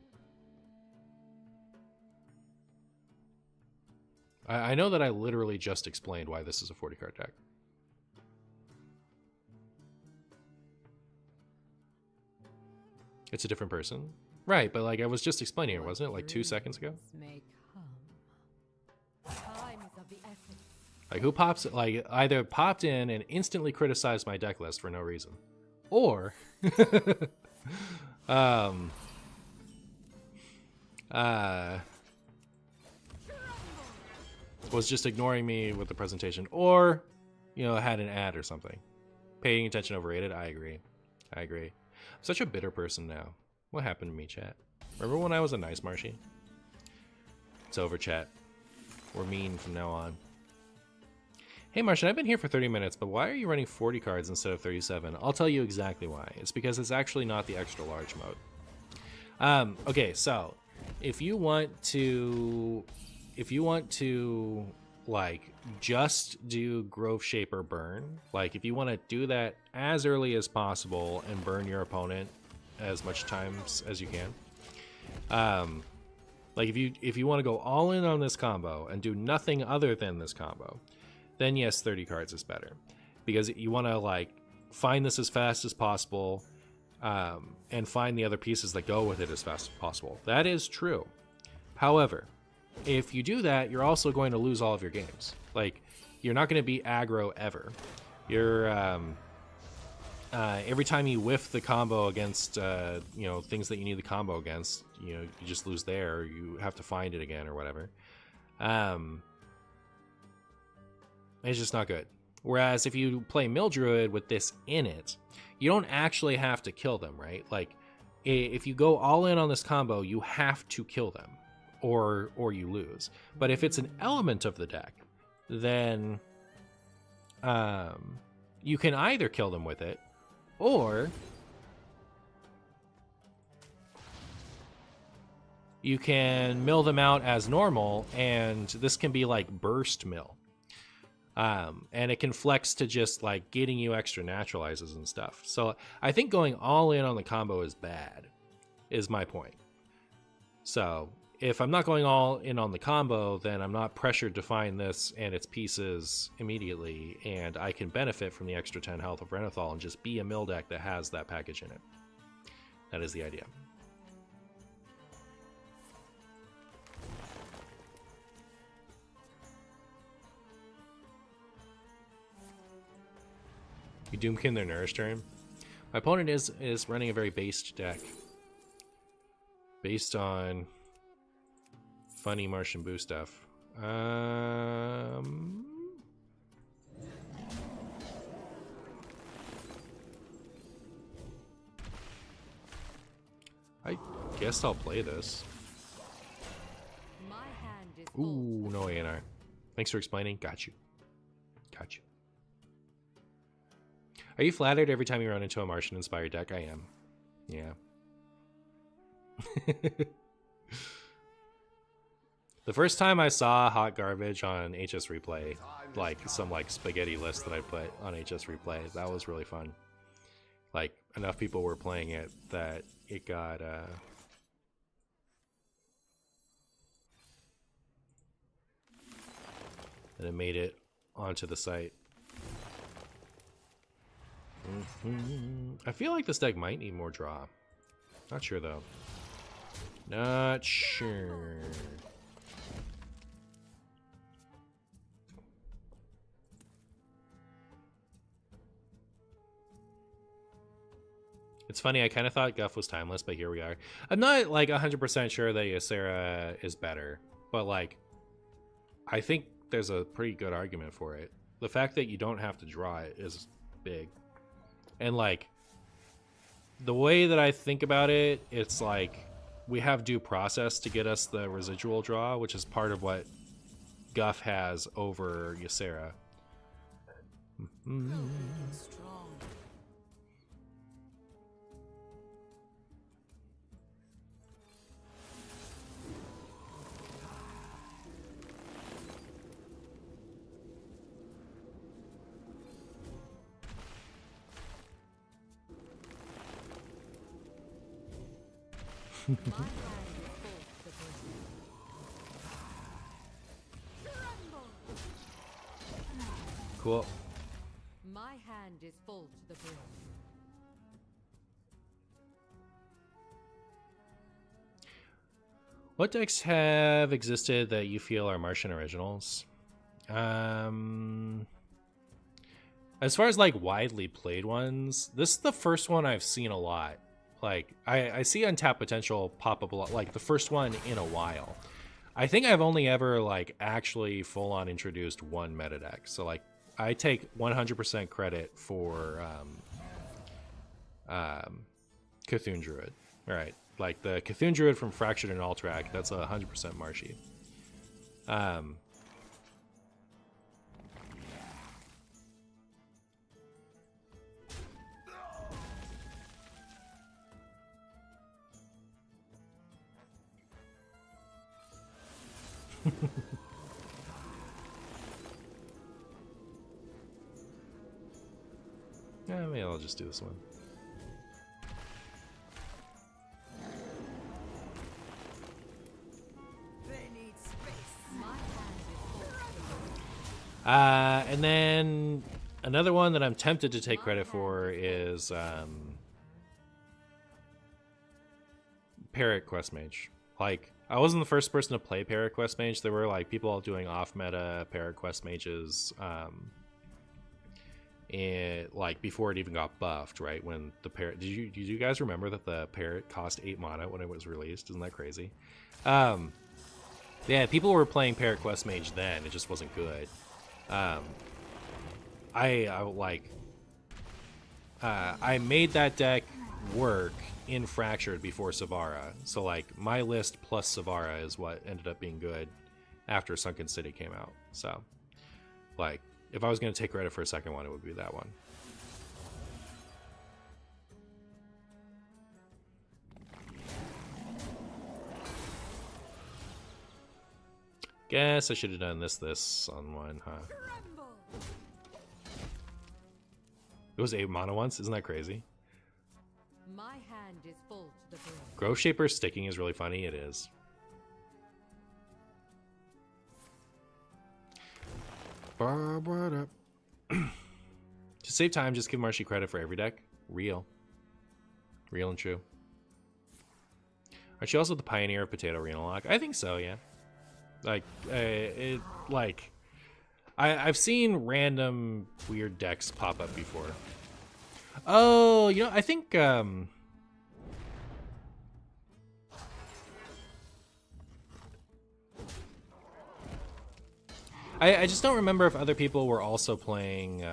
I know that I literally just explained why this is a 40-card deck. It's a different person. Right, but like I was just explaining it, wasn't it? Like 2 seconds ago? may come. Time is of the essence. Like who pops like either popped in and instantly criticized my deck list for no reason. Or was just ignoring me with the presentation, or you know, had an ad or something. Paying attention overrated. I agree. I'm such a bitter person now. What happened to me, chat? Remember when I was a nice Martian? It's over, chat. We're mean from now on. Hey Martian, I've been here for 30 minutes, but why are you running 40 cards instead of 37? I'll tell you exactly why. It's because it's actually not the extra large mode. Okay, so if you want to like just do Grove Shaper burn, like if you want to do that as early as possible and burn your opponent as much times as you can, like if you want to go all in on this combo and do nothing other than this combo, then yes, 30 cards is better, because you want to like find this as fast as possible, and find the other pieces that go with it as fast as possible. That is true. However, if you do that, you're also going to lose all of your games. Like, you're not going to be aggro ever. You're every time you whiff the combo against things that you need the combo against, you just lose there, or you have to find it again or whatever. It's just not good. Whereas if you play Mill Druid with this in it, you don't actually have to kill them, right? Like, if you go all in on this combo, you have to kill them, or you lose. But if it's an element of the deck, then you can either kill them with it, or you can mill them out as normal, and this can be like burst mill. And it can flex to just like getting you extra naturalizes and stuff. So I think going all in on the combo is bad, is my point. So if I'm not going all in on the combo, then I'm not pressured to find this and its pieces immediately, and I can benefit from the extra 10 health of Renathal and just be a mill deck that has that package in it. That is the idea. You Doomkin their Nourish turn. My opponent is running a very based deck. Based on funny Martian Boo stuff. I guess I'll play this. My hand is Ooh, no ANR. Thanks for explaining. Got you. Got you. Are you flattered every time you run into a Martian-inspired deck? I am. Yeah. The first time I saw Hot Garbage on HS Replay, like some like spaghetti list that I put on HS Replay, that was really fun. Like, enough people were playing it that it got... and it made it onto the site. I feel like this deck might need more draw. Not sure though. Not sure. It's funny, I kind of thought Guff was timeless, but here we are. I'm not like 100% sure that Ysera is better, but like, I think there's a pretty good argument for it. The fact that you don't have to draw it is big. And like, the way that I think about it, it's like we have due process to get us the residual draw, which is part of what Guff has over Ysera. strong. My hand is full to brim. Cool. My hand is full to the brim. What decks have existed that you feel are Martian originals? As far as like widely played ones, this is the first one I've seen a lot. Like, I see Untapped Potential pop up a lot, like the first one in a while. I think I've only ever like actually full on introduced one meta deck. So like, I take 100% credit for Cthulhu Druid. All right, like the Cthulhu Druid from Fractured and Alterac, that's 100% Marshy. Yeah, maybe I'll just do this one. They need space. My hand is full to the brim. And then Another one that I'm tempted to take credit for is Parrot Quest Mage. Like, I wasn't the first person to play Parrot Quest Mage. There were like people all doing off-meta Parrot Quest Mages, like before it even got buffed, right? When the parrot, did you guys remember that the parrot cost 8 mana when it was released? Isn't that crazy? Yeah, people were playing Parrot Quest Mage then. It just wasn't good. I made that deck work in Fractured before Savara. So like my list plus Savara is what ended up being good after Sunken City came out. So like if I was going to take credit for a second one, it would be that one. Guess I should have done this on one, huh? It was 8 mana once? Isn't that crazy? My hand is full to the brim. Grove Shaper sticking is really funny. It is. To save time, just give Marshy credit for every deck. Real. Real and true. Aren't you also the pioneer of Potato Arena Lock? I think so, yeah. Like, I've seen random weird decks pop up before. Oh, you know, I think, I just don't remember if other people were also playing,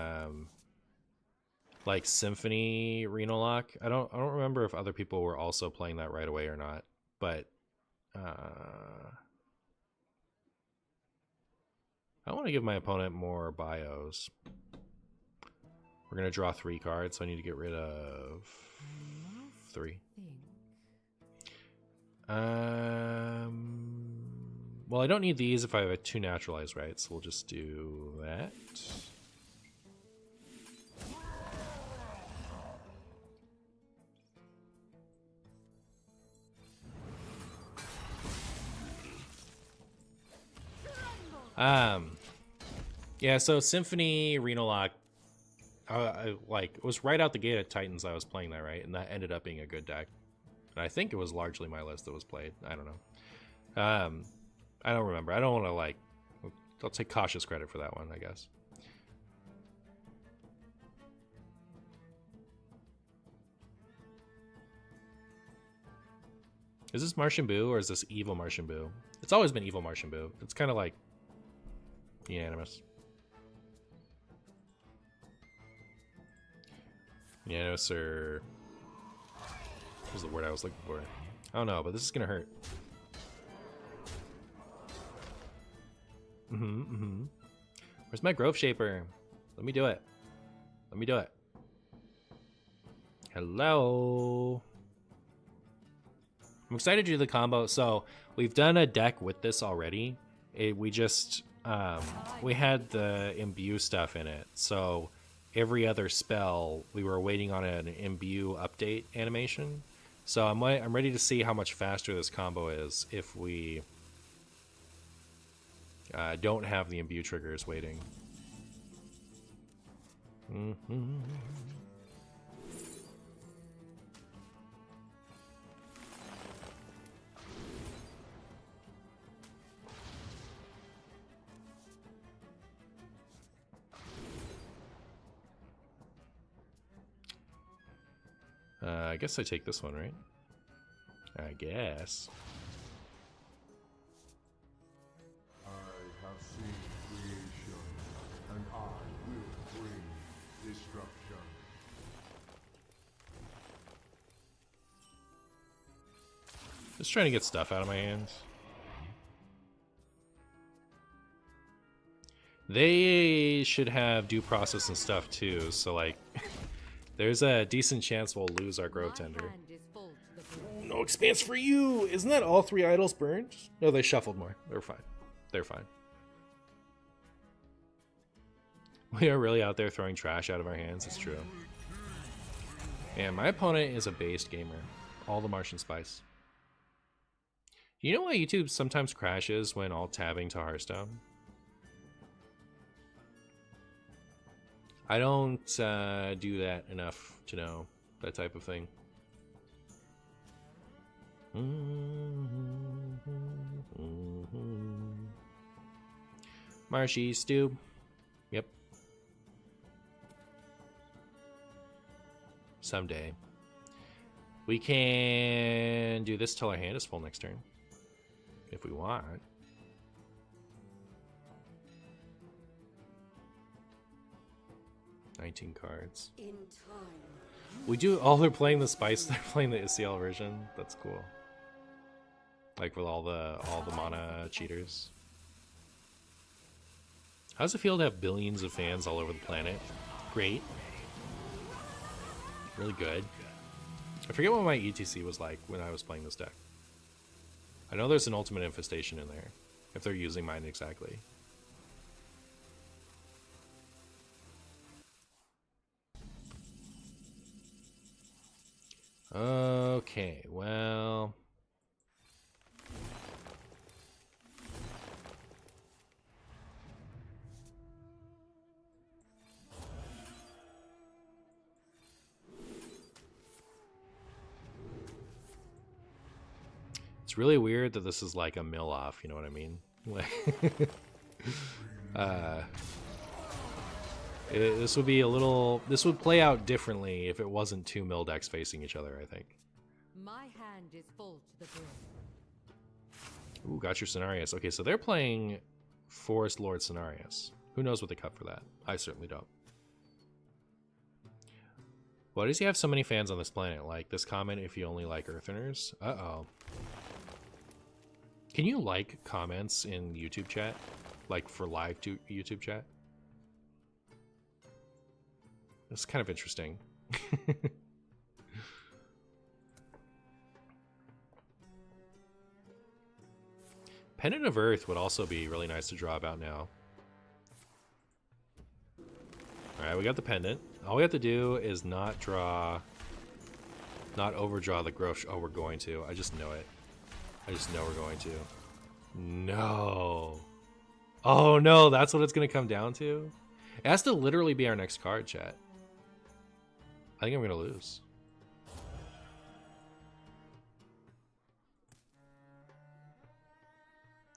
like Symphony Reno Lock. I don't remember if other people were also playing that right away or not, but, I want to give my opponent more bios. We're going to draw 3 cards, so I need to get rid of 3. Well, I don't need these if I have 2 naturalized, right? So we'll just do that. Yeah, so Symphony Reno Lock, it was right out the gate at Titans I was playing that, right? And that ended up being a good deck. And I think it was largely my list that was played. I don't know. I don't remember. I don't want to, like, I'll take cautious credit for that one, I guess. Is this Martian Boo or is this Evil Martian Boo? It's always been Evil Martian Boo. It's kind of like unanimous. Unanimous or... what was the word I was looking for? I don't know, but this is gonna hurt. Where's my Grove Shaper? Let me do it. Let me do it. Hello. I'm excited to do the combo. So we've done a deck with this already. We just we had the imbue stuff in it. So every other spell we were waiting on an imbue update animation. So I'm ready to see how much faster this combo is if we don't have the imbue triggers waiting. I guess I take this one, right? I guess. I have seen creation, and I will bring destruction. Just trying to get stuff out of my hands. They should have due process and stuff too, so like there's a decent chance we'll lose our Grove Tender. No expanse for you! Isn't that all 3 idols burned? No, they shuffled more. They're fine. They're fine. We are really out there throwing trash out of our hands, it's true. And my opponent is a based gamer. All the Martian Spice. You know why YouTube sometimes crashes when alt tabbing to Hearthstone? I don't do that enough to know that type of thing. Marshy stew. Yep. Someday. We can do this till our hand is full next turn. If we want. "19 cards. In time. We do. Oh, they're playing the spice. They're playing the ICL version. That's cool. Like with all the mana cheaters. How does it feel to have billions of fans all over the planet? Great. Really good. I forget what my ETC was like when I was playing this deck. I know there's an ultimate infestation in there, if they're using mine exactly. Okay, well... It's really weird that this is like a mill off, you know what I mean? Like, this would be a little... This would play out differently if it wasn't two mill decks facing each other, I think. My hand is full to the brim. Ooh, got your Cenarius. Okay, so they're playing Forest Lord Cenarius. Who knows what they cut for that? I certainly don't. Why does he have so many fans on this planet? Like this comment, if you only like Eartheners? Uh-oh. Can you like comments in YouTube chat? Like for live YouTube chat? That's kind of interesting. Pendant of Earth would also be really nice to draw about now. Alright, we got the pendant. All we have to do is not overdraw the Grosh. Oh, we're going to. I just know it. I just know we're going to. No. Oh no, that's what it's going to come down to? It has to literally be our next card, chat. I think I'm going to lose.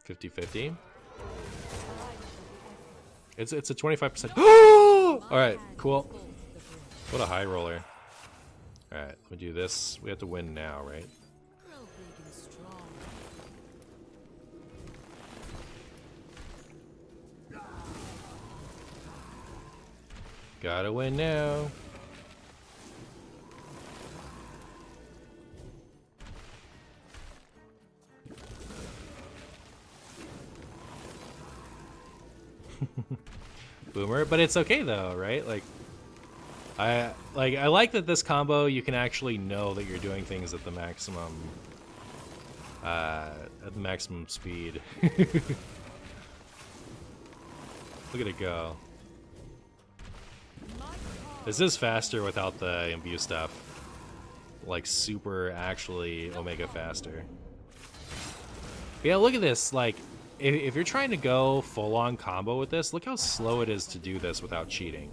$50-50. It's a 25%. Alright, cool. What a high roller. Alright, let me do this. We have to win now, right? Grow big and strong. Gotta win now. Boomer, but it's okay though, right? Like I like that this combo you can actually know that you're doing things at the maximum speed. Look at it go. This is faster without the imbue stuff. Like super actually Omega faster. But yeah, look at this. Like if you're trying to go full on combo with this, look how slow it is to do this without cheating.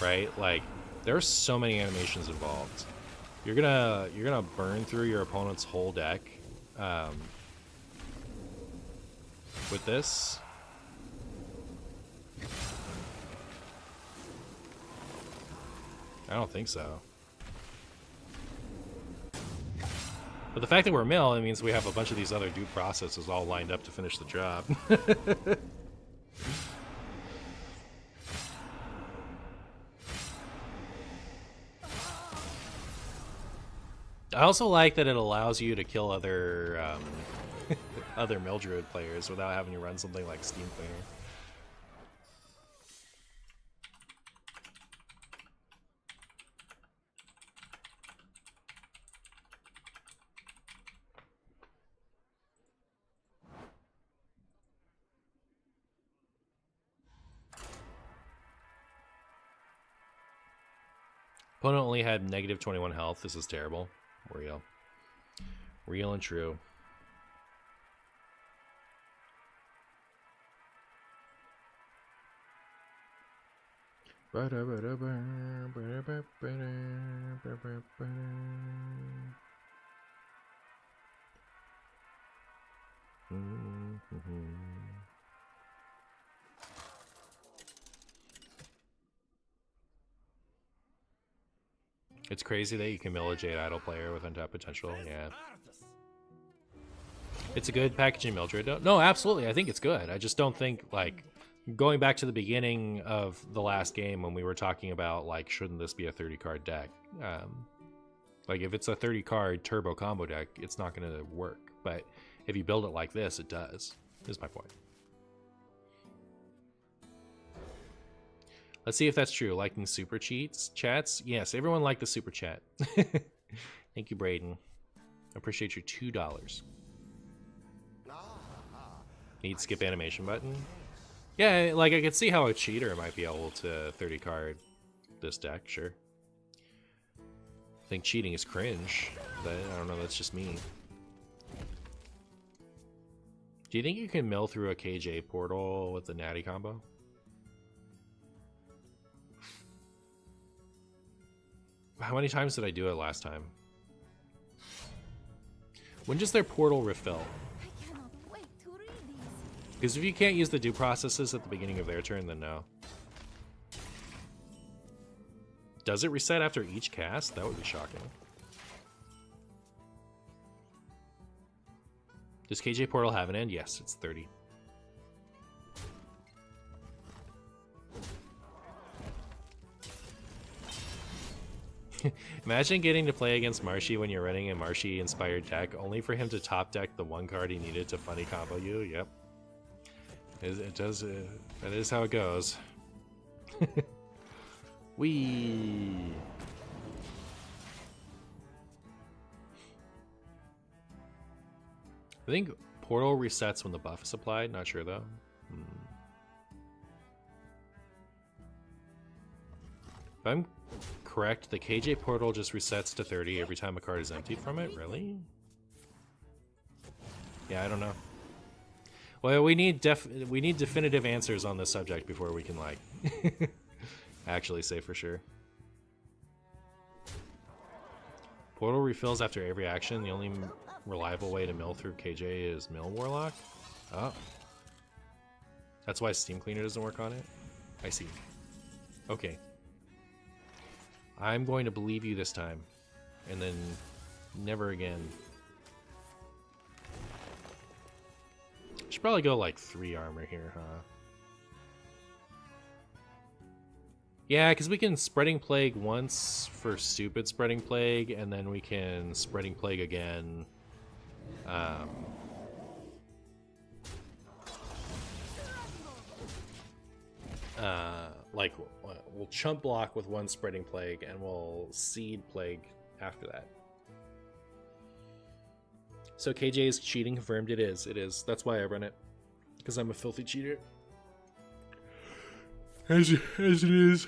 Right? Like there are so many animations involved. You're gonna burn through your opponent's whole deck with this. I don't think so. But the fact that we're mill, it means we have a bunch of these other due processes all lined up to finish the job. I also like that it allows you to kill other other mill druid players without having to run something like Steam Cleaner. Opponent only had negative 21 health. This is terrible. Real. Real and true. It's crazy that you can mill a Jade Idol player with untapped potential. Yeah. It's a good packaging Mildred. No, absolutely. I think it's good. I just don't think, like, going back to the beginning of the last game when we were talking about, like, shouldn't this be a 30-card deck? Like, if it's a 30-card turbo combo deck, it's not going to work. But if you build it like this, it does, is my point. Let's see if that's true. Liking super chats? Yes, everyone liked the super chat. Thank you, Braden. Appreciate your $2. Need skip animation button? Yeah, like I could see how a cheater might be able to 30 card this deck, sure. I think cheating is cringe, but I don't know, that's just me. Do you think you can mill through a KJ portal with the natty combo? How many times did I do it last time? When does their portal refill? I cannot wait to read these. Because if you can't use the do processes at the beginning of their turn, then no. Does it reset after each cast? That would be shocking. Does KJ Portal have an end? Yes, it's 30. Imagine getting to play against Marshy when you're running a Marshy inspired deck, only for him to top deck the one card he needed to funny combo you. Yep. It does. That is how it goes. Wee. I think Portal resets when the buff is applied. Not sure though. If I'm correct, the KJ Portal just resets to 30 every time a card is emptied from it. Really? Yeah, I don't know. Well, we need definitive answers on this subject before we can, like, actually say for sure. Portal refills after every action. The only reliable way to mill through KJ is Mill Warlock. Oh. That's why Steam Cleaner doesn't work on it? I see. Okay. I'm going to believe you this time. And then never again. Should probably go like 3 armor here, huh? Yeah, because we can Spreading Plague once for stupid Spreading Plague, and then we can Spreading Plague again. Like, we'll chump block with one Spreading Plague, and we'll Seed Plague after that. So KJ is cheating confirmed. It is. It is. That's why I run it. Because I'm a filthy cheater. As it is.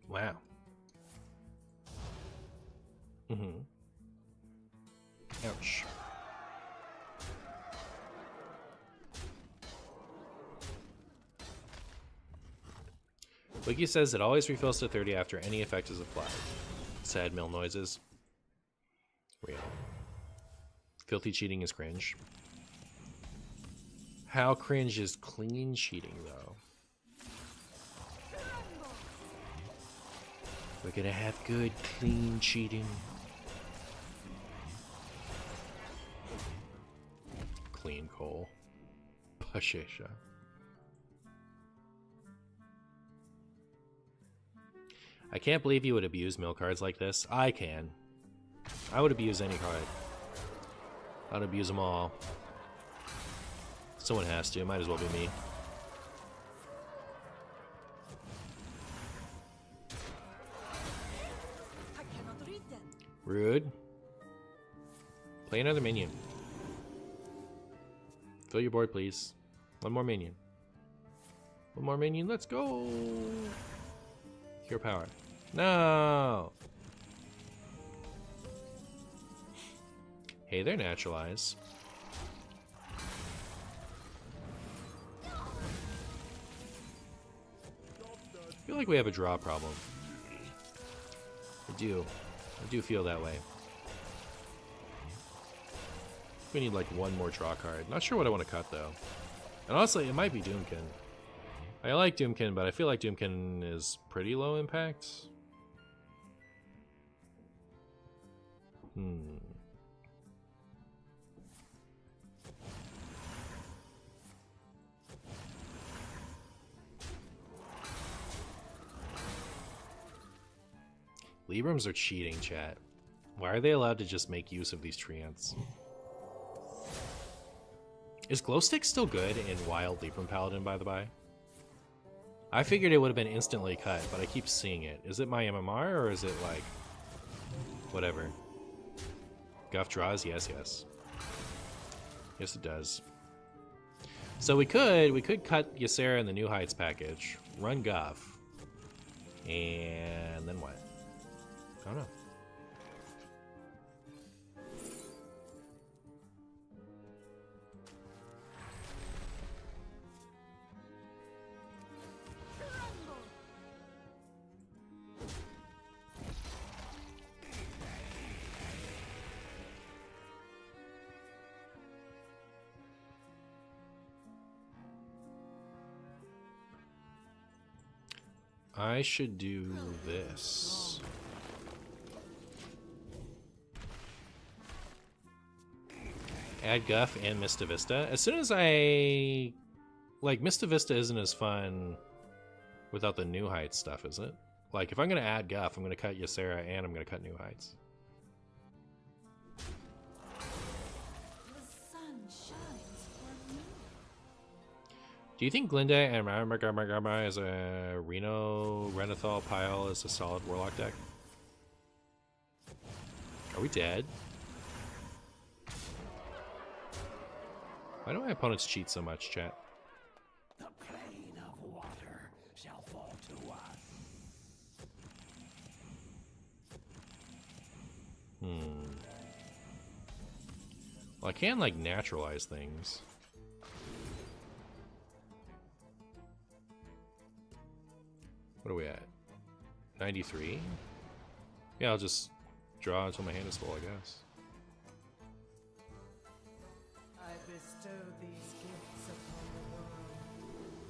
Wow. Ouch. Wiki says it always refills to 30 after any effect is applied. Sad mill noises. Real. Filthy cheating is cringe. How cringe is clean cheating, though? We're gonna have good, clean cheating. Clean coal. Pashesha. I can't believe you would abuse mill cards like this. I can. I would abuse any card. I'd abuse them all. Someone has to. Might as well be me. I cannot read them. Rude. Play another minion. Fill your board, please. One more minion. One more minion. Let's go. Cure power. No. Hey, they're naturalized. feel like we have a draw problem. I do feel that way. We need like one more draw card. Not sure what I want to cut though. And honestly, it might be Doomkin. I like Doomkin, but I feel like Doomkin is pretty low impact. Librams are cheating, chat. Why are they allowed to just make use of these treants? Is Glowstick still good in Wild Libram Paladin, by the by? I figured it would have been instantly cut, but I keep seeing it. Is it my MMR, or is it like... whatever? Guff draws? Yes, yes. Yes, it does. So we could cut Ysera in the New Heights package, run Guff, and then what? I don't know. I should do this. Add Guff and Mista Vista. As soon as I... like, Mista Vista isn't as fun without the New Heights stuff, is it? Like, if I'm going to add Guff, I'm going to cut Ysera and I'm going to cut New Heights. The sun shines for me. Do you think Glinda and Margarma as a Reno, Renathal, Pile is a solid Warlock deck? Are we dead? Why do my opponents cheat so much, chat? The plane of water shall fall to us. Well, I can, like, naturalize things. What are we at? 93? Yeah, I'll just draw until my hand is full, I guess. I bestow these gifts upon the world.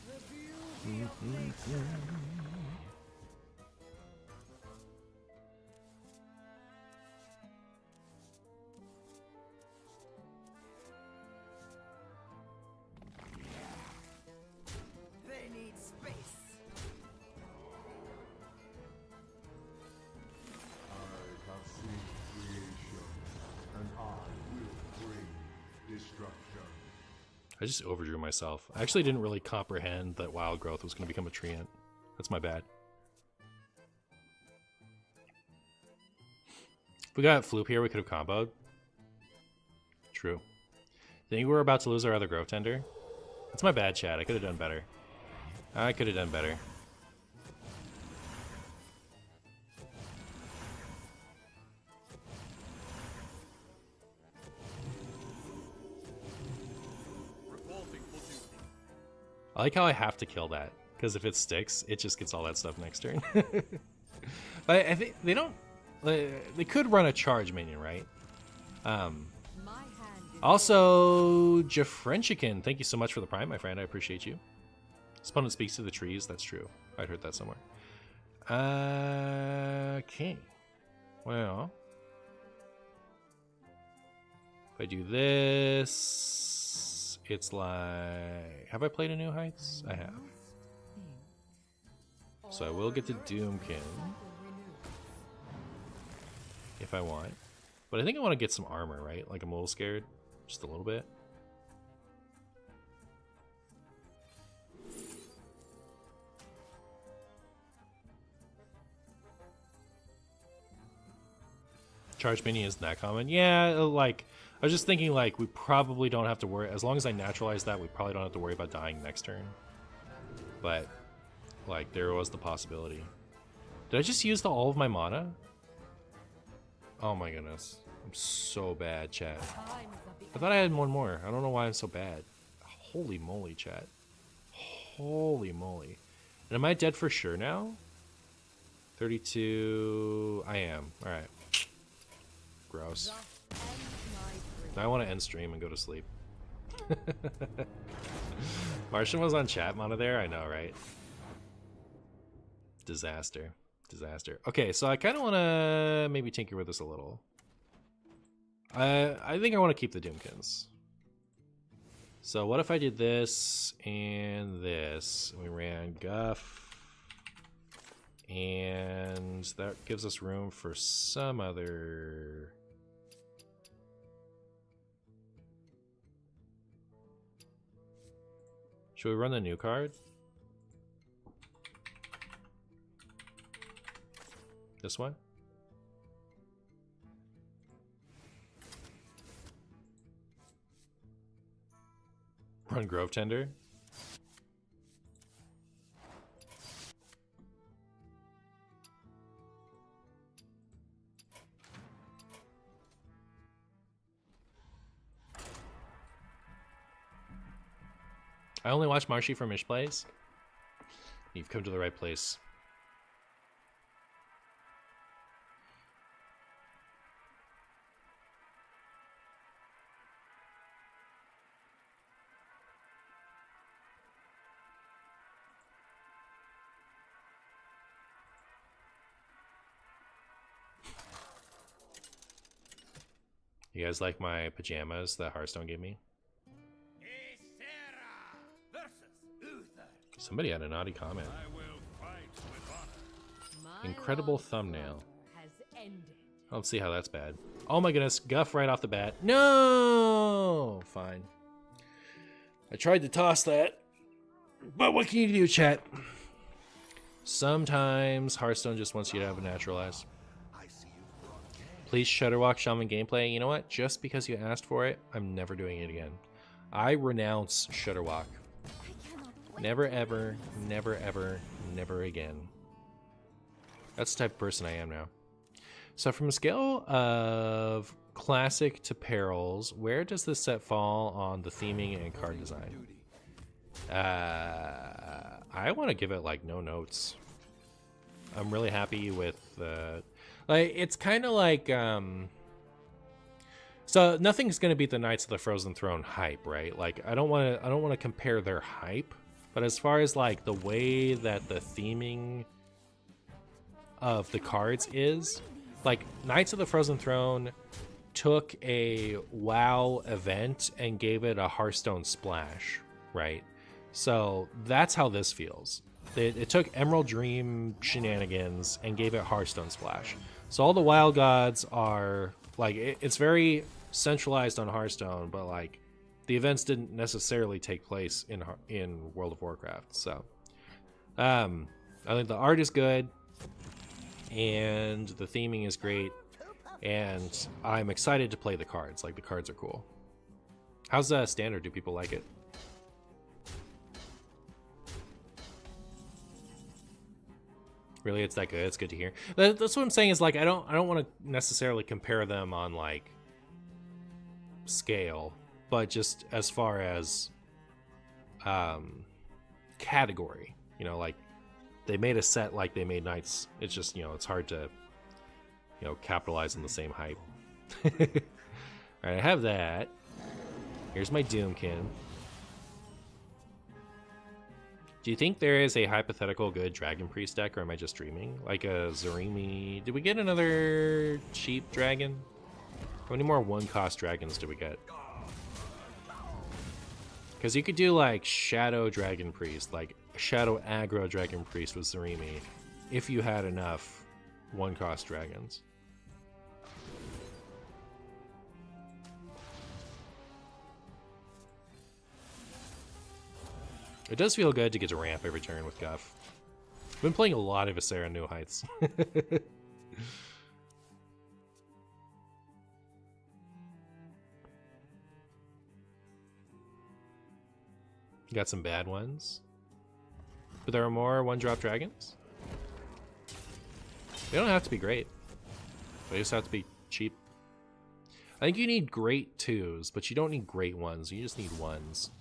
The beauty of nature. They need space. I have seen creation, and I will bring destruction. I just overdrew myself. I actually didn't really comprehend that Wild Growth was going to become a treant. That's my bad. If we got Floop here, we could have comboed. True. Think we're about to lose our other Growth Tender? That's my bad, chat. I could have done better. I could have done better. I like how I have to kill that, because if it sticks, it just gets all that stuff next turn. But I think they don't... They could run a charge minion, right? My hand is Also, Jafrenchikin, thank you so much for the Prime, my friend. I appreciate you. This opponent speaks to the trees. That's true. I'd heard that somewhere. Okay. Well. If I do this, it's like... Have I played a New Heights? I have. So I will get to Doomkin if I want. But I think I want to get some armor, right? Like I'm a little scared. Just a little bit. Charge minion isn't that common. Yeah, like, I was just thinking, like, we probably don't have to worry. As long as I naturalize that, we probably don't have to worry about dying next turn. But, like, there was the possibility. Did I just use all of my mana? Oh my goodness. I'm so bad, chat. I thought I had one more. I don't know why I'm so bad. Holy moly, chat. Holy moly. And am I dead for sure now? 32. I am. All right. Gross. Now I want to end stream and go to sleep. Martian was on chat monitor there. I know, right? Disaster. Disaster. Okay, so I kind of want to maybe tinker with this a little. I think I want to keep the Doomkins. So what if I did this and this? We ran Guff. And that gives us room for some other... Should we run the new card? This one? Run Grove Tender? I only watch Marshy for Mish Plays. You've come to the right place. You guys like my pajamas that Hearthstone gave me? Somebody had a naughty comment. Incredible thumbnail. Let's see how that's bad. Oh my goodness, Guff right off the bat. No! Fine. I tried to toss that. But what can you do, chat? Sometimes Hearthstone just wants you to have a natural eyes. Please Shutterwalk Shaman gameplay. You know what? Just because you asked for it, I'm never doing it again. I renounce Shutterwalk. Never ever, never ever, never again. That's the type of person I am now. So from a scale of classic to perils, where does this set fall on the theming and card design? I want to give it like no notes. I'm really happy with like it's kind of like so nothing's gonna beat the Knights of the Frozen Throne hype, right? Like I don't want to compare their hype, but as far as like the way that the theming of the cards is, like Knights of the Frozen Throne took a WoW event and gave it a Hearthstone splash, right? So that's how this feels. It took Emerald Dream shenanigans and gave it Hearthstone splash. So all the wild gods are like it's very centralized on Hearthstone, but like the events didn't necessarily take place in World of Warcraft. So I think the art is good and the theming is great, and I'm excited to play the cards. Like the cards are cool. How's standard? Do people like it? Really, it's that good? It's good to hear. That's what I'm saying is like I don't want to necessarily compare them on like scale, but just as far as category, you know, like they made a set like they made Knights. It's just, you know, it's hard to, you know, capitalize on the same hype. All right, I have that. Here's my Doomkin. Do you think there is a hypothetical good Dragon Priest deck, or am I just dreaming? Like a Zarimi. Did we get another cheap dragon? How many more one-cost dragons do we get? Because you could do like Shadow Dragon Priest, like Shadow Aggro Dragon Priest with Zarimi, if you had enough one-cost dragons. It does feel good to get to ramp every turn with Guff. I've been playing a lot of Viscera New Heights. Got some bad ones. But there are more one-drop dragons? They don't have to be great. They just have to be cheap. I think you need great twos, but you don't need great ones. You just need ones.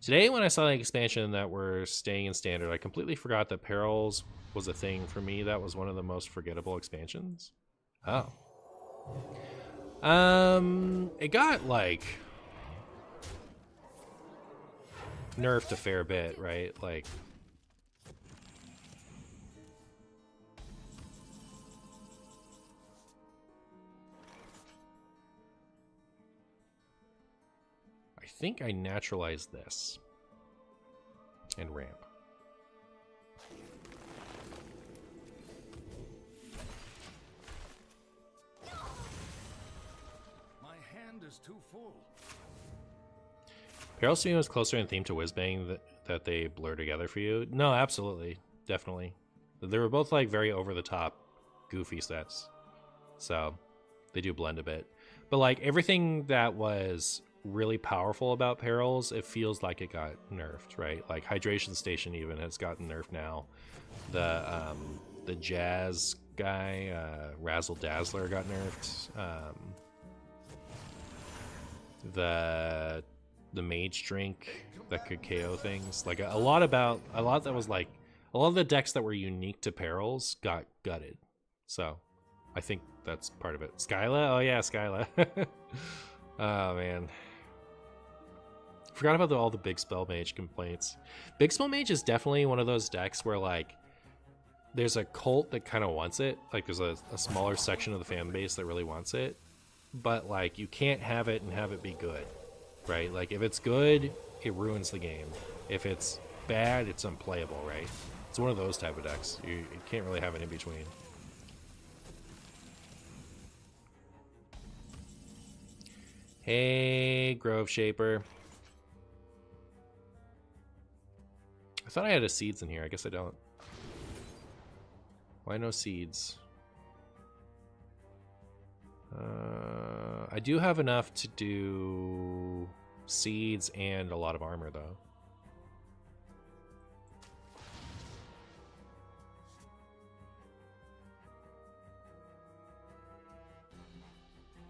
Today, when I saw the expansion that were staying in standard, I completely forgot that Perils was a thing. For me, that was one of the most forgettable expansions. Oh. It got, like, nerfed a fair bit, right? Like, I think I naturalized this and ramp. My hand is too full. Perils to me was closer in theme to Whizbang that they blur together for you. No, absolutely. Definitely. They were both like very over the top, goofy sets. So they do blend a bit. But like everything that was really powerful about Perils, it feels like it got nerfed, right? Like Hydration Station even has gotten nerfed now. The Jazz guy, Razzle Dazzler got nerfed. The Mage Drink that could KO things. Like a lot that was like a lot of the decks that were unique to Perils got gutted. So I think that's part of it. Skyla? Oh yeah, Skyla. Oh man. Forgot about all the Big Spell Mage complaints. Big Spell Mage is definitely one of those decks where like there's a cult that kind of wants it. Like there's a smaller section of the fan base that really wants it. But like you can't have it and have it be good. Right? Like if it's good, it ruins the game. If it's bad, it's unplayable, right? It's one of those type of decks. You can't really have it in between. Hey, Grove Shaper. I thought I had a seeds in here. I guess I don't. Why no seeds? I do have enough to do seeds and a lot of armor, though.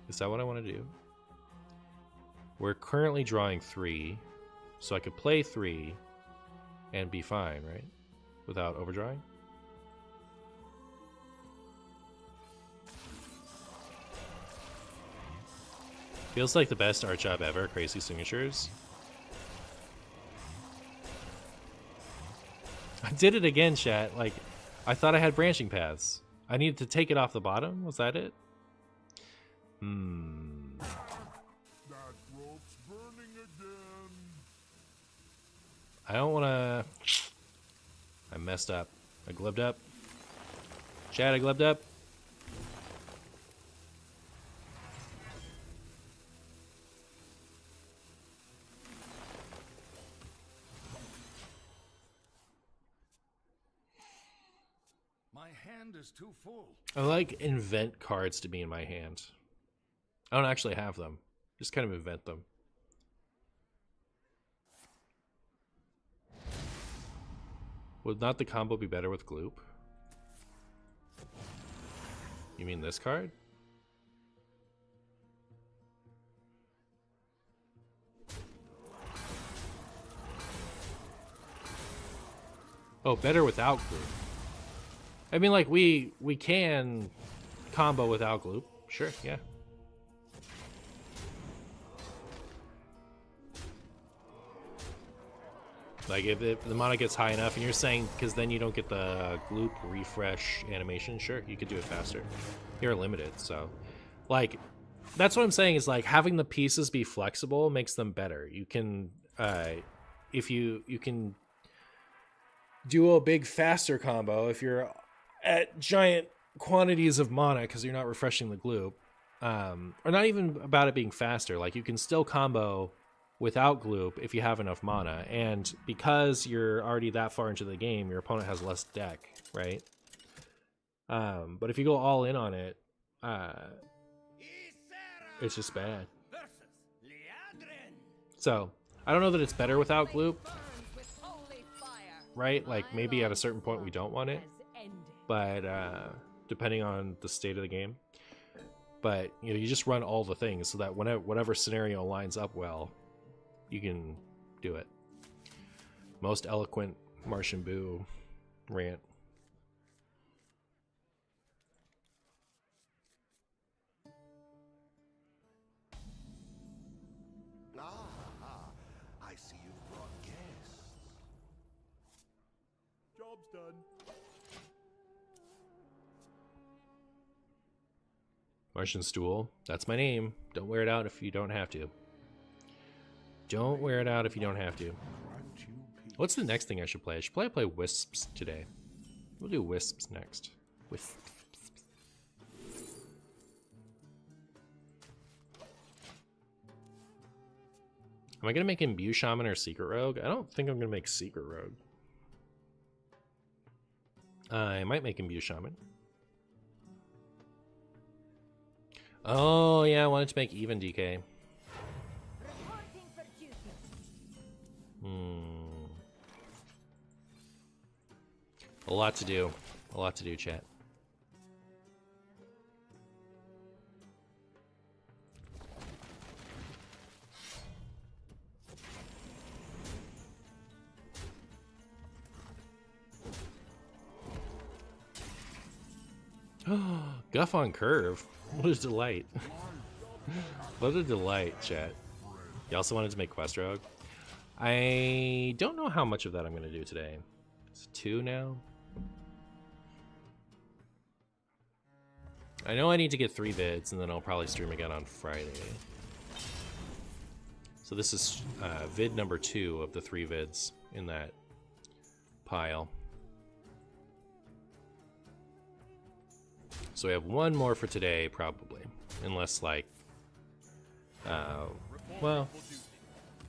Is that what I want to do? We're currently drawing 3, so I could play 3 and be fine, right? Without overdrawing? Feels like the best art job ever, Crazy Signatures. I did it again, chat. Like, I thought I had branching paths. I needed to take it off the bottom? Was that it? That rope's burning again. I don't want to... I messed up. I glubbed up. Chat, I glubbed up. My hand is too full. I like invent cards to be in my hand. I don't actually have them. Just kind of invent them. Would not the combo be better with Gloop? You mean this card? Oh, better without Gloop. I mean, like, we can combo without Gloop. Sure, yeah. Like, if the mana gets high enough, and you're saying because then you don't get the Gloop refresh animation, sure, you could do it faster. You're limited, so. Like, that's what I'm saying is, like, having the pieces be flexible makes them better. You can, if you can do a big faster combo if you're at giant quantities of mana because you're not refreshing the Gloop. Or not even about it being faster. Like, you can still combo without Gloop if you have enough mana, and because you're already that far into the game, your opponent has less deck, right? But if you go all in on it, it's just bad. So I don't know that it's better without Gloop, right? Like maybe at a certain point we don't want it, but depending on the state of the game. But you know, you just run all the things so that whatever scenario lines up well, you can do it. Most eloquent Martian Boo rant. Ah, I see you've brought guests. Job's done. Martian Stool. That's my name. Don't wear it out if you don't have to. Don't wear it out if you don't have to. What's the next thing I should play? I should probably play Wisps today. We'll do Wisps next. Wisps. Am I going to make Imbue Shaman or Secret Rogue? I don't think I'm going to make Secret Rogue. I might make Imbue Shaman. Oh, yeah, I wanted to make even DK. Reporting for duty. A lot to do. A lot to do, chat. Guff on curve. What a delight. What a delight, chat. You also wanted to make Quest Rogue? I don't know how much of that I'm going to do today. It's 2 now. I know I need to get 3 vids, and then I'll probably stream again on Friday. So this is vid number 2 of the 3 vids in that pile. So we have 1 more for today, probably. Unless, like... well...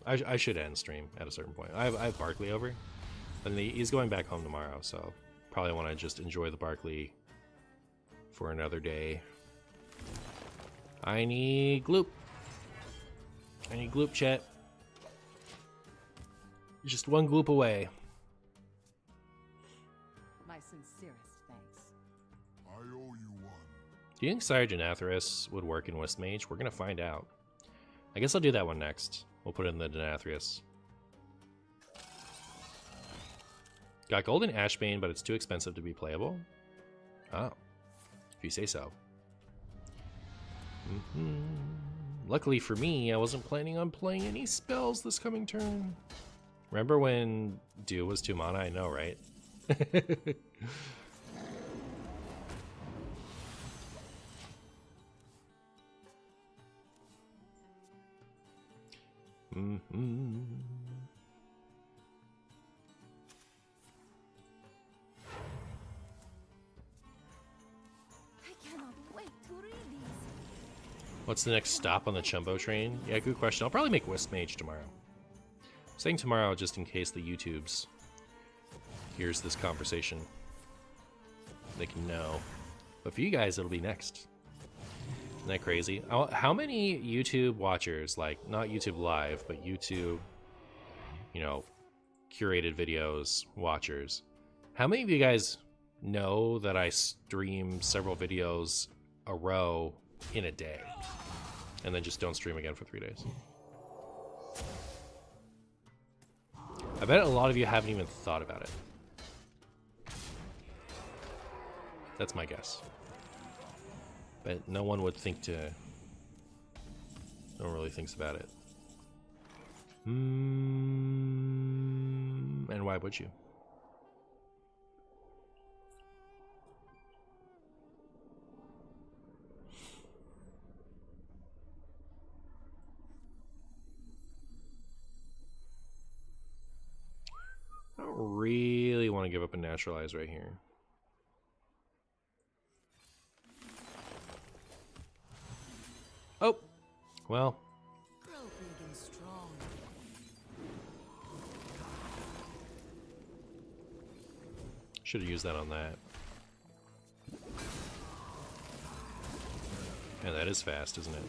I should end stream at a certain point. I have Barkley over. And he's going back home tomorrow, so... probably want to just enjoy the Barkley for another day. I need Gloop. I need Gloop, chat. Just 1 Gloop away. My sincerest thanks. I owe you one. Do you think Sergeant Atheris would work in Westmage? We're gonna find out. I guess I'll do that one next. We'll put it in the Denathrius. Got Golden Ashbane, but it's too expensive to be playable. Oh, if you say so. Luckily for me, I wasn't planning on playing any spells this coming turn. Remember when Dew was 2 mana? I know, right? I cannot wait to read these. What's the next stop on the Chumbo train? Yeah, good question. I'll probably make Westmage tomorrow. I'm saying tomorrow just in case the YouTubes hears this conversation. They can know. But for you guys, it'll be next. Isn't that crazy? How many YouTube watchers, like, not YouTube Live, but YouTube, you know, curated videos watchers, how many of you guys know that I stream several videos a row in a day and then just don't stream again for 3 days? I bet a lot of you haven't even thought about it. That's my guess. But no one would think to... No one really thinks about it. And why would you? I don't really want to give up a Naturalize right here. Oh, well. Grow big and strong. Should have used that on that. Yeah, that is fast, isn't it?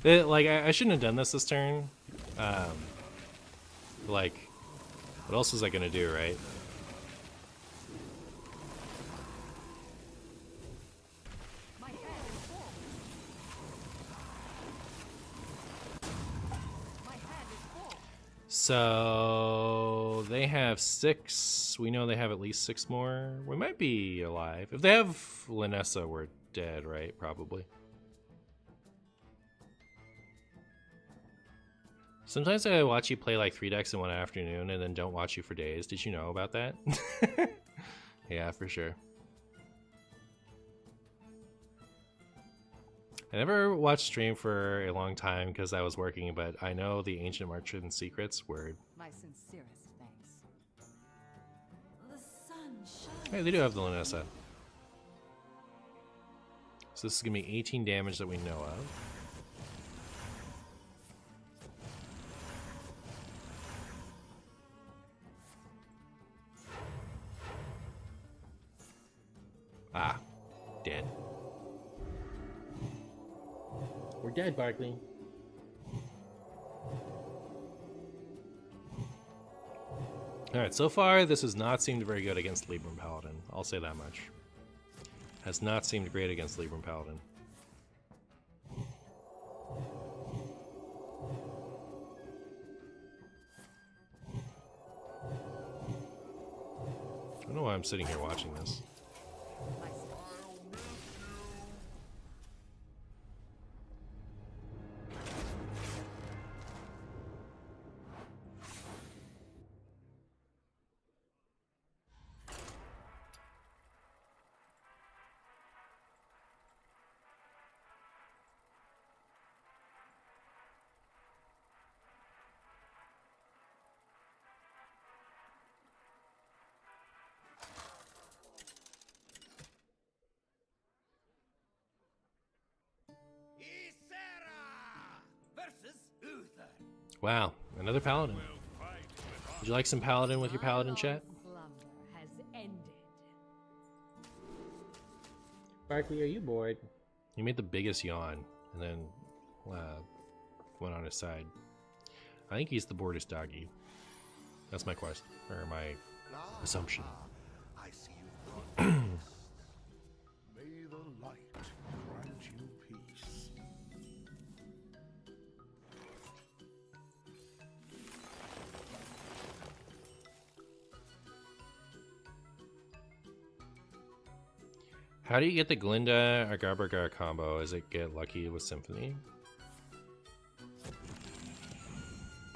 Like, I shouldn't have done this turn. Like, What else was I gonna do, right? My hand is full. My hand is full. So they have 6. We know they have at least 6 more. We might be alive. If they have Linessa, we're dead, right? Probably. Sometimes I watch you play like 3 decks in one afternoon and then don't watch you for days. Did you know about that? Yeah, for sure. I never watched stream for a long time because I was working, but I know the Ancient Martian secrets. Word. My sincerest thanks. The sun shines. Hey, they do have the Linessa. So this is gonna be 18 damage that we know of. Ah, dead. We're dead, Barkley. Alright, so far this has not seemed very good against Libram Paladin. I'll say that much. Has not seemed great against Libram Paladin. I don't know why I'm sitting here watching this. Versus Uther. Wow, another Paladin. Would you like some Paladin with your Paladin chat? Slumber has ended. Barkley, are you bored? He made the biggest yawn and then went on his side. I think he's the boredest doggy. That's my quest, or my assumption. I see you've brought May the light grant you peace. How do you get the Glinda or Garbergar combo? Is it get lucky with Symphony?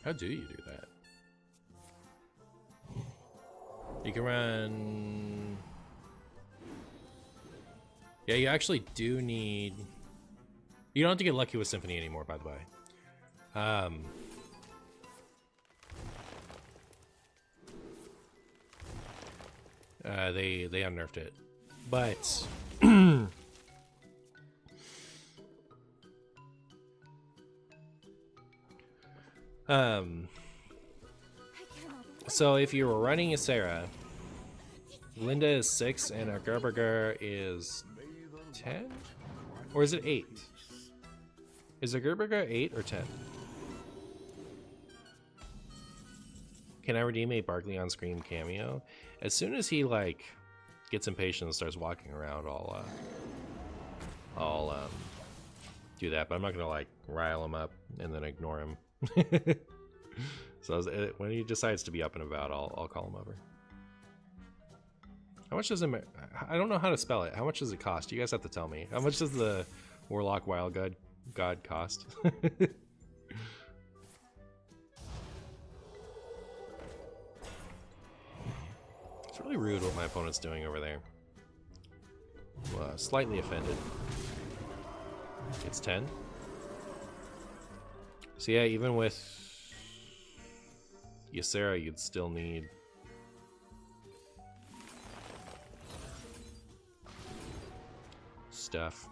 How do you do that? You can run... Yeah, you actually do need... You don't have to get lucky with Symphony anymore, by the way. They unnerfed it. But... So if you were running a Sarah, Linda is 6 and a Gerberger is 10? Or is it 8? Is a Gerberger 8 or 10? Can I redeem a Barkley on screen cameo? As soon as he like gets impatient and starts walking around, I'll do that, but I'm not gonna like rile him up and then ignore him. So when he decides to be up and about, I'll call him over. How much does it? I don't know how to spell it. How much does it cost? You guys have to tell me. How much does the Warlock Wild God cost? It's really rude what my opponent's doing over there. Slightly offended. It's 10. So yeah, even with Ysera, you'd still need stuff.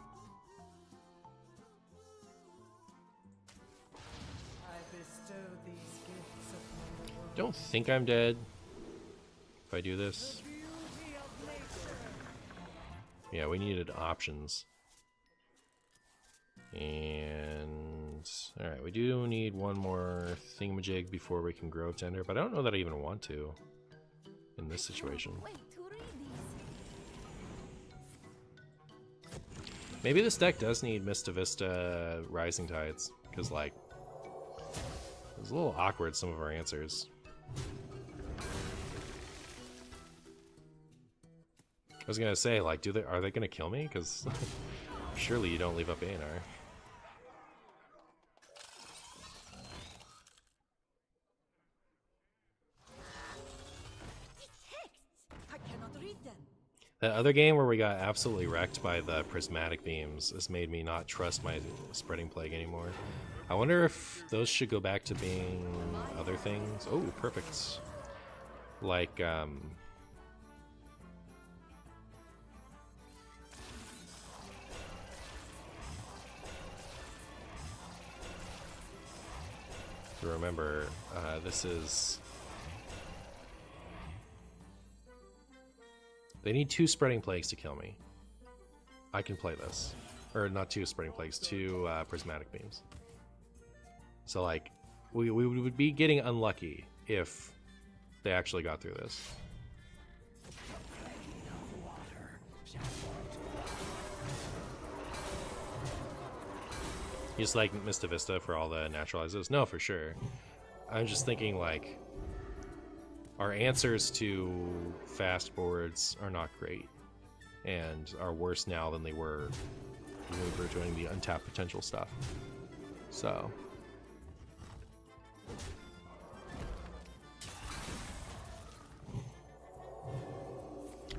I bestow these gifts upon the world. Don't think I'm dead if I do this. Beauty of nature. Yeah, we needed options. And Alright, we do need one more thingamajig before we can grow tender, but I don't know that I even want to in this situation. Wait to read these. Maybe this deck does need Mista Vista Rising Tides, because, like, it's a little awkward, some of our answers. I was gonna say, like, are they gonna kill me? Because surely you don't leave up ANR. I cannot read them. That other game where we got absolutely wrecked by the prismatic beams has made me not trust my spreading plague anymore. I wonder if those should go back to being other things. Oh, perfect. Like, remember, this is... They need 2 spreading plagues to kill me. I can play this. Or not 2 spreading plagues, 2 prismatic beams. So, like, we would be getting unlucky if they actually got through this. You just like Mista Vista for all the naturalizes? No, for sure. I'm just thinking, like, our answers to fast boards are not great, and are worse now than they were when we were doing the untapped potential stuff. So...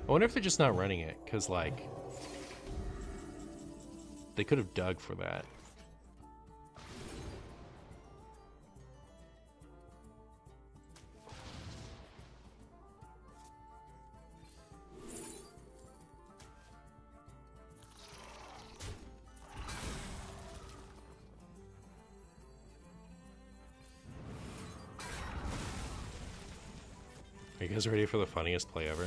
I wonder if they're just not running it, because, like, they could have dug for that. Are you guys ready for the funniest play ever?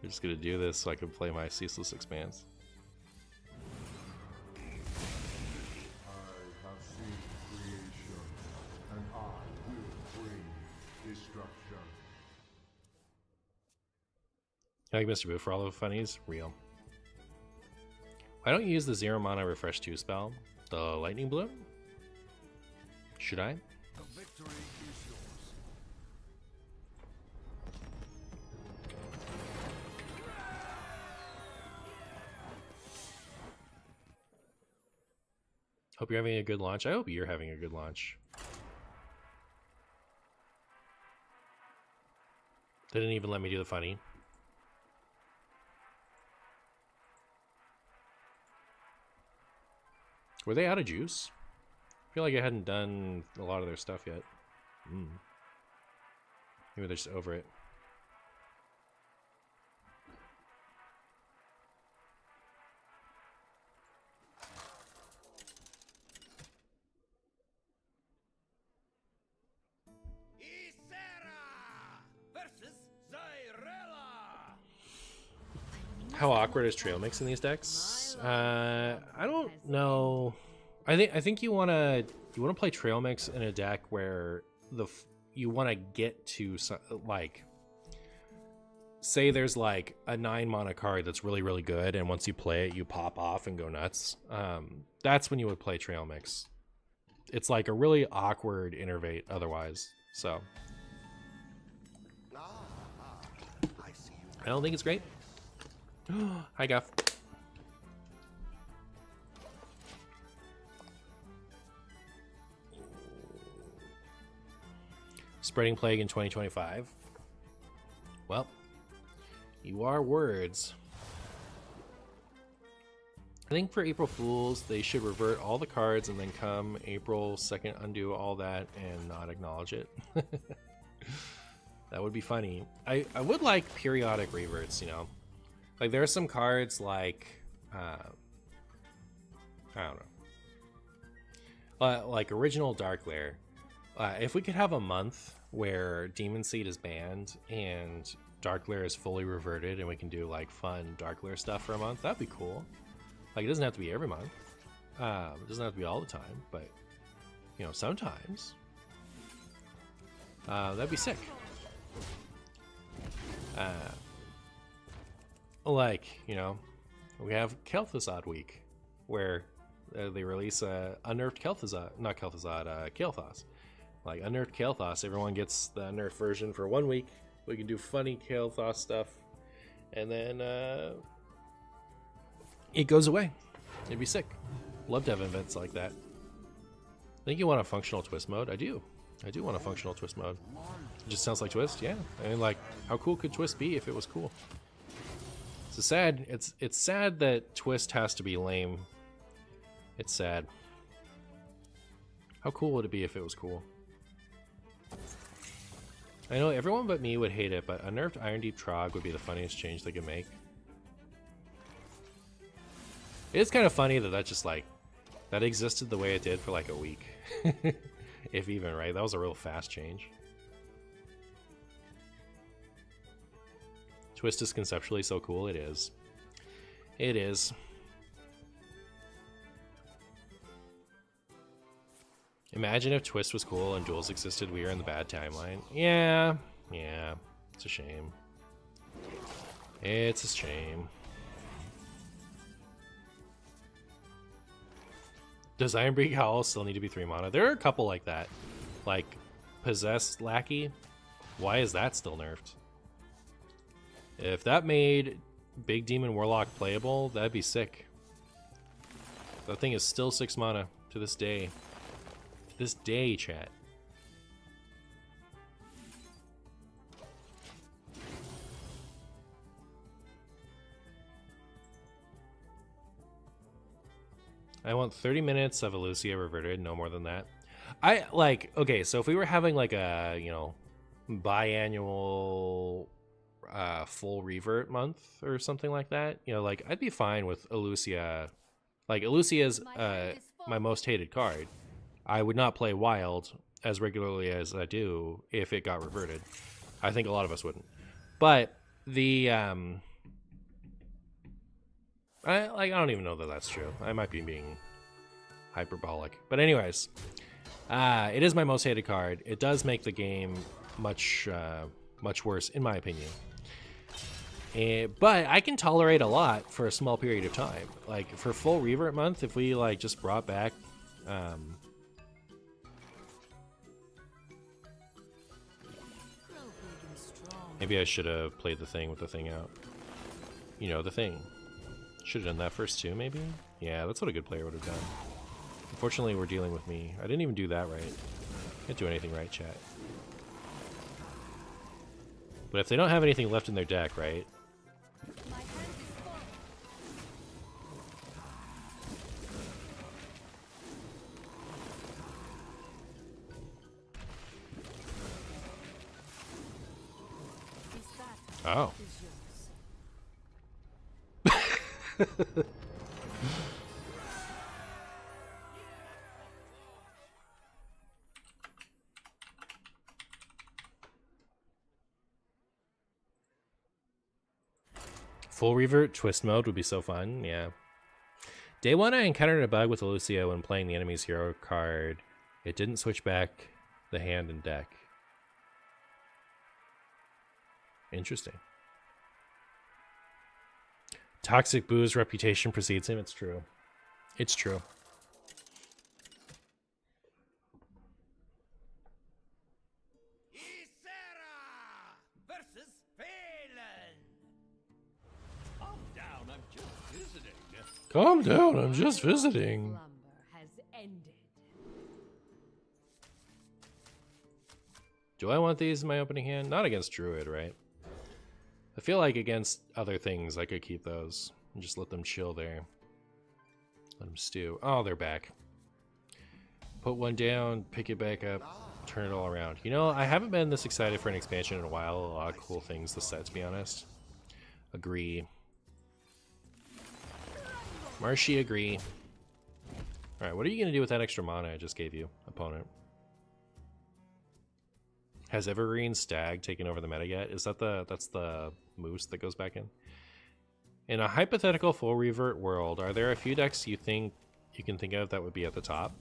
We're just gonna do this so I can play my Ceaseless Expanse. I have seen creation, and I will bring destruction. Like Mr. Boo for all the funnies? Real. Why don't you use the 0 mana refresh 2 spell? The Lightning Bloom? Should I? The victory is yours. Hope you're having a good launch. I hope you're having a good launch. They didn't even let me do the funny. Were they out of juice? I feel like I hadn't done a lot of their stuff yet. Maybe they're just over it. How awkward is trail mix in these decks? I don't know. I think you wanna play trail mix in a deck where you wanna get to like, say there's like a 9 mana card that's really really good, and once you play it you pop off and go nuts. That's when you would play trail mix. It's like a really awkward innervate otherwise. So I don't think it's great. Hi, Guff. Spreading plague in 2025. Well, you are words. I think for April Fools, they should revert all the cards and then come April 2nd, undo all that and not acknowledge it. That would be funny. I would like periodic reverts, you know? Like, there are some cards like, I don't know. Like original Dark Lair. If we could have a month where Demon Seed is banned and Dark Lair is fully reverted and we can do like fun Dark Lair stuff for a month, that'd be cool. Like, it doesn't have to be every month. It doesn't have to be all the time, but you know, sometimes. That'd be sick. Like, you know, we have Kel'Thuzad week, where they release a unnerfed Kel'Thuzad, not Kel'Thuzad, Kael'thas. Like, unnerfed Kael'thas, everyone gets the unnerfed version for 1 week. We can do funny Kael'thas stuff, and then it goes away. It'd be sick. Love to have events like that. I think you want a functional twist mode. I do want a functional twist mode. It just sounds like twist, yeah. I mean, like, how cool could twist be if it was cool? It's sad. It's sad that twist has to be lame. It's sad. How cool would it be if it was cool? I know everyone but me would hate it, but a nerfed Iron Deep Trog would be the funniest change they could make. It's kind of funny that just like that existed the way it did for like a week. If even, right? That was a real fast change. Twist is conceptually so cool. It is. It is. Imagine if Twist was cool and duels existed. We are in the bad timeline. Yeah. Yeah. It's a shame. It's a shame. Does Ironbreak Howl still need to be 3 mana? There are a couple like that. Like, Possessed Lackey. Why is that still nerfed? If that made Big Demon Warlock playable, that'd be sick. That thing is still 6 mana to this day. This day, chat. I want 30 minutes of Elucia reverted, no more than that. I like, okay, so if we were having like a, you know, biannual full revert month or something like that, you know, like I'd be fine with Elucia. Like Elucia is my most hated card. I would not play Wild as regularly as I do if it got reverted. I think a lot of us wouldn't. But the I don't even know that that's true. I might be being hyperbolic. But anyways, it is my most hated card. It does make the game much worse, in my opinion. But I can tolerate a lot for a small period of time. Like, for full revert month, if we, like, just brought back... maybe I should have played the thing with the thing out. You know, the thing. Should have done that first too, maybe? Yeah, that's what a good player would have done. Unfortunately, we're dealing with me. I didn't even do that right. Can't do anything right, chat. But if they don't have anything left in their deck, right? Oh. Full revert twist mode would be so fun, yeah. Day 1 I encountered a bug with Elucia when playing the enemy's hero card. It didn't switch back the hand and deck. Interesting. Toxic Boo's reputation precedes him. It's true. It's true. Versus Phelan. Calm down, I'm just visiting. Calm down, I'm just visiting. Slumber has ended. Do I want these in my opening hand? Not against Druid, right? I feel like against other things, I could keep those and just let them chill there. Let them stew. Oh, they're back. Put one down, pick it back up, turn it all around. You know, I haven't been this excited for an expansion in a while. A lot of cool things this set, to be honest. Agree. Marshy, agree. Alright, what are you going to do with that extra mana I just gave you, opponent? Has Evergreen Stag taken over the meta yet? Is that that's the moose that goes back in? In a hypothetical full revert world, are there a few decks you think you can think of that would be at the top.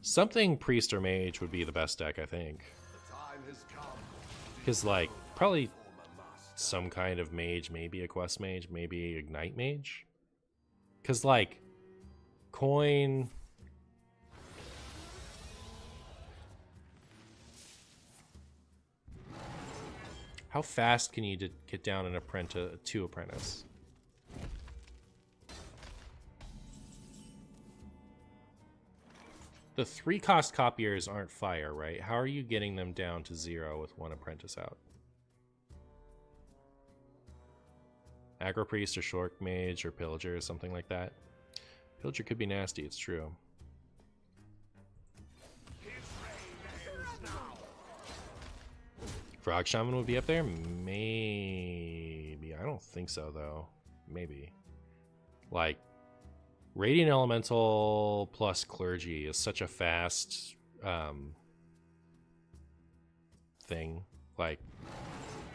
Something priest or mage would be the best deck, I think. The time has come. Because, like, probably some kind of mage, maybe a quest mage, maybe ignite mage. Because, like, coin. How fast can you get down an apprentice to apprentice? The 3-cost copiers aren't fire, right? How are you getting them down to 0 with 1 apprentice out? Aggro priest or short mage or pillager or something like that. Pillager could be nasty, it's true. Frog shaman would be up there? Maybe. I don't think so though. Maybe. Like, Radiant Elemental plus Clergy is such a fast thing. Like,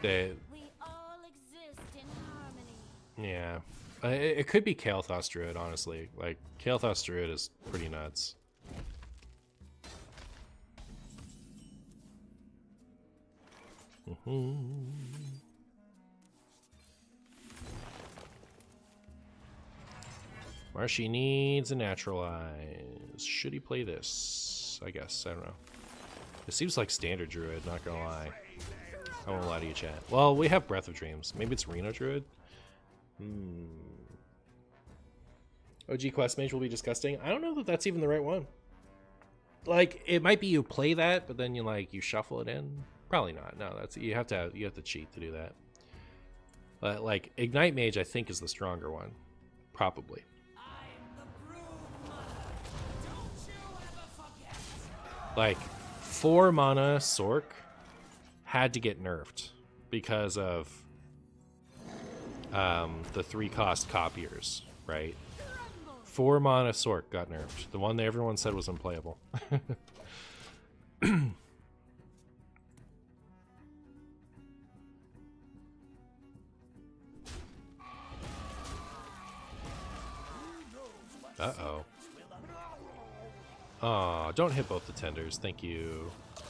We all exist in harmony. yeah. It could be Kael'thas Druid, honestly. Like, Kael'thas Druid is pretty nuts. Marshy needs a naturalize. Should he play this? I guess. I don't know. It seems like standard Druid, not gonna lie. I won't lie to you, chat. Well, we have Breath of Dreams. Maybe it's Reno Druid? OG Quest Mage will be disgusting. I don't know that that's even the right one. Like, it might be you play that, but then you shuffle it in. Probably not. No, that's you have to cheat to do that. But like Ignite Mage, I think is the stronger one, probably. Like 4 mana Sork had to get nerfed because of the 3-cost copiers, right? 4 mana Sork got nerfed. The one that everyone said was unplayable. Uh-oh. Aw, don't hit both the tenders. Thank you. If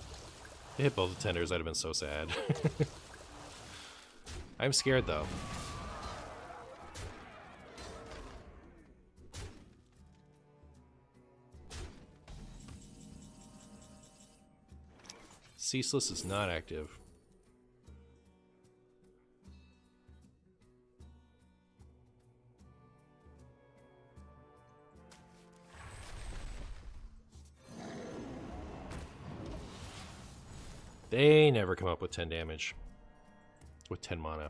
you hit both the tenders, I'd have been so sad. I'm scared, though. Ceaseless is not active. They never come up with 10 damage. With 10 mana.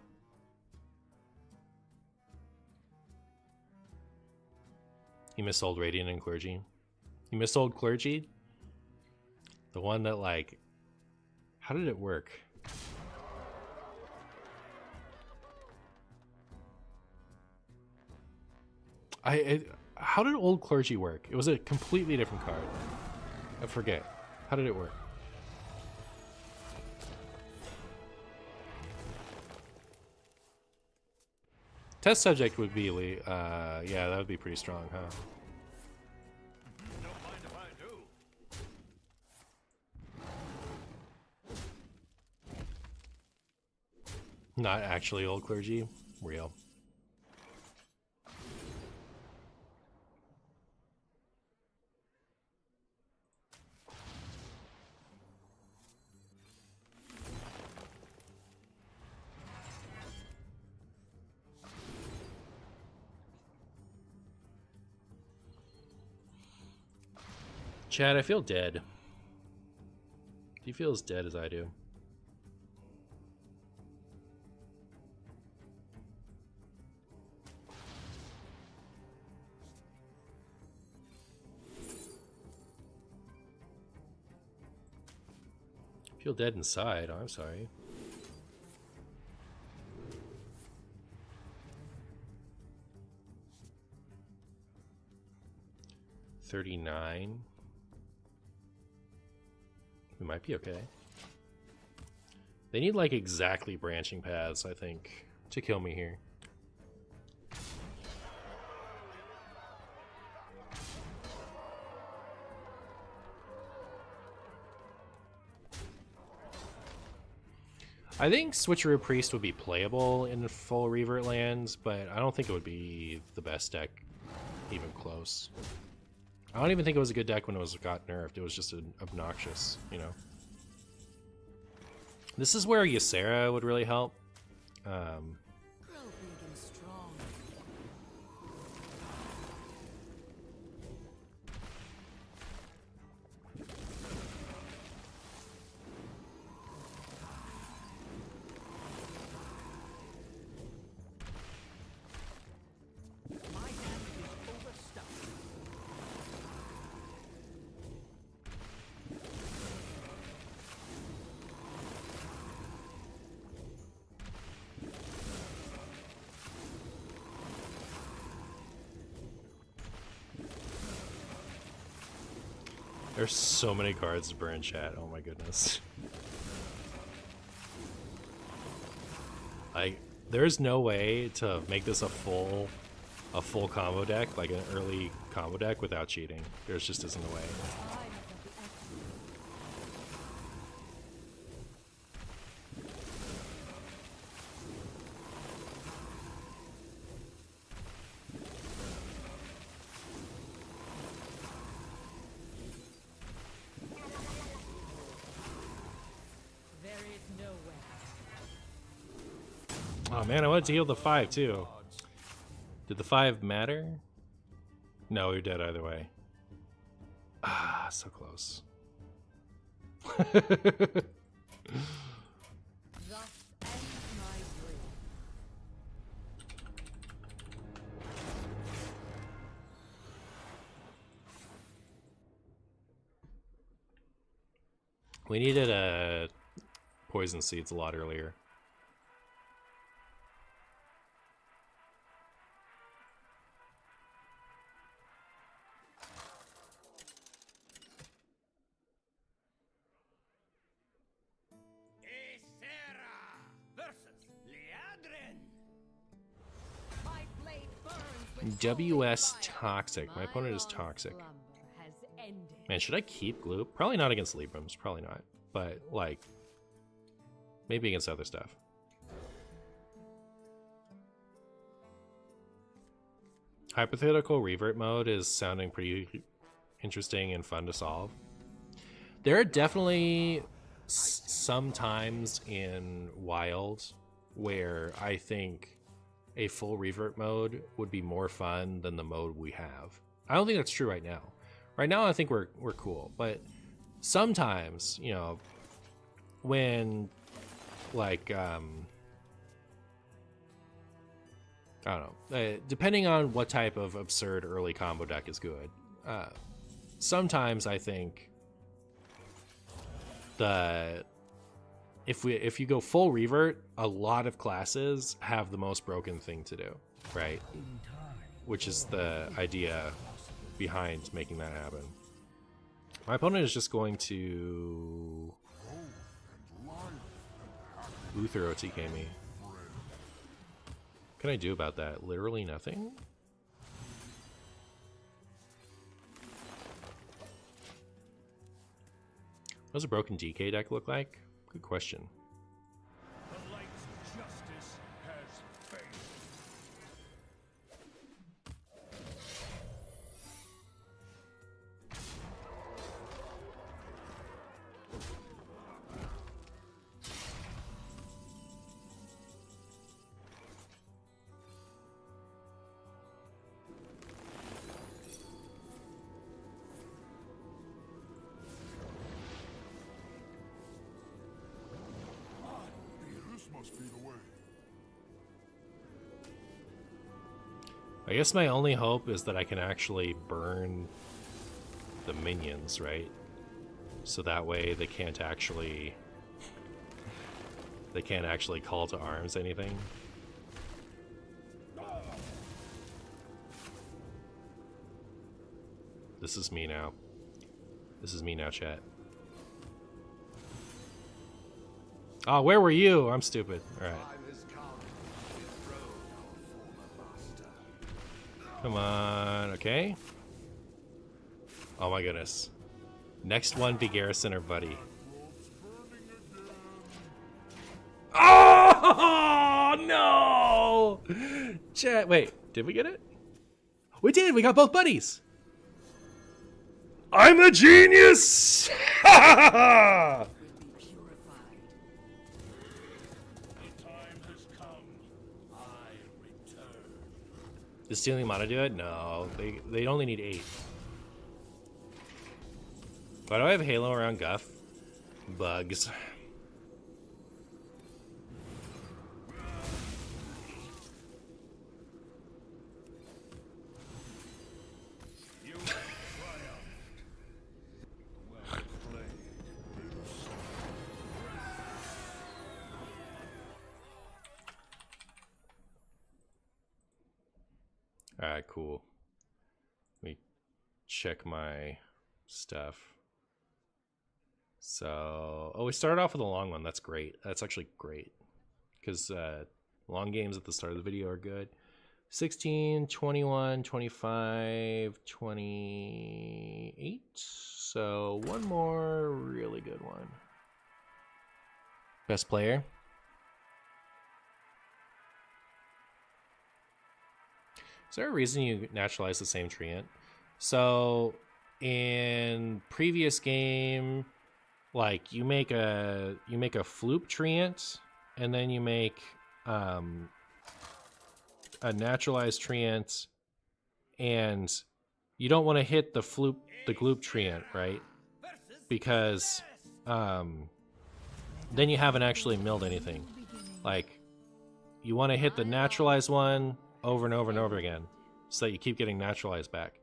He missold Radiant and Clergy. He missold Clergy? The one that, like... How did it work? How did Old Clergy work? It was a completely different card. I forget. How did it work? Test subject would be, yeah, that would be pretty strong, huh? Don't mind if I do. Not actually Old Clergy. Real. Chad, I feel dead. Do you feel as dead as I do? I feel dead inside. Oh, I'm sorry. $39. We might be okay. They need like exactly branching paths, I think, to kill me here. I think Switcheroo Priest would be playable in full Revert lands, but I don't think it would be the best deck even close. I don't even think it was a good deck when it got nerfed. It was just obnoxious, you know. This is where Ysera would really help. Grow big and strong. My hand is overstuffed. There's so many cards to burn, chat. Oh my goodness. Like, there's no way to make this a full combo deck, like an early combo deck, without cheating. There's just isn't a way. Times of the excellent. There is no way. Oh man, I wanted to heal the 5 too. Did the 5 matter? No, you're dead either way. Ah, so close. Thus ends my dream. We needed poison seeds a lot earlier. Ysera versus Liadrin. My blade burns with WS holy fire. Toxic. My opponent is long toxic. slumber has ended. Man, should I keep Gloop? Probably not against Librams. Probably not. But, like, maybe against other stuff. Hypothetical revert mode is sounding pretty interesting and fun to solve. There are definitely some times in Wild where I think a full revert mode would be more fun than the mode we have. I don't think that's true right now. Right now, I think we're cool, but sometimes, you know, when like I don't know, depending on what type of absurd early combo deck is good, sometimes I think that if you go full revert, a lot of classes have the most broken thing to do, right? Which is the idea behind making that happen. My opponent is just going to Uther OTK me. What can I do about that? Literally nothing? What does a broken DK deck look like? Good question. The light's justice has failed. This must be the way. I guess my only hope is that I can actually burn the minions, right? So that way they can't actually call to arms anything. This is me now. This is me now, chat. Oh, where were you? I'm stupid. All right. Time has come to dethrone our former master. Come on, okay. Oh my goodness. Next one be Garrison or Buddy. Oh, no! Chat, wait, did we get it? We did, we got both buddies! I'm a genius! The time has come. I return. Does stealing mana do it? No, they only need 8. Why do I have Halo around Guff? Bugs. You have triumphed. Well played, little son. Alright, cool. Let me check my stuff. So, oh, we started off with a long one. That's great. That's actually great. Because long games at the start of the video are good. 16, 21, 25, 28. So, one more really good one. Best player. Is there a reason you naturalize the same treant? So, in previous game, like you make a floop treant, and then you make a naturalized treant, and you don't want to hit the gloop treant, right? Because then you haven't actually milled anything. Like you want to hit the naturalized one over and over and over again, so that you keep getting naturalized back.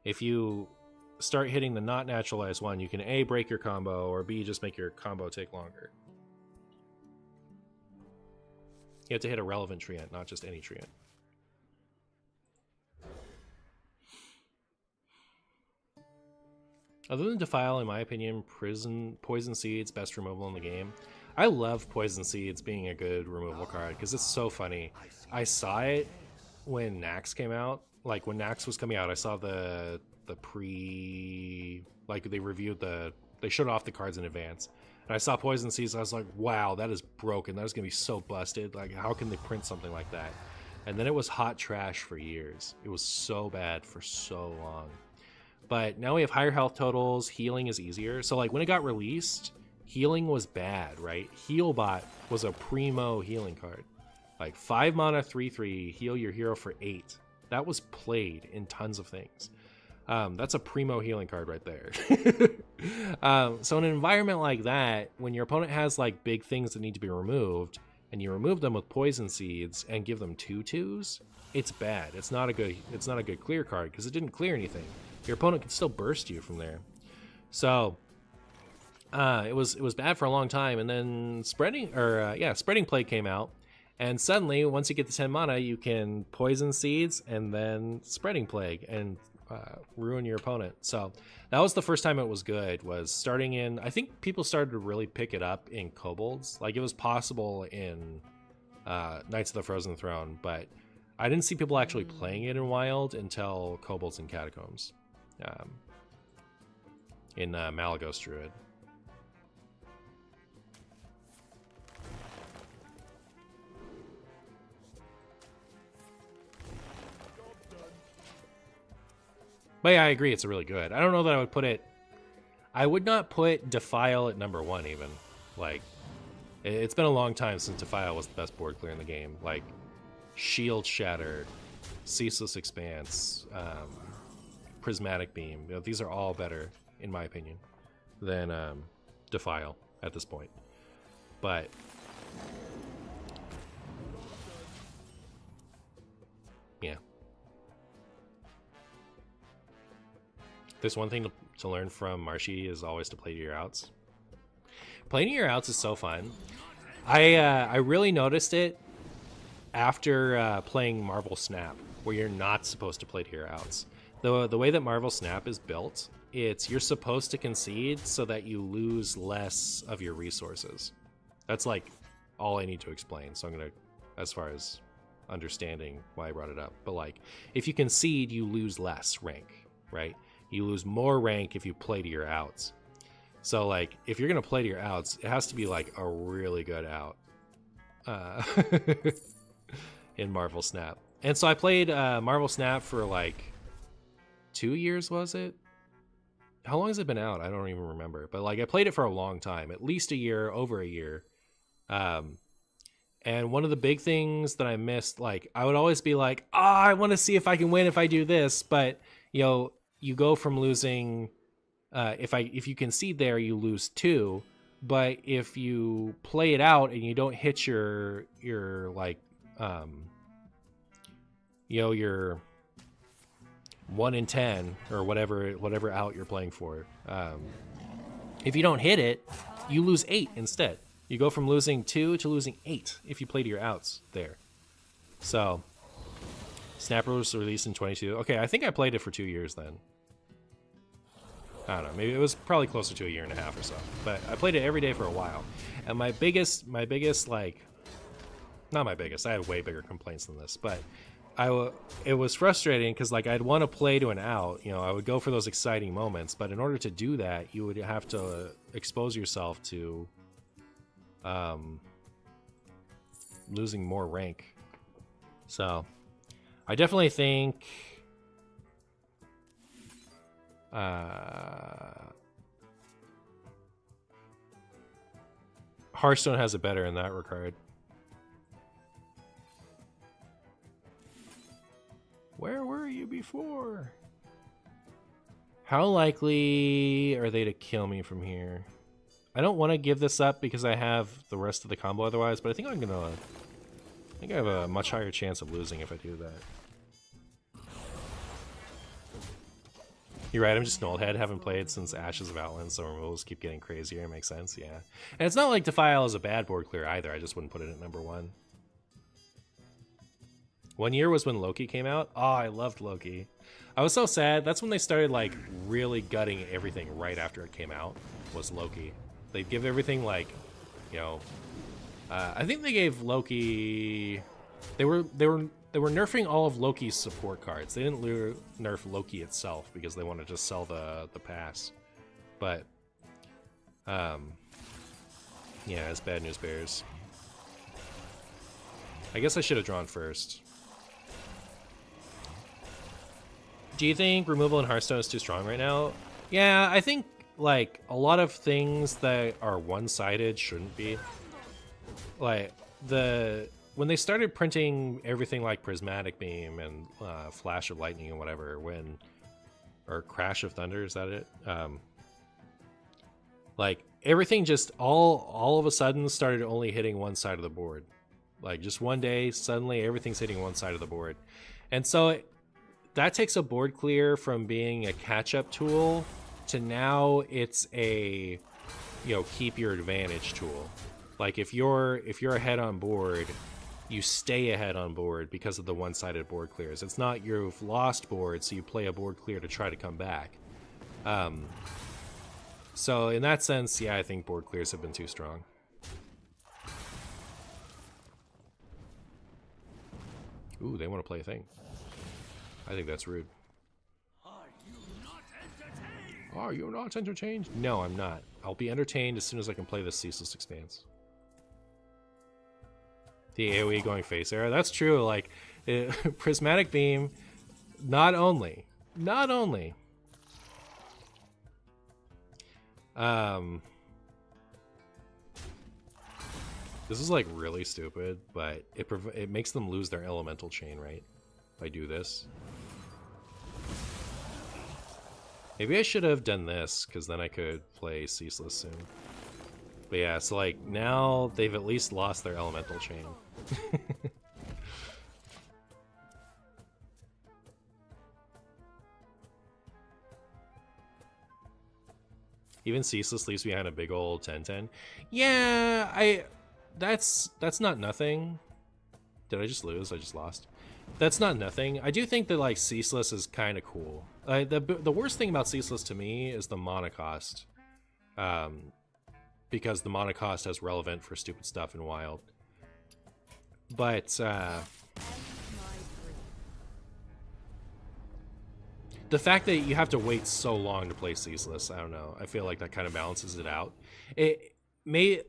If you start hitting the not naturalized one, you can A, break your combo, or B, just make your combo take longer. You have to hit a relevant treant, not just any treant. Other than Defile, in my opinion, Poison Seed's best removal in the game. I love Poison Seeds being a good removal card, because it's so funny. I saw it when Nax came out. Like, when Nax was coming out, I saw the like, they reviewed they showed off the cards in advance. And I saw Poison Seeds, and I was like, wow, that is broken. That is going to be so busted. Like, how can they print something like that? And then it was hot trash for years. It was so bad for so long. But now we have higher health totals. Healing is easier. So, like, when it got released, healing was bad, right? Healbot was a primo healing card. Like, 5 mana, 3/3, heal your hero for 8. That was played in tons of things. That's a primo healing card right there. So in an environment like that, when your opponent has like big things that need to be removed, and you remove them with Poison Seeds and give them 2/2s, it's bad. It's not a good clear card because it didn't clear anything. Your opponent can still burst you from there. So it was bad for a long time, and then Spreading Plague came out. And suddenly, once you get to 10 mana, you can Poison Seeds and then Spreading Plague and ruin your opponent. So that was the first time it was good, was starting in... I think people started to really pick it up in Kobolds. Like, it was possible in Knights of the Frozen Throne, but I didn't see people actually playing it in Wild until Kobolds and Catacombs. In Malagos Druid. But yeah, I agree, it's really good. I don't know that I would put it... I would not put Defile at number 1 even. Like, it's been a long time since Defile was the best board clear in the game. Like, Shield Shatter, Ceaseless Expanse, Prismatic Beam. You know, these are all better, in my opinion, than Defile at this point. But... yeah. There's one thing to learn from Marshy is always to play to your outs. Playing to your outs is so fun. I really noticed it after playing Marvel Snap, where you're not supposed to play to your outs. The way that Marvel Snap is built, you're supposed to concede so that you lose less of your resources. That's like all I need to explain. So I'm gonna, as far as understanding why I brought it up, but like if you concede, you lose less rank, right? You lose more rank if you play to your outs. So like if you're gonna play to your outs, it has to be like a really good out. in Marvel Snap. And so I played Marvel Snap for like 2 years, was it? How long has it been out? I don't even remember. But like I played it for a long time, at least a year, over a year. And one of the big things that I missed, like I would always be like, I want to see if I can win if I do this. But you know, you go from losing, if you concede there, you lose 2. But if you play it out and you don't hit your like, you know, your 1 in 10 or whatever out you're playing for, if you don't hit it, you lose 8 instead. You go from losing 2 to losing 8 if you play to your outs there. So, Snapper was released in 22. Okay, I think I played it for 2 years then. I don't know, maybe it was probably closer to a year and a half or so. But I played it every day for a while. And my biggest like, not my biggest, I had way bigger complaints than this, but it was frustrating because like I'd want to play to an out, you know, I would go for those exciting moments, but in order to do that, you would have to expose yourself to losing more rank. So I definitely think Hearthstone has it better in that regard. Where were you before? How likely are they to kill me from here? I don't want to give this up because I have the rest of the combo otherwise, but I think I have a much higher chance of losing if I do that. You're right, I'm just an old head, haven't played since Ashes of Outland, so removals keep getting crazier, makes sense, yeah. And it's not like Defile is a bad board clear either, I just wouldn't put it at number 1. 1 year was when Loki came out. Oh, I loved Loki. I was so sad. That's when they started like really gutting everything right after it came out, was Loki. They'd give everything like, you know, I think they gave Loki, they were nerfing all of Loki's support cards. They didn't nerf Loki itself because they want to just sell the pass. But yeah, it's bad news bears. I guess I should have drawn first. Do you think removal in Hearthstone is too strong right now? Yeah, I think like a lot of things that are one-sided shouldn't be. Like when they started printing everything like Prismatic Beam and Flash of Lightning and whatever, or Crash of Thunder, is that it? Like everything just all of a sudden started only hitting one side of the board. Like just one day, suddenly everything's hitting one side of the board. And so that takes a board clear from being a catch-up tool to now it's a, you know, keep your advantage tool. Like if you're ahead on board, you stay ahead on board because of the one-sided board clears. It's not you've lost board, so you play a board clear to try to come back. So in that sense, yeah, I think board clears have been too strong. Ooh, they want to play a thing. I think that's rude. Are you not entertained? No, I'm not. I'll be entertained as soon as I can play this Ceaseless Expanse. The AoE going face era. That's true. Like, Prismatic Beam, not only. This is like really stupid, but it makes them lose their elemental chain, right? If I do this. Maybe I should have done this, because then I could play Ceaseless soon. But yeah, so like, now they've at least lost their elemental chain. Even Ceaseless leaves behind a big old 10-10. Yeah, that's not nothing. Did I just lose? I just lost. That's not nothing. I do think that like Ceaseless is kind of cool. The worst thing about Ceaseless to me is the mana cost, because the mana cost is relevant for stupid stuff in Wild. But the fact that you have to wait so long to play Ceaseless, I don't know. I feel like that kind of balances it out. It may.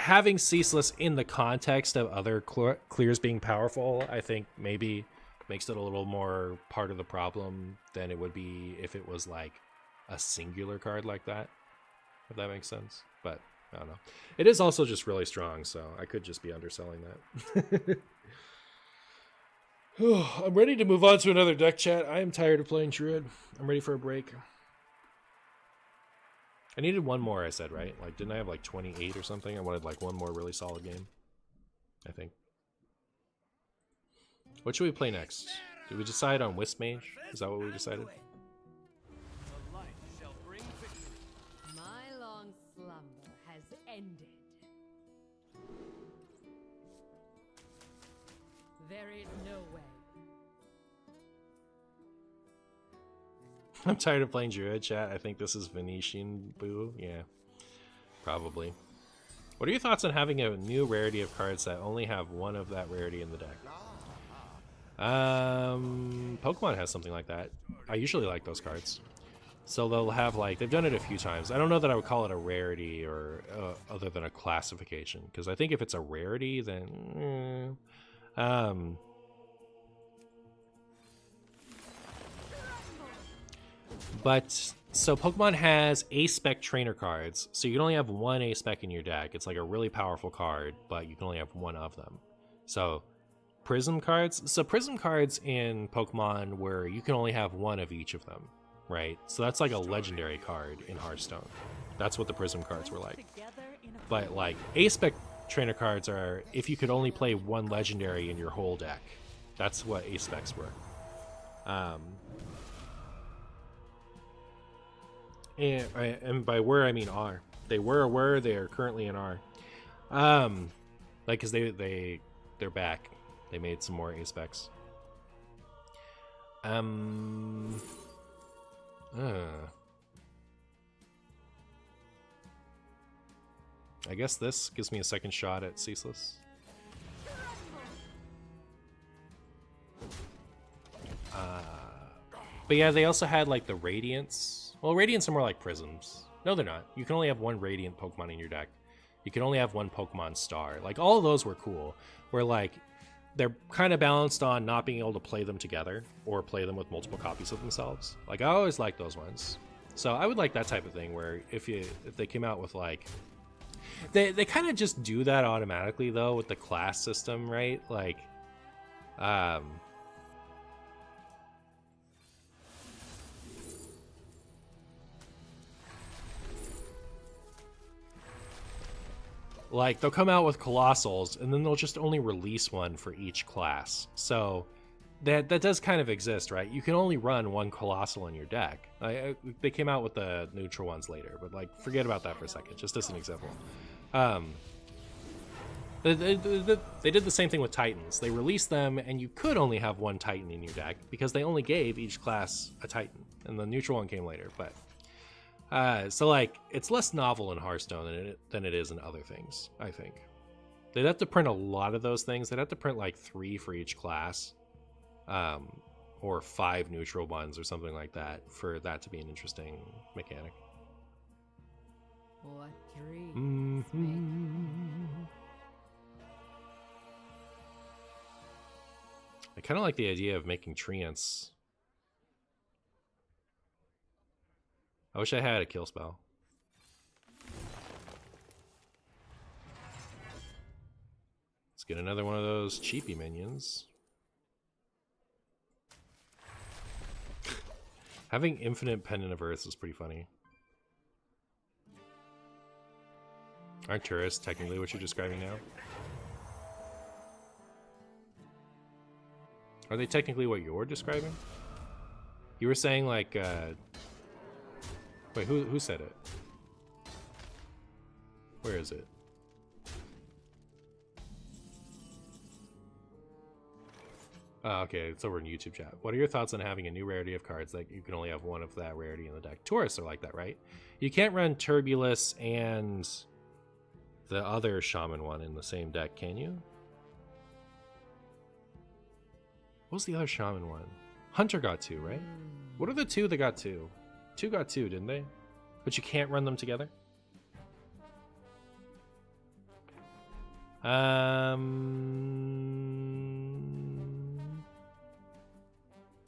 having Ceaseless in the context of other clears being powerful, I think maybe makes it a little more part of the problem than it would be if it was like a singular card like that, if that makes sense. But I don't know. It is also just really strong, so I could just be underselling that. I'm ready to move on to another deck, chat. I am tired of playing Druid. I'm ready for a break. I needed one more, I said, right? Like, didn't I have like 28 or something? I wanted like one more really solid game, I think. What should we play next? Did we decide on Wisp Mage? Is that what we decided? My long slumber has ended. There is no way. I'm tired of playing Druid, chat. I think this is Venetian Boo. Yeah, probably. What are your thoughts on having a new rarity of cards that only have one of that rarity in the deck? Pokemon has something like that. I usually like those cards. So they'll have like, they've done it a few times. I don't know that I would call it a rarity or other than a classification. Because I think if it's a rarity, then... But, so Pokemon has A-Spec trainer cards, so you can only have one A-Spec in your deck. It's like a really powerful card, but you can only have one of them. So, Prism cards, in Pokemon where you can only have one of each of them, right? So that's like a legendary card in Hearthstone. That's what the Prism cards were like. But like, A-Spec trainer cards are if you could only play one legendary in your whole deck. That's what A-Specs were. And by were I mean are. They were, they are currently in R. Like, cause they're back. They made some more A-Specs. I guess this gives me a second shot at Ceaseless. But yeah, they also had like the Radiance. Well, Radiants are more like Prisms. No, they're not. You can only have one Radiant Pokemon in your deck. You can only have one Pokemon Star. Like, all of those were cool. Where, like, they're kind of balanced on not being able to play them together or play them with multiple copies of themselves. Like, I always like those ones. So I would like that type of thing where if they came out with, like... They kind of just do that automatically, though, with the class system, right? Like, like, they'll come out with Colossals, and then they'll just only release one for each class. So, that does kind of exist, right? You can only run one Colossal in your deck. They came out with the neutral ones later, but, like, forget about that for a second, just as an example. They did the same thing with Titans. They released them, and you could only have one Titan in your deck, because they only gave each class a Titan, and the neutral one came later, but... so, like, it's less novel in Hearthstone than it is in other things, I think. They'd have to print a lot of those things. They'd have to print, like, 3 for each class. Or 5 neutral ones or something like that for that to be an interesting mechanic. What dreams I kind of like the idea of making treants. I wish I had a kill spell. Let's get another one of those cheapy minions. Having infinite Pendant of Earth is pretty funny. Aren't tourists technically what you're describing now? Are they technically what you're describing? You were saying like, wait, who said it? Where is it? Oh, okay, it's over in YouTube chat. What are your thoughts on having a new rarity of cards that you can only have one of that rarity in the deck? Tourists are like that, right? You can't run Turbulus and the other Shaman one in the same deck, can you? What was the other Shaman one? Hunter got 2, right? What are the 2 that got 2? 2 got 2, didn't they? But you can't run them together?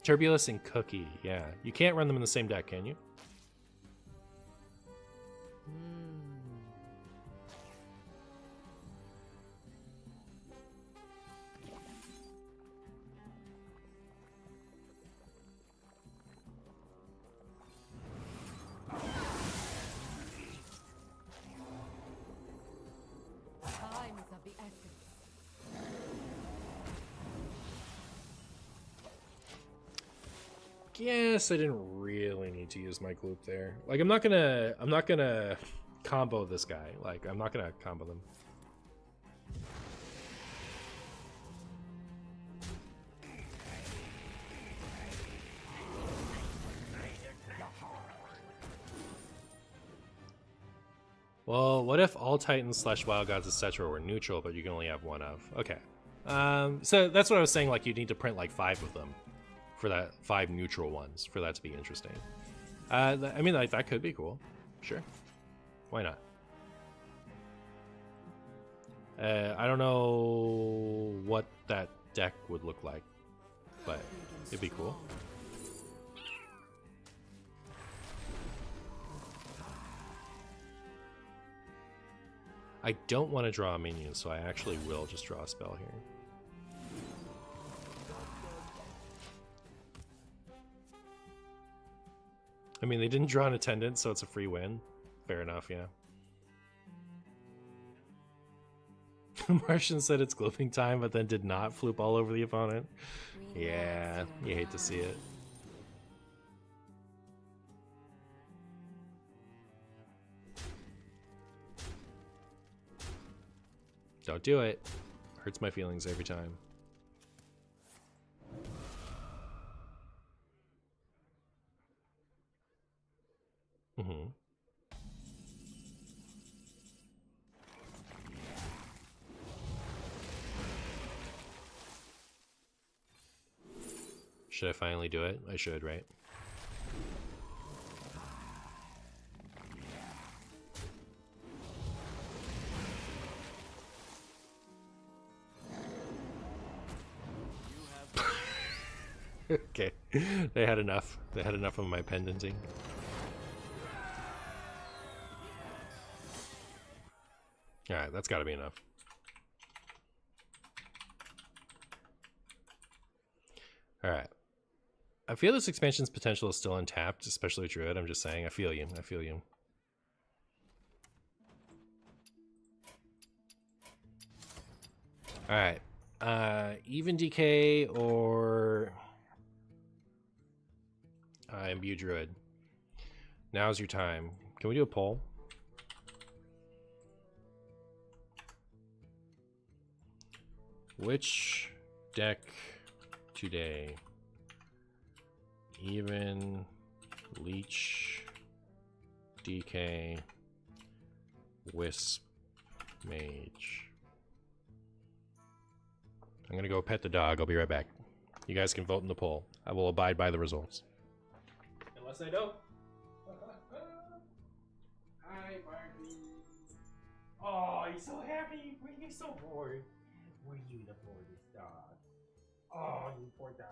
Turbulus and Cookie. Yeah, you can't run them in the same deck, can you? Time is of the essence. Yes, I didn't really need to use my gloop there. Like, I'm not gonna combo this guy. Like, I'm not gonna combo them. Well, what if all Titans / Wild Gods, etc. were neutral, but you can only have one of? Okay. So that's what I was saying, like, you need to print, like, 5 of them. For that, 5 neutral ones, for that to be interesting. I mean, like, that could be cool. Sure. Why not? I don't know what that deck would look like, but it'd be cool. I don't want to draw a minion, so I actually will just draw a spell here. I mean, they didn't draw an attendant, so it's a free win. Fair enough, yeah. Martian said it's glooping time, but then did not floop all over the opponent. Yeah, you hate to see it. Don't do it. Hurts my feelings every time. Mm-hmm. Should I finally do it? I should, right? Okay. They had enough. They had enough of my pendanting. Alright, that's gotta be enough. Alright. I feel this expansion's potential is still untapped, especially with Druid. I'm just saying. I feel you. I feel you. Alright. Even DK or imbue Druid. Now's your time. Can we do a poll? Which deck today? Even, Leech, DK, Wisp, Mage. I'm gonna go pet the dog. I'll be right back. You guys can vote in the poll. I will abide by the results. Unless I don't. Hi, Barbie. Oh, he's so happy. He's so bored. Were you the boredest dog? Oh, you poor doggy.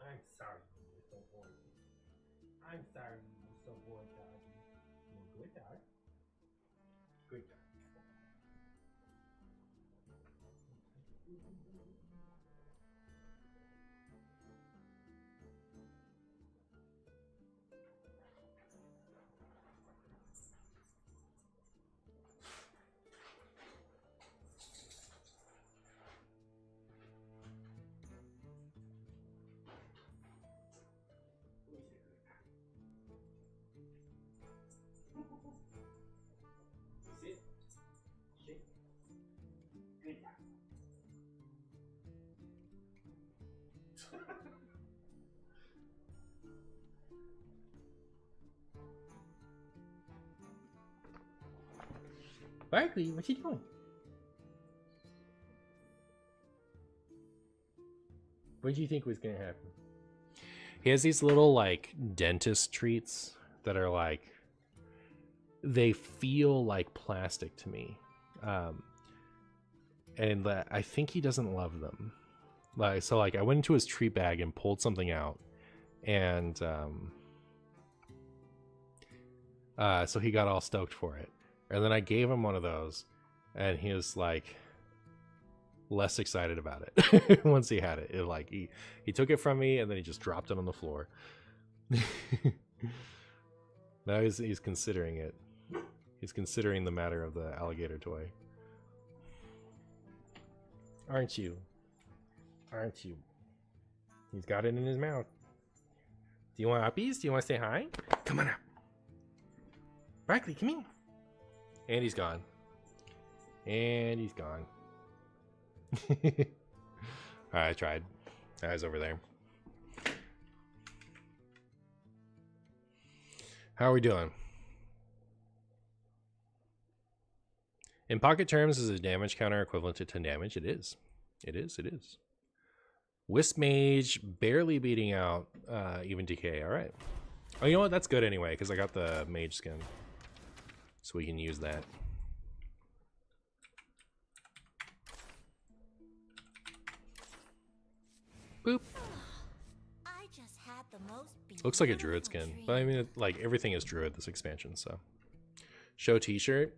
I'm sorry you were so bored. I'm sorry you were so bored, doggy. You're a good dog. Good dog. Sit. Shake. Good dog. Barkley, what you doing? What did you think was gonna happen? He has these little, like, dentist treats that are, like, they feel like plastic to me. And I think he doesn't love them. Like, so like I went into his tree bag and pulled something out, and so he got all stoked for it. And then I gave him one of those, and he was like less excited about it once he had it. Like he took it from me, and then he just dropped it on the floor. Now he's considering it. He's considering the matter of the alligator toy. Aren't you? Aren't you? He's got it in his mouth. Do you want uppies? Do you want to say hi? Come on up. Barkley, come here. And he's gone. And he's gone. Alright, I tried. I was over there. How are we doing? In pocket terms, is a damage counter equivalent to 10 damage? It is. It is. It is. Wisp Mage barely beating out even DK. All right. Oh, you know what? That's good anyway, because I got the Mage skin. So we can use that. Boop. I just had the most Looks like a Druid skin. But I mean, like, everything is Druid this expansion, so. Show t-shirt.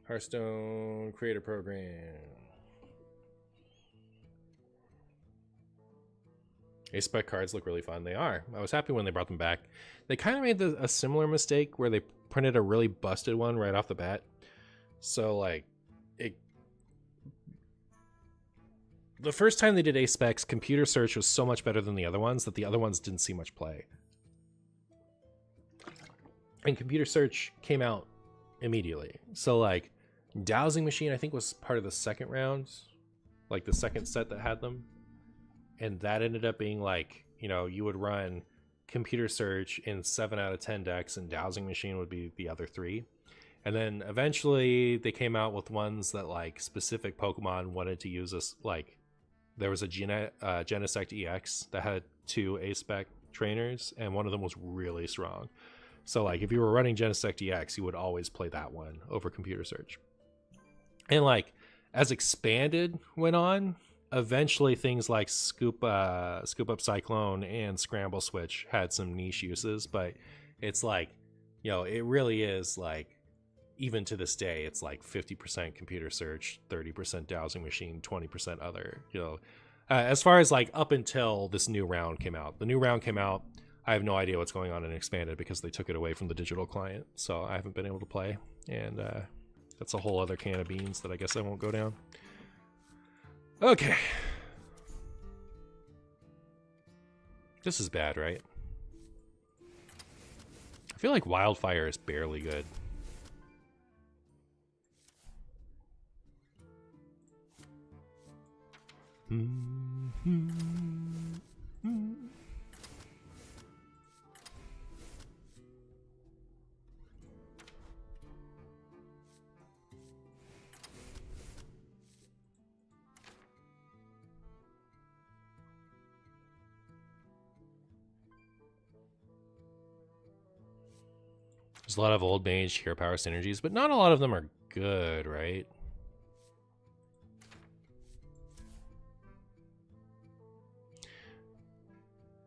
Hearthstone creator program. A-spec cards look really fun. They are. I was happy when they brought them back. They kind of made a similar mistake where they printed a really busted one right off the bat. So, like, the first time they did A-specs, computer search was so much better than the other ones that the other ones didn't see much play. And computer search came out immediately. So, like, Dowsing Machine, I think, was part of the second round. Like, the second set that had them. And that ended up being like, you know, you would run computer search in 7 out of 10 decks, and Dowsing Machine would be the other 3. And then eventually they came out with ones that like specific Pokemon wanted to use us. Like there was a Genesect EX that had 2 A-spec trainers, and one of them was really strong. So like if you were running Genesect EX, you would always play that one over computer search. And like as Expanded went on, eventually things like Scoop Up Cyclone and Scramble Switch had some niche uses, but it's like, you know, it really is like, even to this day, it's like 50% computer search, 30% Dowsing Machine, 20% other, you know, as far as like up until this new round came out. The new round came out. I have no idea what's going on in Expanded because they took it away from the digital client, so I haven't been able to play, and that's a whole other can of beans that I guess I won't go down. Okay. This is bad, right? I feel like Wildfire is barely good. There's a lot of old mage hero power synergies, but not a lot of them are good, right?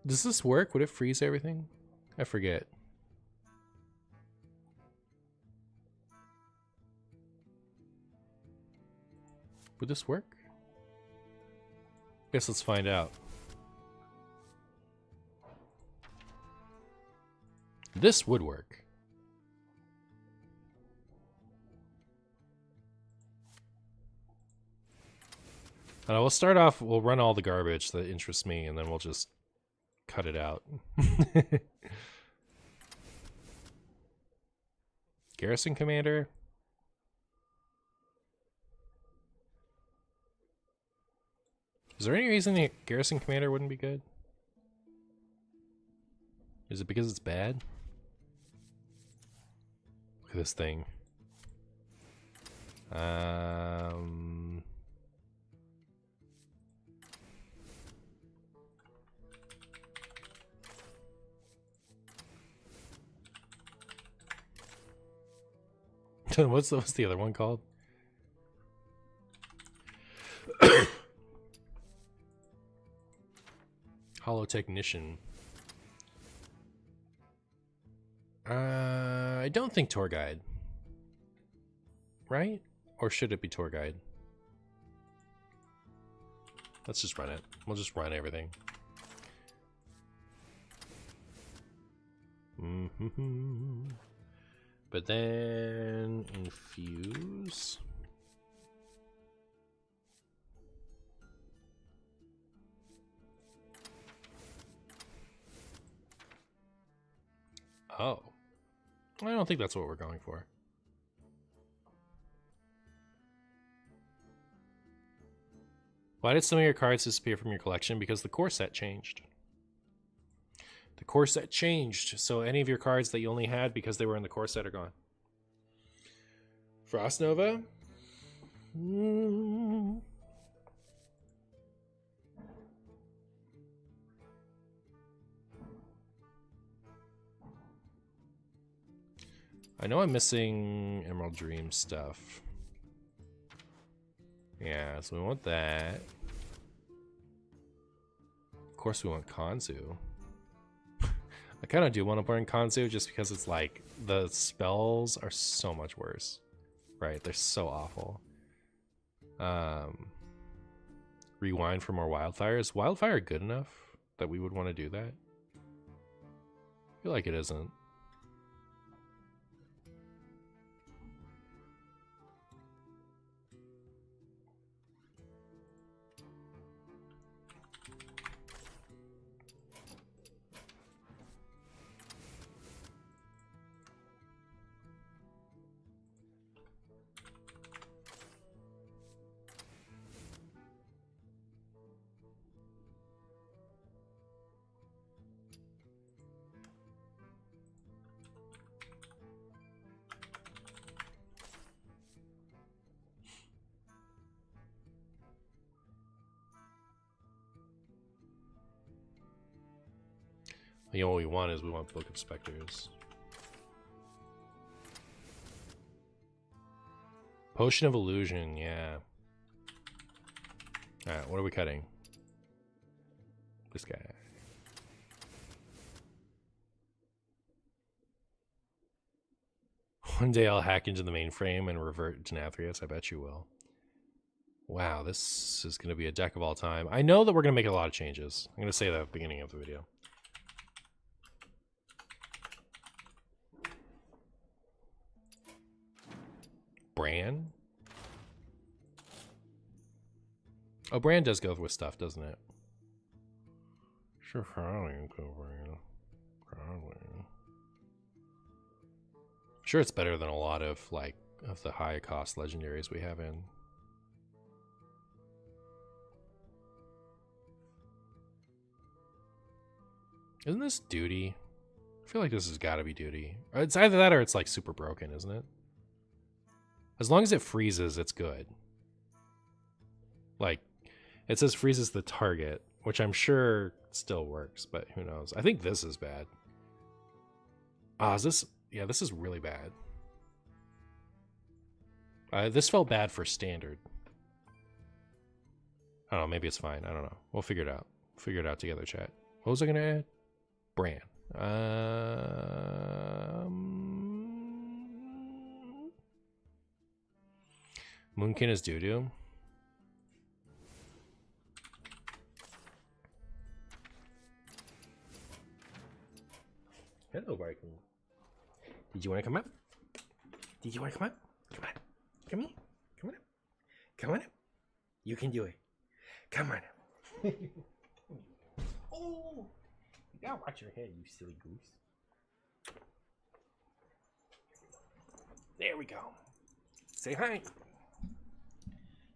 Does this work? Would it freeze everything? I forget. Would this work? Guess let's find out. This would work. And we'll start off, we'll run all the garbage that interests me, and then we'll just cut it out. Garrison Commander. Is there any reason the Garrison Commander wouldn't be good? Is it because it's bad? Look at this thing. what's the other one called? Hollow Technician. I don't think tour guide. Right? Or should it be tour guide? Let's just run it. We'll just run everything. But then infuse. Oh. I don't think that's what we're going for. Why did some of your cards disappear from your collection? Because the core set changed. The core set changed, so any of your cards that you only had because they were in the core set are gone. Frost Nova? I know I'm missing Emerald Dream stuff. Yeah, so we want that. Of course we want Kanzu. I kind of do want to burn Kanzu just because it's like the spells are so much worse. Right, they're so awful. Rewind for more Wildfire. Is Wildfire good enough that we would want to do that? I feel like it isn't. You know what we want is we want Book of Specters. Potion of Illusion, yeah. Alright, what are we cutting? This guy. One day I'll hack into the mainframe and revert to Nathrius. I bet you will. Wow, this is going to be a deck of all time. I know that we're going to make a lot of changes. I'm going to say that at the beginning of the video. Bran? Oh, Bran does go with stuff, doesn't it? Sure, probably go Bran. Probably. Sure, it's better than a lot of like of the high cost legendaries we have in. Isn't this duty? I feel like this has got to be duty. It's either that or it's like super broken, isn't it? As long as it freezes, it's good. Like, it says freezes the target, which I'm sure still works, but who knows? I think this is bad. Ah, is this? Yeah, this is really bad. This felt bad for standard. I don't know, maybe it's fine. I don't know. We'll figure it out. Figure it out together, chat. What was I gonna add? Bran. Moonkin is doo-doo. Hello, Barking. Did you want to come up? Did you want to come up? Come on. Come here. Come on up. Come on up. You can do it. Come on up. Oh! You gotta watch your head, you silly goose. There we go. Say hi.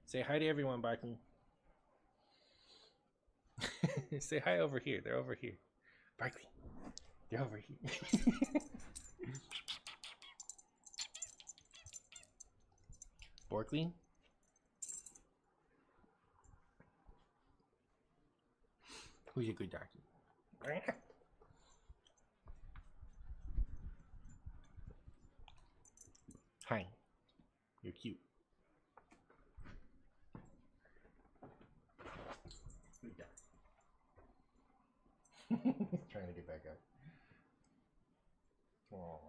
Say hi to everyone, Barking. Say hi over here. They're over here. Barkley. They're over here. Borkley. Who's your good darky? Hi. You're cute. Good dog. Trying to get back up. Oh.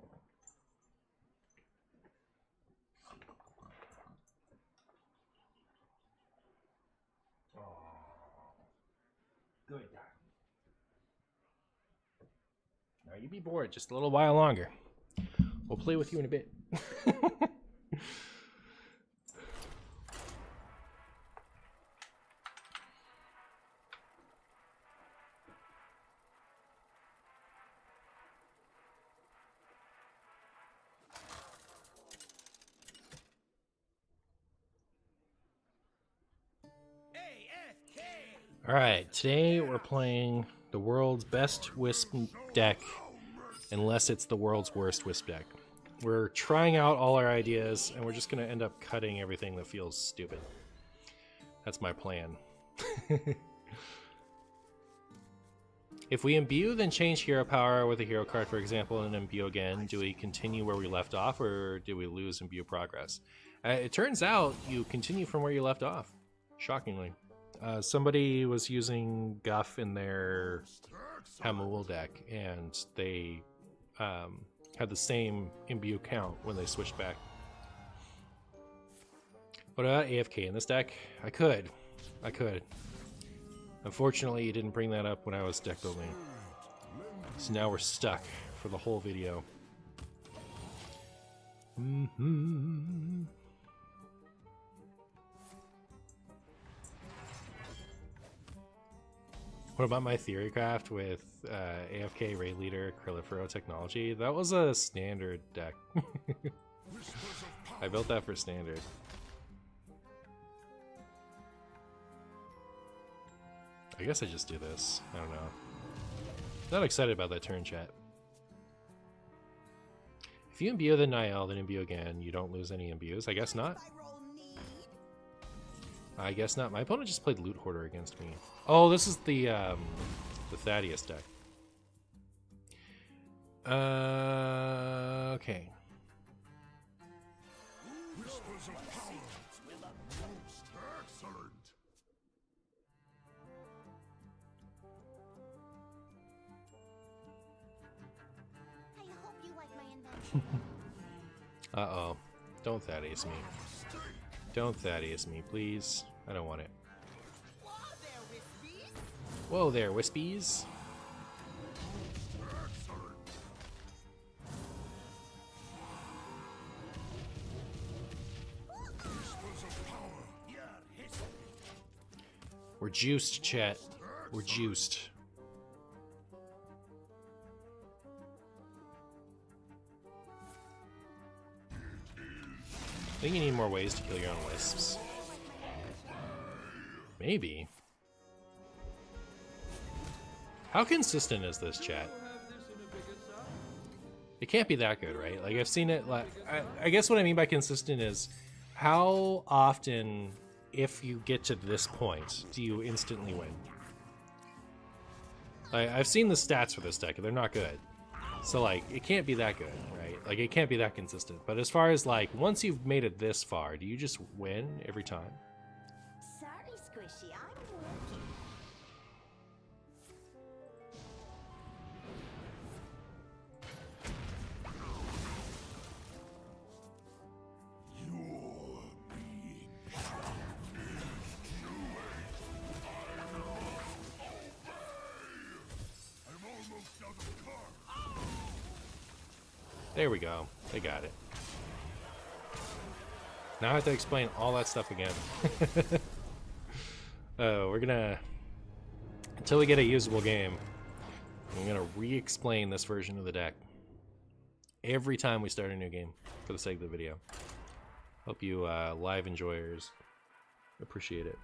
Good dog. Now you be bored just a little while longer. We'll play with you in a bit. Alright, today we're playing the world's best Wisp deck, unless it's the world's worst Wisp deck. We're trying out all our ideas, and we're just going to end up cutting everything that feels stupid. That's my plan. If we imbue, then change hero power with a hero card, for example, and imbue again. Do we continue where we left off, or do we lose imbue progress? It turns out you continue from where you left off, shockingly. Somebody was using Guff in their Hamul deck, and they had the same imbue count when they switched back. What about AFK in this deck? I could. Unfortunately, you didn't bring that up when I was deck building. So now we're stuck for the whole video. What about my theory craft with AFK Raid Leader Prolifero technology? That was a standard deck. I built that for standard. I guess I just do this. I don't know. Not excited about that turn, chat. If you imbue the Niall, then imbue again, you don't lose any imbues. I guess not. I guess not. My opponent just played Loot Hoarder against me. Oh, this is the Thaddeus deck. Okay. Whispers of power. Excellent. I hope you like my invention. Uh-oh. Don't Thaddeus me. Don't Thaddeus me, please. I don't want it. Whoa there, Wispies. We're juiced, chat. We're juiced. I think you need more ways to kill your own wisps. Maybe. How consistent is this, chat? It can't be that good, right? Like, I've seen it, like, I guess what I mean by consistent is how often, if you get to this point, do you instantly win? Like, I've seen the stats for this deck, and they're not good. So, like, it can't be that good, right? Like, it can't be that consistent. But as far as, like, once you've made it this far, do you just win every time? Sorry, Squishy, I'm working. There we go. They got it. Now I have to explain all that stuff again. Oh, we're gonna... Until we get a usable game, I'm gonna re-explain this version of the deck every time we start a new game for the sake of the video. Hope you live enjoyers appreciate it.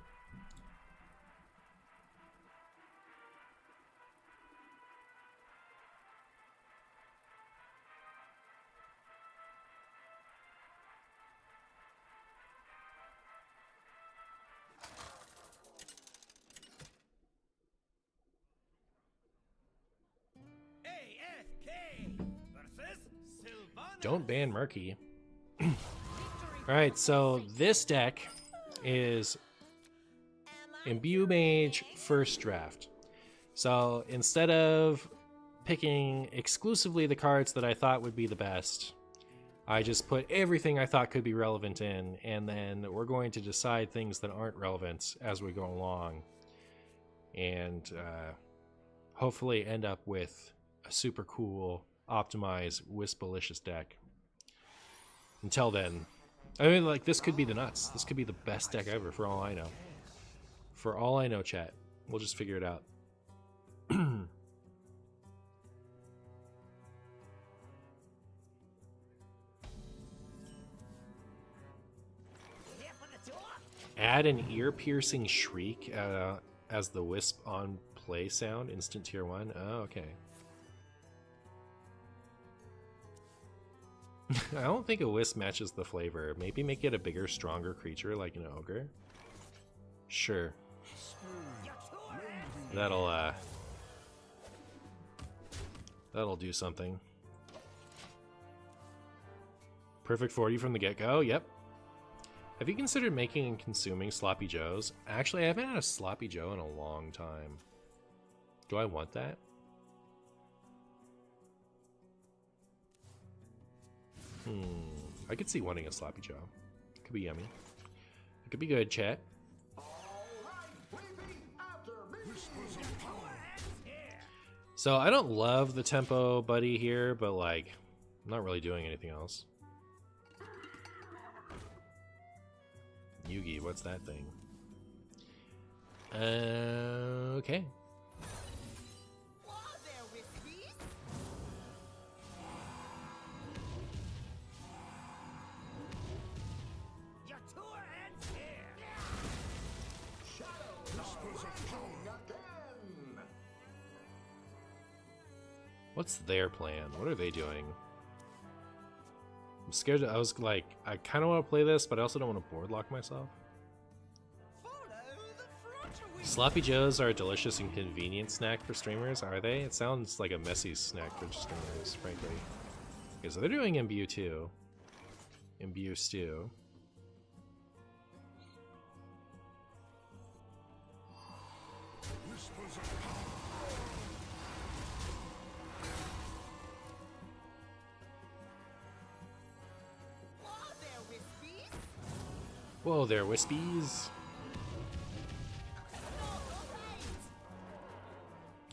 Don't ban Murky. Alright, so this deck is Imbue Mage first draft. So instead of picking exclusively the cards that I thought would be the best, I just put everything I thought could be relevant in, and then we're going to decide things that aren't relevant as we go along. And hopefully end up with a super cool, optimized, Wispalicious deck. Until then, I mean, like, this could be the nuts. This could be the best deck ever, for all I know. For all I know, chat. We'll just figure it out. Add an ear-piercing shriek as the Wisp on play sound. Instant tier 1. Oh, okay. I don't think a Wisp matches the flavor. Maybe make it a bigger, stronger creature like an ogre. Sure. That'll do something. Perfect 40 from the get-go. Yep. Have you considered making and consuming Sloppy Joes? Actually, I haven't had a Sloppy Joe in a long time. Do I want that? I could see wanting a Sloppy Joe. It could be yummy. It could be good, chat. So I don't love the tempo buddy here, but like, I'm not really doing anything else. Yugi, what's that thing? Okay. What's their plan? What are they doing? I'm scared. I was like, I kind of want to play this, but I also don't want to board lock myself. Sloppy Joes are a delicious and convenient snack for streamers, are they? It sounds like a messy snack for streamers, frankly. Okay, so they're doing Imbue too. Imbue stew. Whoa there, Wispies.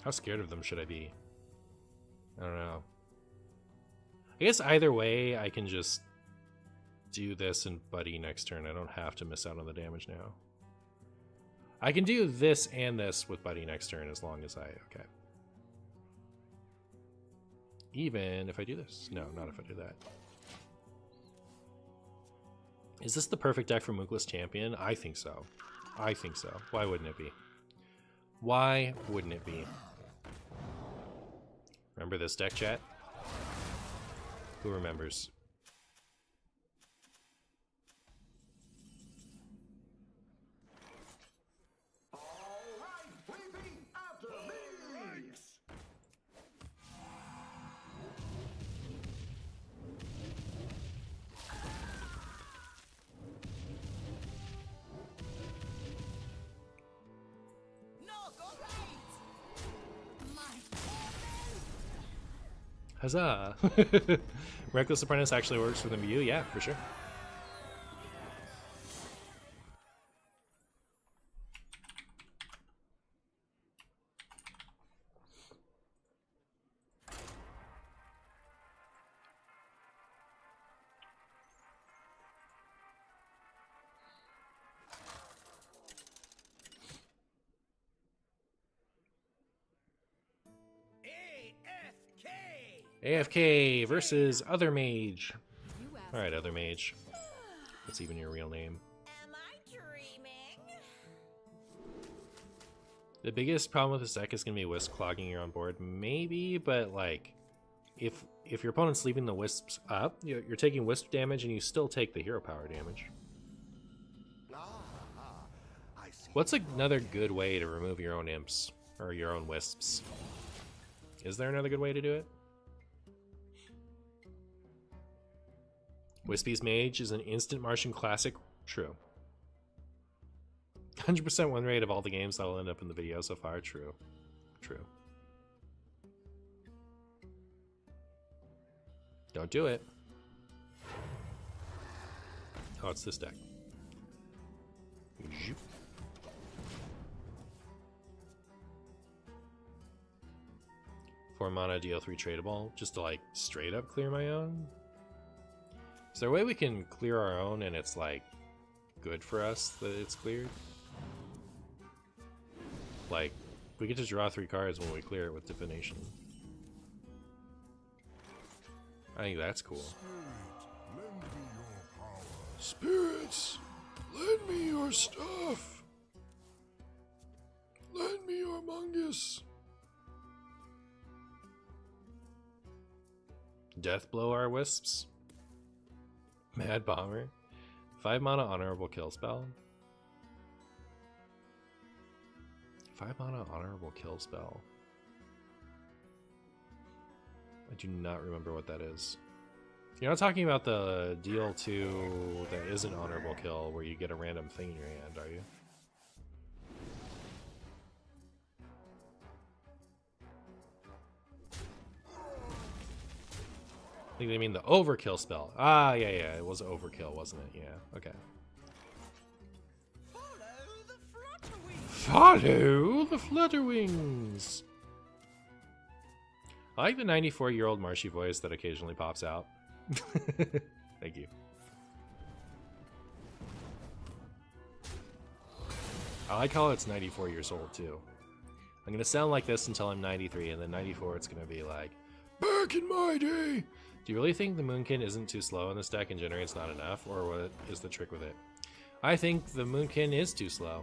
How scared of them should I be? I don't know. I guess either way, I can just do this and Buddy next turn. I don't have to miss out on the damage now. I can do this and this with Buddy next turn as long as I... Okay. Even if I do this. No, not if I do that. Is this the perfect deck for Mookless Champion? I think so. I think so. Why wouldn't it be? Why wouldn't it be? Remember this deck, chat? Who remembers? Huzzah! Reckless Apprentice actually works with Imbue? Yeah, for sure. AFK versus Other Mage. Alright, Other Mage. That's even your real name. Am I dreaming? The biggest problem with this deck is going to be Wisp clogging your own board. Maybe, but like, if your opponent's leaving the Wisps up, you're taking Wisp damage and you still take the hero power damage. What's another good way to remove your own imps? Or your own Wisps? Is there another good way to do it? Wispy's Mage is an instant Martian classic. True. 100% win rate of all the games that'll end up in the video so far. True. True. Don't do it. Oh, it's this deck. Zoop. 4 mana, deal 3 tradable, just to like straight up clear my own. Is there a way we can clear our own and it's like good for us that it's cleared? Like, we get to draw 3 cards when we clear it with divination. I think that's cool. Spirits, lend me your stuff. Lend me your mungus. Death blow our wisps. Mad Bomber. 5 mana honorable kill spell. 5 mana honorable kill spell. I do not remember what that is. You're not talking about the deal 2 that isn't honorable kill where you get a random thing in your hand, are you? I think they mean the overkill spell. Ah, yeah, it was overkill, wasn't it? Yeah, okay. Follow the Flutterwings! I like the 94-year-old Marshy voice that occasionally pops out. Thank you. I like how it's 94 years old, too. I'm gonna sound like this until I'm 93, and then 94 it's gonna be like, back in my day! Do you really think the Moonkin isn't too slow in this deck and generates not enough, or what is the trick with it? I think the Moonkin is too slow,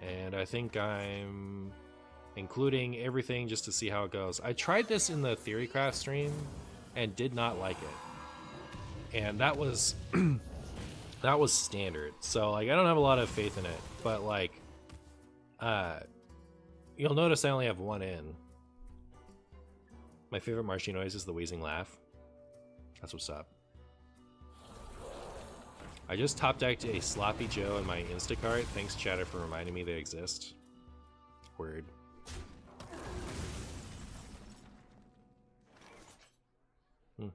and I think I'm including everything just to see how it goes. I tried this in the Theorycraft stream and did not like it, and that was that was standard. So like I don't have a lot of faith in it, but like you'll notice I only have 1 in. My favorite Marshy noise is the wheezing laugh. That's what's up. I just top decked a Sloppy Joe in my Instacart. Thanks, Chatter, for reminding me they exist. Word. But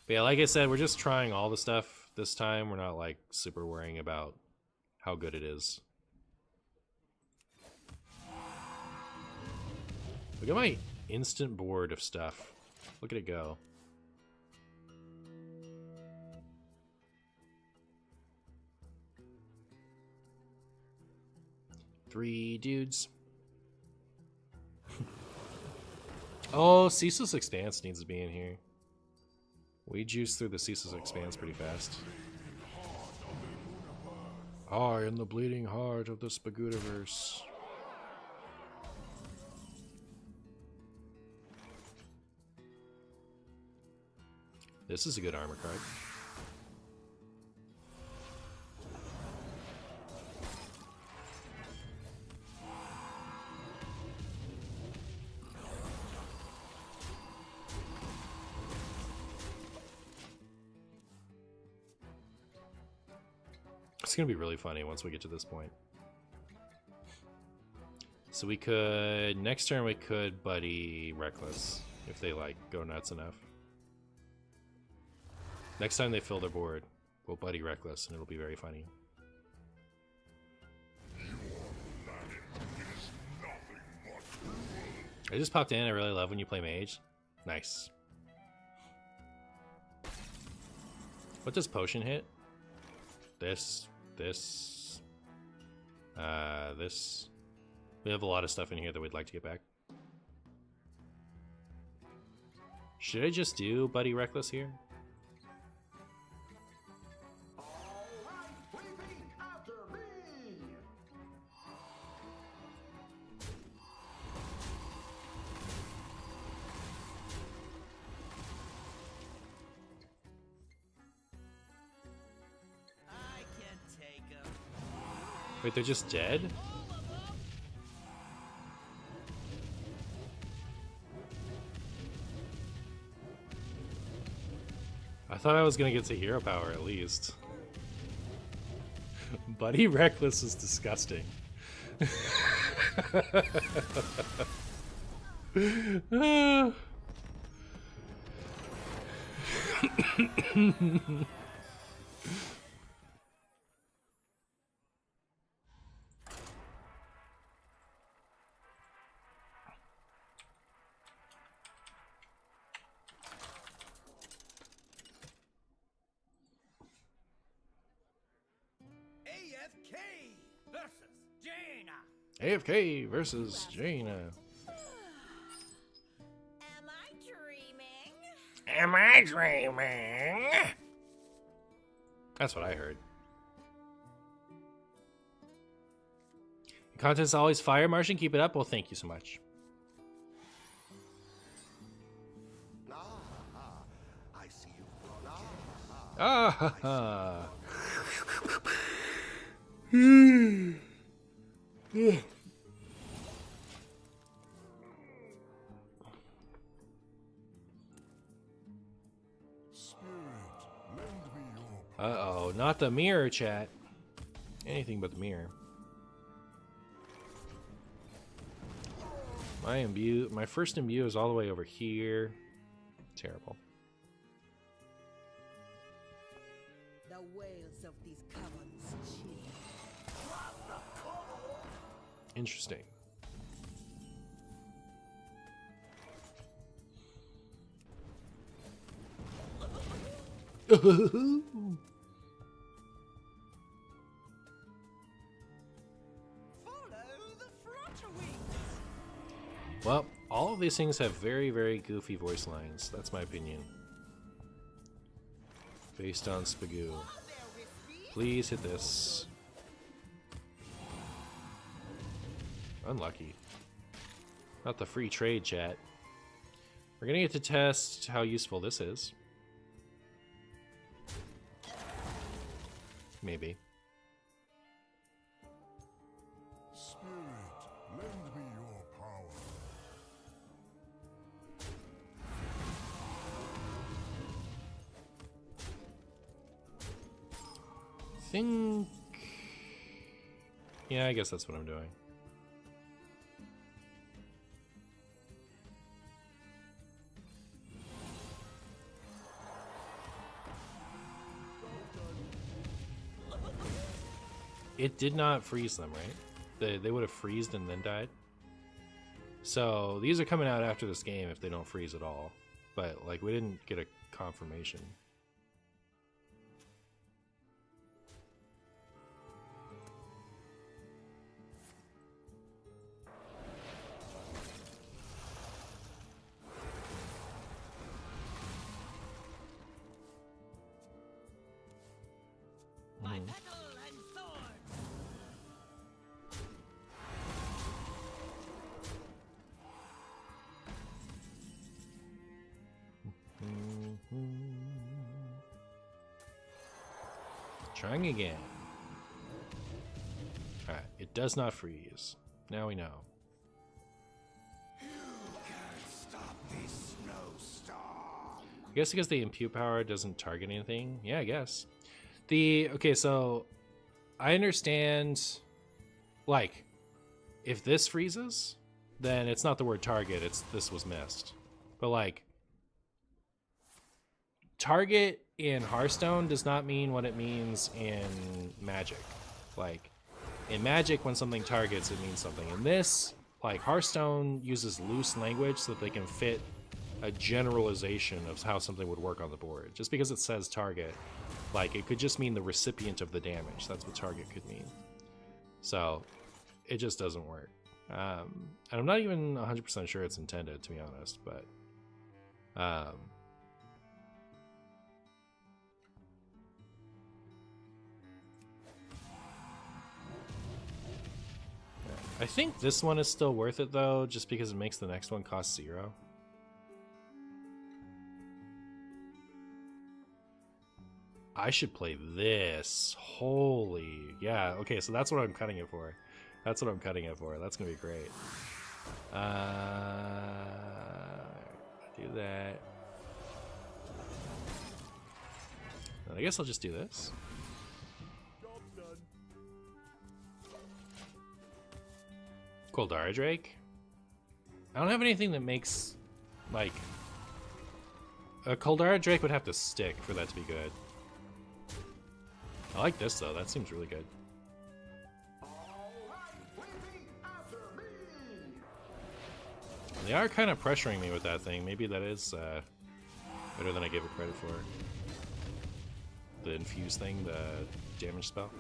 yeah, like I said, we're just trying all the stuff this time. We're not like super worrying about how good it is. Look at my instant board of stuff. Look at it go. Three dudes. Oh, Ceaseless Expanse needs to be in here. We juice through the Ceaseless Expanse pretty fast. I am the bleeding heart of the Spagootiverse. This is a good armor card. It's gonna be really funny once we get to this point. So we could, next turn we could Buddy Reckless, if they like go nuts enough. Next time they fill their board, we'll Buddy Reckless and it'll be very funny. I just popped in, I really love when you play Mage. Nice. What does Potion hit? This. This. We have a lot of stuff in here that we'd like to get back. Should I just do Buddy Reckless here? Wait, they're just dead? I thought I was gonna get to hero power at least. Buddy Reckless is disgusting. AFK versus Jaina. AFK versus Jaina. Am I dreaming? Am I dreaming? That's what I heard. Content's always fire, Martian. Keep it up. Well, thank you so much. I see you've brought Ah ha ha. Uh-oh, not the mirror, chat. Anything but the mirror. My first imbue is all the way over here. Terrible. The wails of these caverns chill. Interesting. Well, all of these things have very, very goofy voice lines. That's my opinion. Based on Spagoo. Please hit this. Unlucky. Not the free trade, chat. We're gonna get to test how useful this is. Maybe. Spirit, lend me your power. Think. Yeah, I guess that's what I'm doing. It did not freeze them, right? They would have freezed and then died. So these are coming out after this game if they don't freeze at all. But like we didn't get a confirmation. My petal and sword. Trying again. Alright, it does not freeze. Now we know. Stop this snowstorm. I guess because the impute power doesn't target anything. Yeah, I guess. Okay, so I understand, like, if this freezes, then it's not the word target, it's this was missed. But like, target in Hearthstone does not mean what it means in Magic. Like, in Magic, when something targets, it means something. In this, like, Hearthstone uses loose language so that they can fit a generalization of how something would work on the board. Just because it says target, like, it could just mean the recipient of the damage. That's what target could mean. So, it just doesn't work. And I'm not even 100% sure it's intended, to be honest, but... I think this one is still worth it, though, just because it makes the next one cost 0. I should play this. Holy... Yeah, okay, so that's what I'm cutting it for. That's what I'm cutting it for. That's gonna be great. Do that. I guess I'll just do this. Koldara Drake? I don't have anything that makes, like... A Koldara Drake would have to stick for that to be good. I like this, though. That seems really good. They are kind of pressuring me with that thing. Maybe that is better than I gave it credit for. The infuse thing, the damage spell.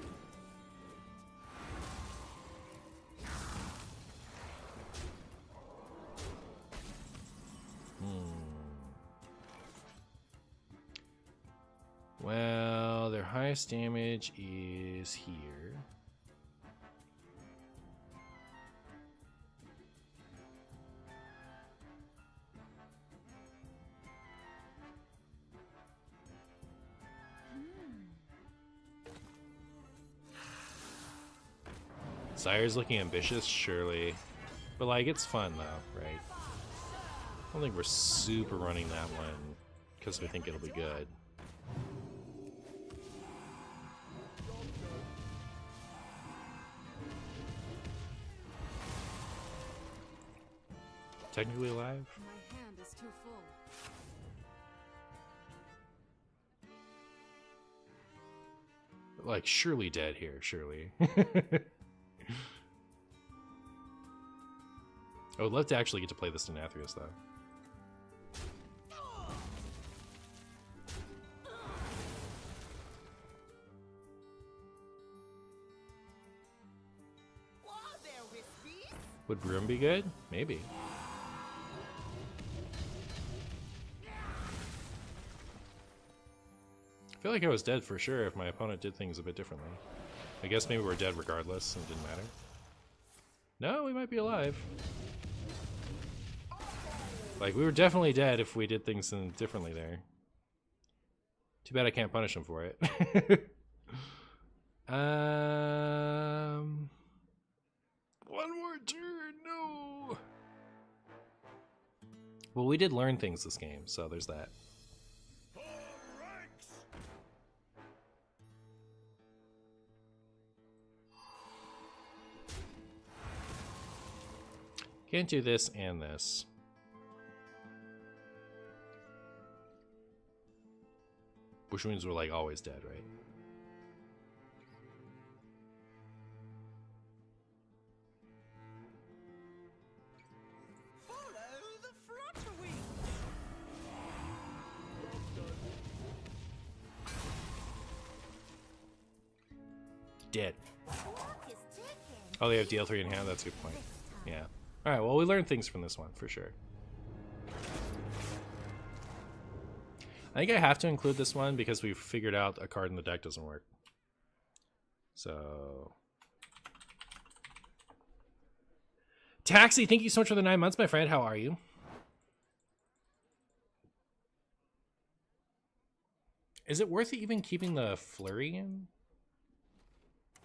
Well, their highest damage is here. Sire's looking ambitious, surely. But, like, it's fun, though, right? I don't think we're super running that one because we think it'll be good. Technically alive? My hand is too full. Like, surely dead here, surely. I would love to actually get to play this to Nathrius, though. Would Broom be good? Maybe. I feel like I was dead for sure if my opponent did things a bit differently. I guess maybe we're dead regardless and it didn't matter. No, we might be alive. Like, we were definitely dead if we did things differently there. Too bad I can't punish him for it. One more turn, no! Well, we did learn things this game, so there's that. Can't do this and this. Which means we're like always dead, right? Follow the flutter-wing. Dead. Clock is ticking. Oh, they have DL3 in hand? That's a good point. Yeah. Alright, well, we learned things from this one, for sure. I think I have to include this one because we've figured out a card in the deck doesn't work. So... Taxi, thank you so much for the 9 months, my friend. How are you? Is it worth it even keeping the flurry in?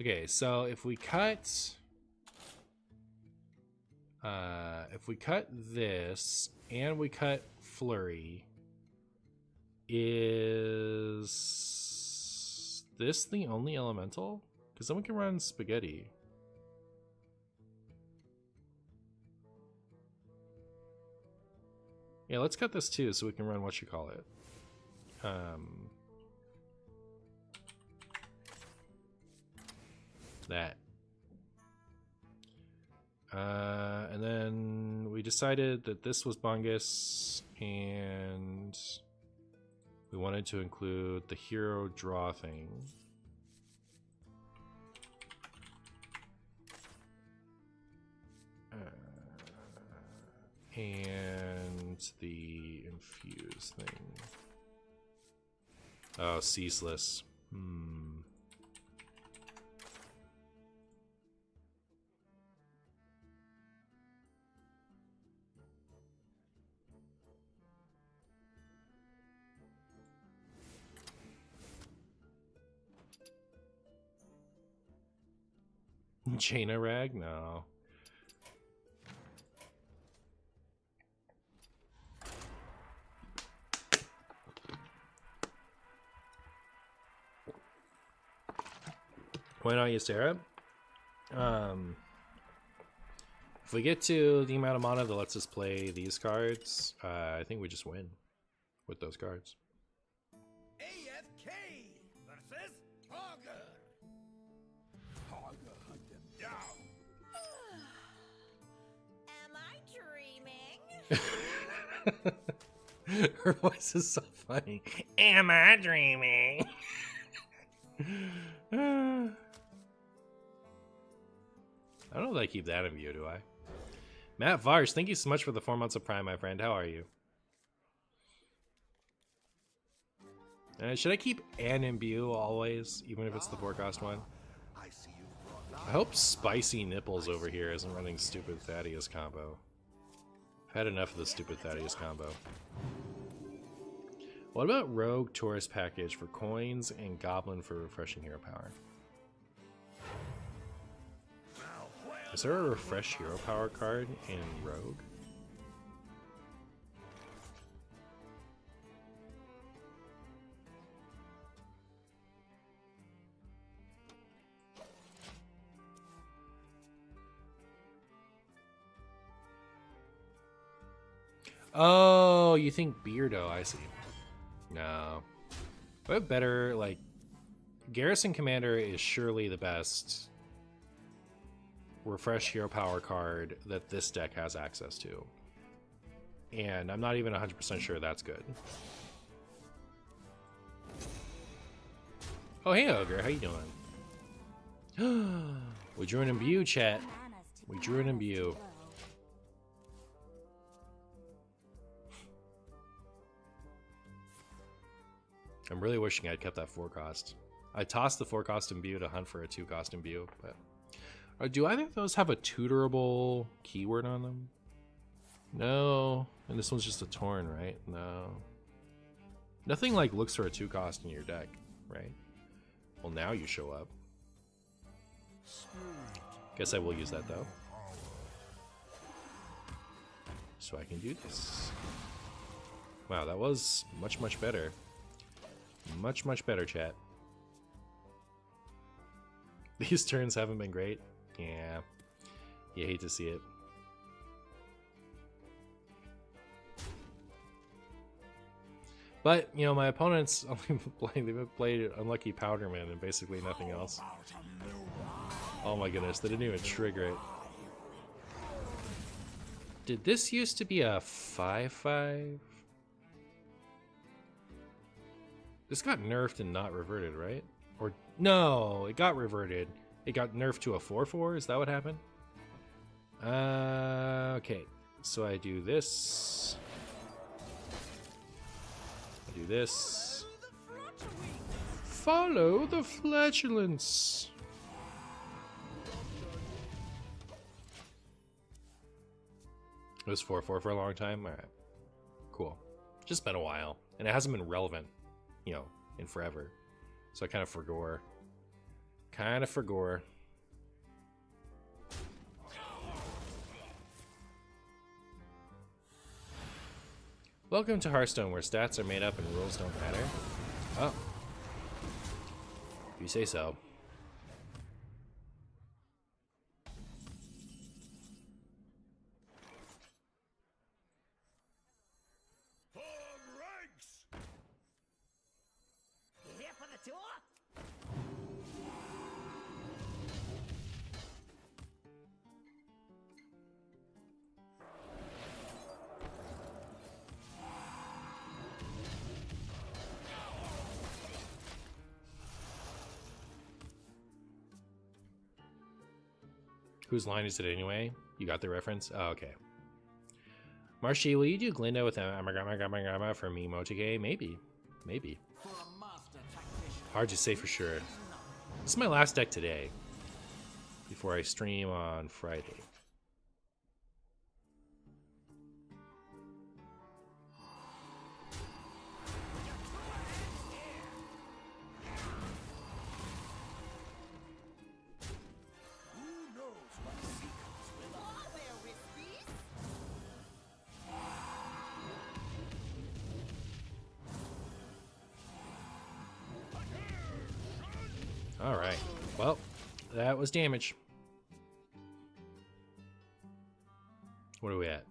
Okay, so if we cut... if we cut this and we cut flurry, is this the only elemental? Because then we can run spaghetti. Yeah, let's cut this too so we can run what you call it. That. And then we decided that this was Bungus, and we wanted to include the hero draw thing. And the infuse thing. Oh, ceaseless. Jaina Rag? No. Why not Ystera? If we get to the amount of mana that lets us play these cards, I think we just win with those cards. AFK versus Hogger. Hogger hunt them down. Am I dreaming? Her voice is so funny. Am I dreaming? I don't know if I keep that in view, do I? Matt Varsh, thank you so much for the 4 months of Prime, my friend. How are you? Should I keep an imbue always, even if it's the 4-cost one? I see you've brought I hope Spicy Nipples over here isn't running stupid Thaddeus combo. I've had enough of the stupid Thaddeus combo. What about Rogue Tourist Package for coins and Goblin for refreshing hero power? Is there a refresh hero power card in Rogue? Oh, you think Beardo, I see. No. What better, like, Garrison Commander is surely the best refresh hero power card that this deck has access to. And I'm not even 100% sure that's good. Oh, hey, Ogre, how you doing? We drew an imbue, chat. We drew an imbue. I'm really wishing I'd kept that 4-cost. I tossed the 4-cost imbue to hunt for a 2-cost imbue, but... do either of those have a tutorable keyword on them? No. And this one's just a Torn, right? No. Nothing like looks for a 2-cost in your deck, right? Well, now you show up. Guess I will use that, though. So I can do this. Wow, that was much, much better. Much, much better, chat. These turns haven't been great. Yeah. You hate to see it. But, you know, my opponents only played Unlucky Powderman and basically nothing else. Oh my goodness, they didn't even trigger it. Did this used to be a 5/5? This got nerfed and not reverted, right? Or no, it got reverted. It got nerfed to a 4/4. Is that what happened? Okay. So I do this. I do this. Follow the flatulence. It was 4/4 for a long time. All right. Cool. Just been a while, and it hasn't been relevant, you know, in forever. So I kind of forgore. Welcome to Hearthstone, where stats are made up and rules don't matter. Oh. You say so. Here for the tour? Whose line is it anyway? You got the reference? Oh, okay. Marshy, will you do Glinda with Amagama for me, Motige? Maybe. Maybe. Hard to say for sure. This is my last deck today. Before I stream on Friday. Alright, well, that was damage. What are we at?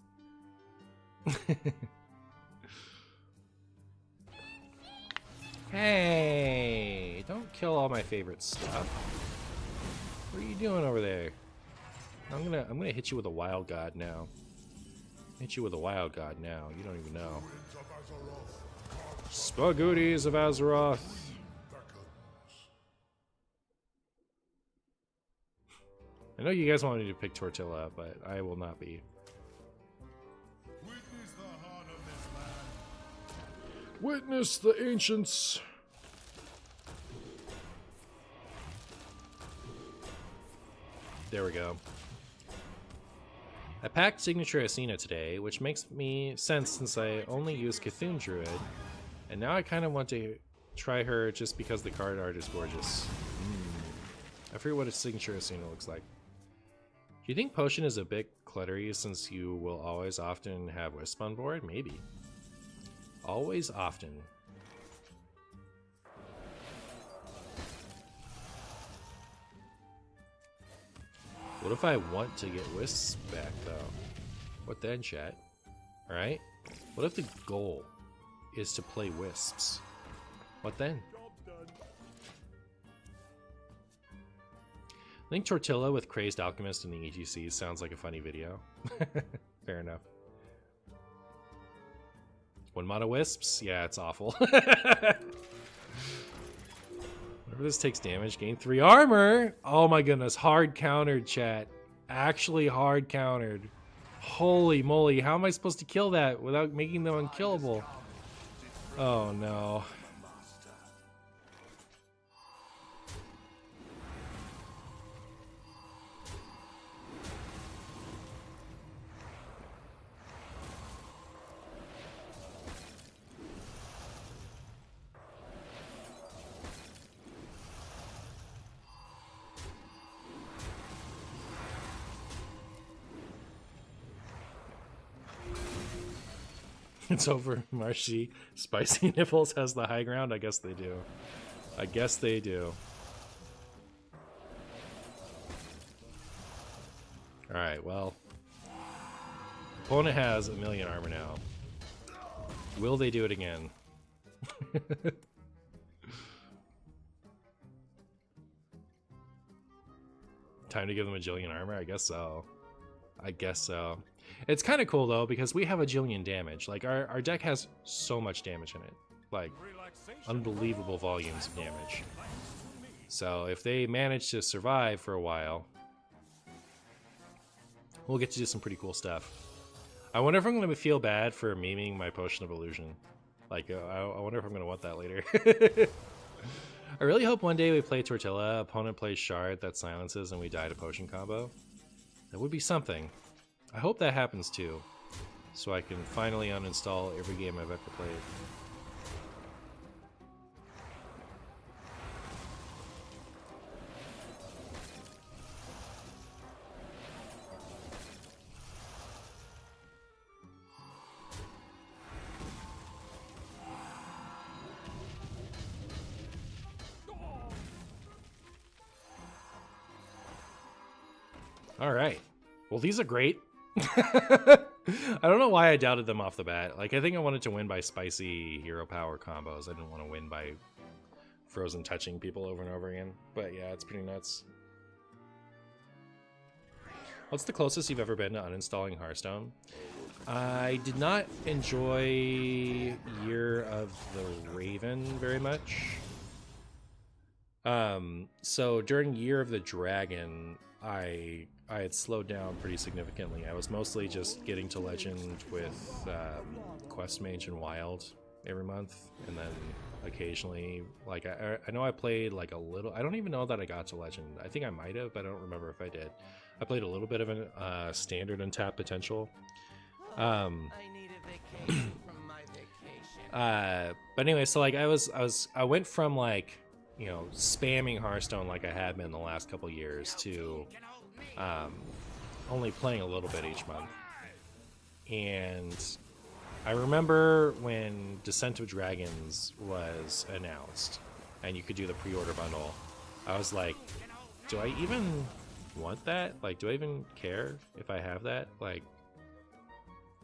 Hey, don't kill all my favorite stuff. What are you doing over there? I'm gonna hit you with a wild god now. Hit you with a wild god now. You don't even know. Spagooties of Azeroth. I know you guys want me to pick Tortilla, but I will not be. Witness the heart of this land. Witness the ancients. There we go. I packed Signature Asina today, which makes me sense since I only use Cthulhu Druid, and now I kind of want to try her just because the card art is gorgeous. I forget what a Signature Asina looks like. Do you think Potion is a bit cluttery since you will always often have Wisp on board? Maybe. Always often. What if I want to get Wisps back, though? What then, chat? Alright? What if the goal is to play Wisps? What then? I think Tortilla with Crazed Alchemist and the EGC sounds like a funny video. Fair enough. 1 mana Wisps? Yeah, it's awful. Whenever this takes damage, gain 3 armor! Oh my goodness, hard countered, chat. Actually hard countered. Holy moly, how am I supposed to kill that without making them unkillable? Oh no. It's over, Marshy. Spicy Nipples has the high ground? I guess they do. I guess they do. Alright, well. Opponent has 1,000,000 armor now. Will they do it again? Time to give them a jillion armor? I guess so. I guess so. It's kind of cool though because we have a jillion damage. Like our deck has so much damage in it. Like unbelievable volumes of damage. So if they manage to survive for a while, we'll get to do some pretty cool stuff. I wonder if I'm going to feel bad for memeing my Potion of Illusion. Like I wonder if I'm going to want that later. I really hope one day we play Tortilla, opponent plays Shard that silences, and we die to Potion combo. That would be something. I hope that happens too, so I can finally uninstall every game I've ever played. All right. Well, these are great. I don't know why I doubted them off the bat. Like, I think I wanted to win by spicy hero power combos. I didn't want to win by frozen touching people over and over again. But yeah, it's pretty nuts. What's the closest you've ever been to uninstalling Hearthstone? I did not enjoy Year of the Raven very much. So during Year of the Dragon, I had slowed down pretty significantly. I was mostly just getting to Legend with Quest Mage and Wild every month, and then occasionally, like I know I played like a little. I don't even know that I got to Legend. I think I might have, but I don't remember if I did. I played a little bit of a standard Untapped Potential. I need a vacation from my vacation. But anyway, so like I went from like, you know, spamming Hearthstone like I had been the last couple years to only playing a little bit each month. And I remember when Descent of Dragons was announced and you could do the pre-order bundle, I was like do I even want that? Like, do I even care if I have that? Like,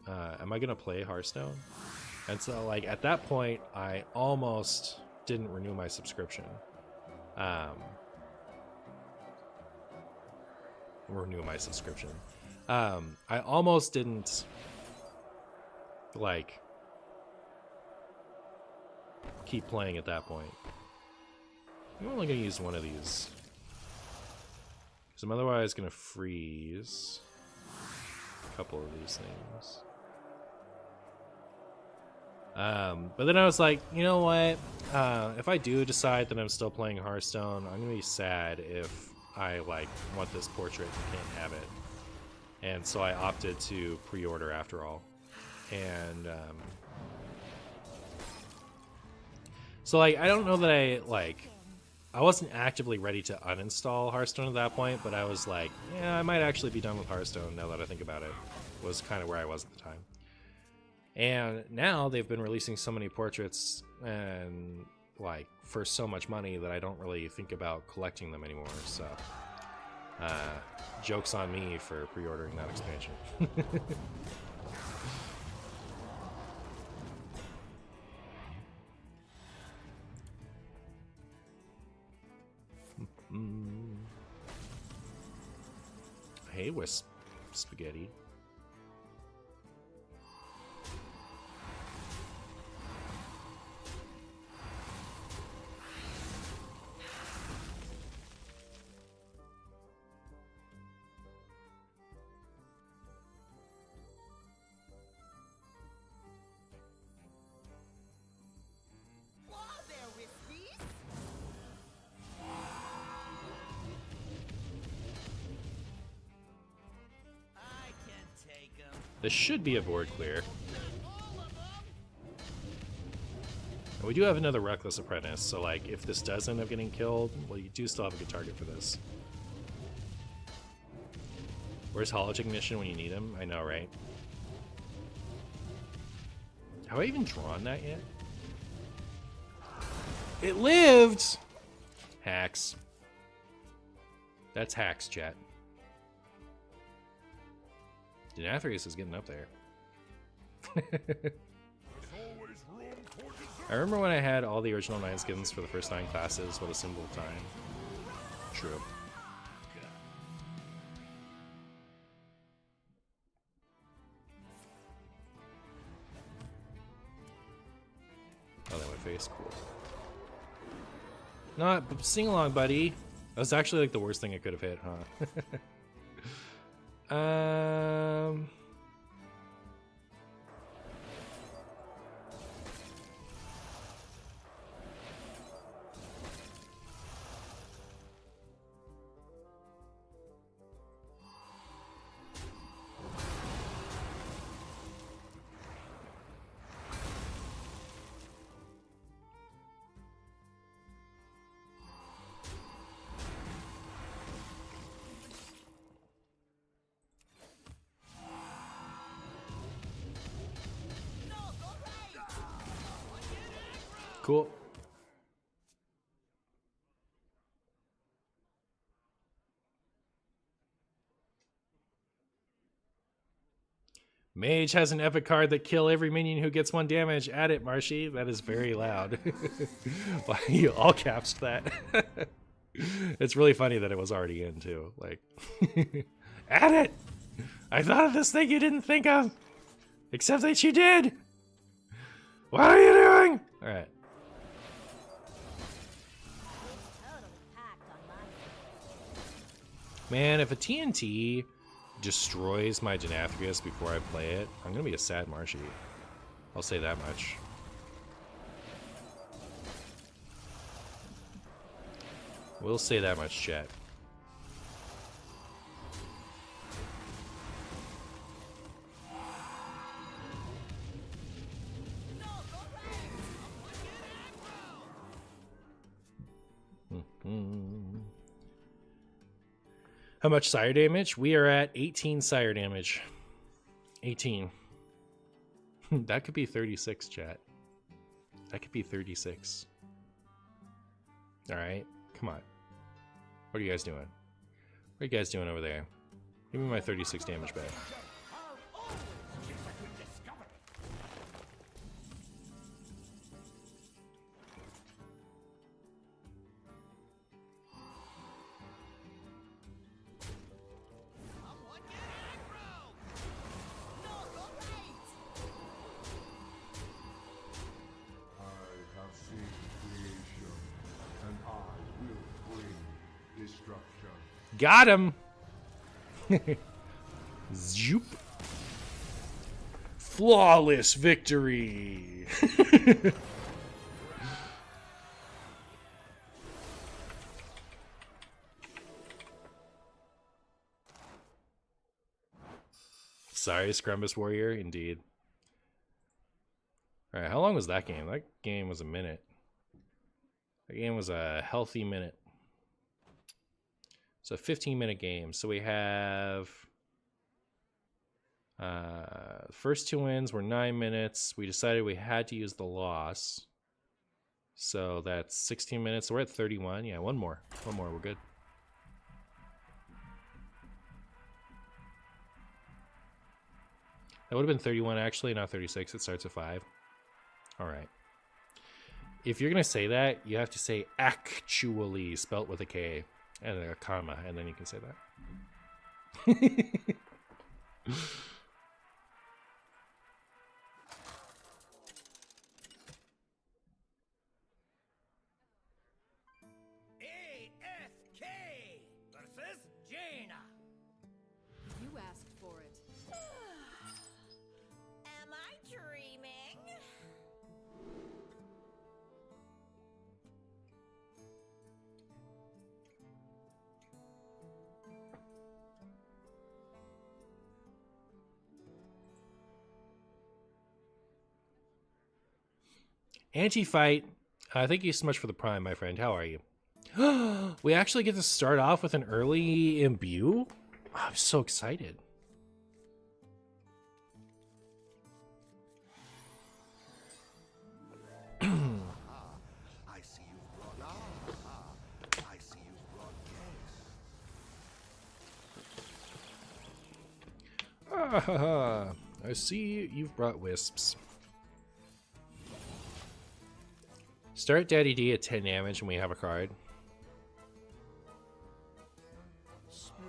am I gonna play Hearthstone? And so, like, at that point, I almost didn't renew my subscription. I almost didn't, like, keep playing at that point. I'm only gonna use one of these, because I'm otherwise gonna freeze a couple of these things. But then I was like, you know what? If I do decide that I'm still playing Hearthstone, I'm gonna be sad if I like want this portrait and can't have it. And so I opted to pre-order after all. And so like I don't know that I wasn't actively ready to uninstall Hearthstone at that point, but I was like, yeah, I might actually be done with Hearthstone now that I think about it. Was kind of where I was at the time. And now they've been releasing so many portraits and like for so much money that I don't really think about collecting them anymore. So joke's on me for pre-ordering that expansion. Hey, Wisp Spaghetti. This should be a board clear. And we do have another Reckless Apprentice, so like if this does end up getting killed, well, you do still have a good target for this. Where's Holotechnician when you need him? I know, right? Have I even drawn that yet? It lived! Hacks. That's hacks, chat. Denathrius is getting up there. I remember when I had all the original 9 skins for the first 9 classes. What a symbol of time. True. Oh, that went face. Cool. Not sing along, buddy. That was actually like the worst thing I could have hit, huh? Cool. Mage has an epic card that kill every minion who gets 1 damage. Add it, Marshy. That is very loud. Why you all caps that? It's really funny that it was already in too. Like, add it. I thought of this thing you didn't think of, except that you did. What are you doing? All right. Man, if a TNT destroys my Denathrius before I play it, I'm gonna be a sad Marshy. I'll say that much. We'll say that much, chat. How much sire damage? We are at 18 sire damage. 18. That could be 36, chat. That could be 36. Alright, come on. What are you guys doing? What are you guys doing over there? Give me my 36 damage back. I have seen creation, and I will bring destruction. Got him! Zoop. Flawless victory! Sorry, Scrumbus Warrior, indeed. Alright, how long was that game? That game was a minute. That game was a healthy minute. So 15-minute game. So we have first 2 wins were 9 minutes. We decided we had to use the loss. So that's 16 minutes. So we're at 31. Yeah, one more. One more, we're good. That would have been 31 actually, not 36. It starts at 5. All right. If you're going to say that, you have to say actually, spelt with a K and a comma, and then you can say that. AFK versus Jaina. You asked for it. Am I dreaming? Anti-fight. Thank you so much for the prime, my friend. How are you? We actually get to start off with an early imbue? Oh, I'm so excited. I see you've brought I see you've brought guests. I see you've brought wisps. Start Daddy D at 10 damage and we have a card. Spirit,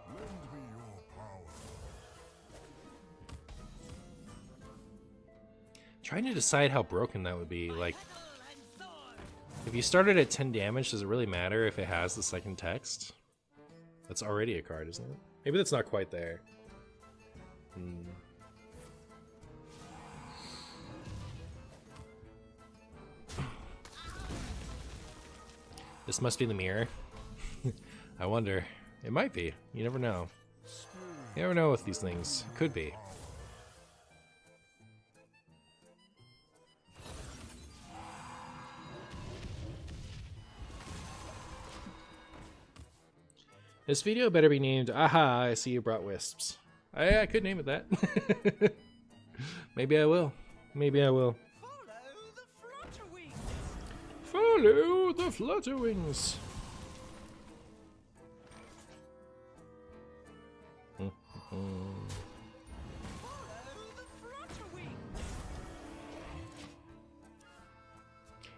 lend me your power. Trying to decide how broken that would be. Like, if you started at 10 damage, does it really matter if it has the second text? That's already a card, isn't it? Maybe that's not quite there. This must be the mirror. I wonder. It might be. You never know. You never know with these things. Could be. This video better be named, aha, I see you brought wisps. I could name it that. Maybe I will. Maybe I will. Follow the flutterwings.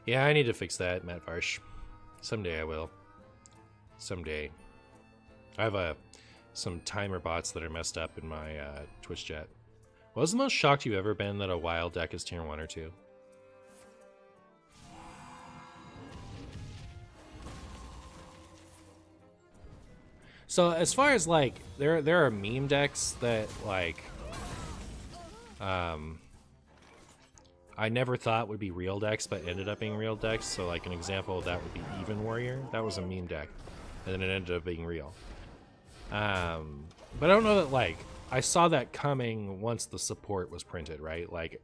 Yeah, I need to fix that, Matt Varsh. Someday I will. Someday. I have some timer bots that are messed up in my Twitch chat. What was the most shocked you've ever been that a wild deck is tier 1 or 2? So as far as like there are meme decks that like I never thought would be real decks but ended up being real decks. So like an example of that would be Even Warrior. That was a meme deck and then it ended up being real. But I don't know that like I saw that coming once the support was printed, right? Like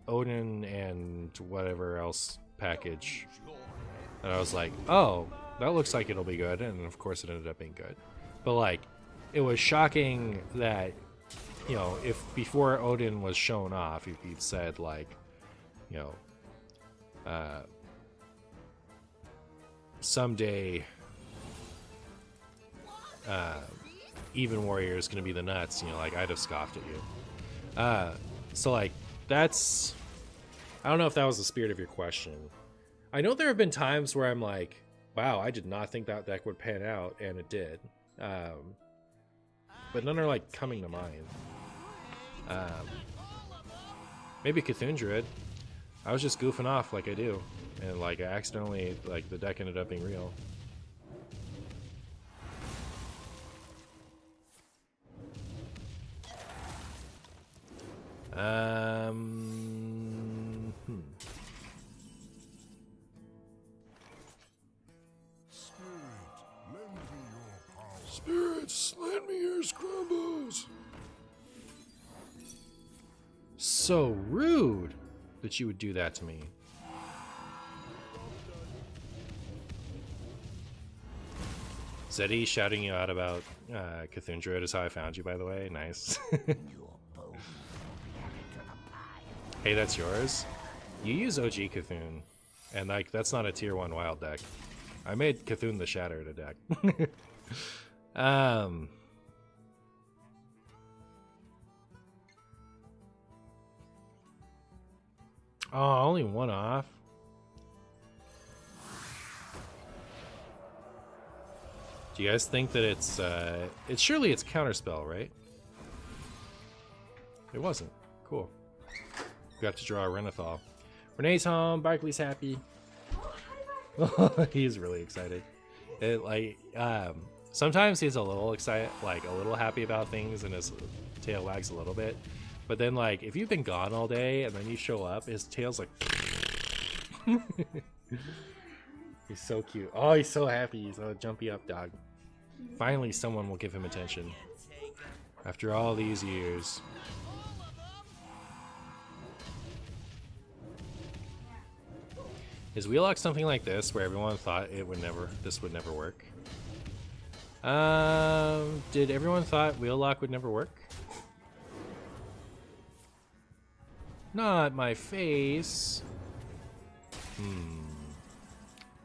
Odin and whatever else package. And I was like, oh, that looks like it'll be good, and of course it ended up being good. But like, it was shocking that, you know, if before Odin was shown off, if he'd said like, you know, even warrior is going to be the nuts, you know, like I'd have scoffed at you. So like that's, I don't know if that was the spirit of your question. I know there have been times where I'm like, wow, I did not think that deck would pan out, and it did. But none are like coming to mind. Maybe Cthulhu Druid. I was just goofing off like I do, and like I accidentally, like the deck ended up being real. Spirits, lend me your scrumbles. So rude that you would do that to me. Zeddy shouting you out about Cthulhu Druid is how I found you, by the way. Nice. Hey, that's yours? You use OG Cthulhu, and like that's not a tier 1 wild deck. I made Cthulhu the Shatter to deck. Oh, only one off? Do you guys think that it's surely it's counterspell, right? It wasn't. Cool. Got to draw a Renathal. Renee's home, Barkley's happy. He's really excited. It like sometimes he's a little excited, like a little happy about things, and his tail wags a little bit. But then, like, if you've been gone all day and then you show up, his tail's like. He's so cute. Oh, he's so happy. He's a jumpy up dog. Finally, someone will give him attention after all these years. Is Wheelock something like this, where everyone thought this would never work? Did everyone thought Wheelock would never work? Not my face.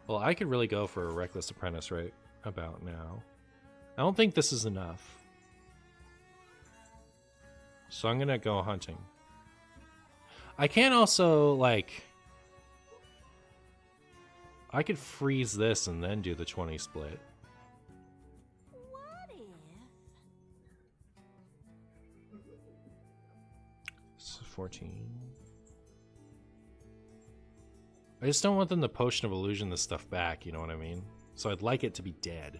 Well, I could really go for a Reckless Apprentice right about now. I don't think this is enough. So I'm gonna go hunting. I can also, like... I could freeze this and then do the 20 split. What if? So 14. I just don't want them to Potion of Illusion this stuff back, you know what I mean? So I'd like it to be dead.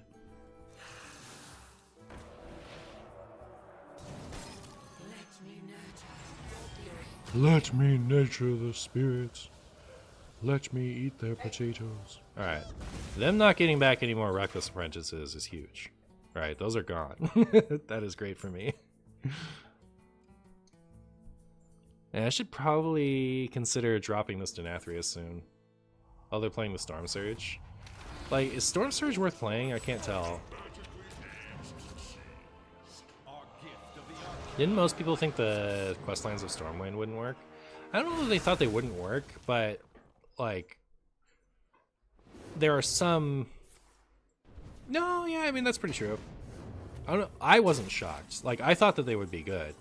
Let me nurture the spirits. Let me eat their potatoes. Alright. Them not getting back any more Reckless Apprentices is huge. Alright, those are gone. That is great for me. And I should probably consider dropping this Denathrius soon. Oh, they're playing the Storm Surge. Like, is Storm Surge worth playing? I can't tell. Didn't most people think the Questlines of Stormwind wouldn't work? I don't know if they thought they wouldn't work, but, like, there are some... No, yeah, I mean, that's pretty true. I don't know. I wasn't shocked. Like, I thought that they would be good.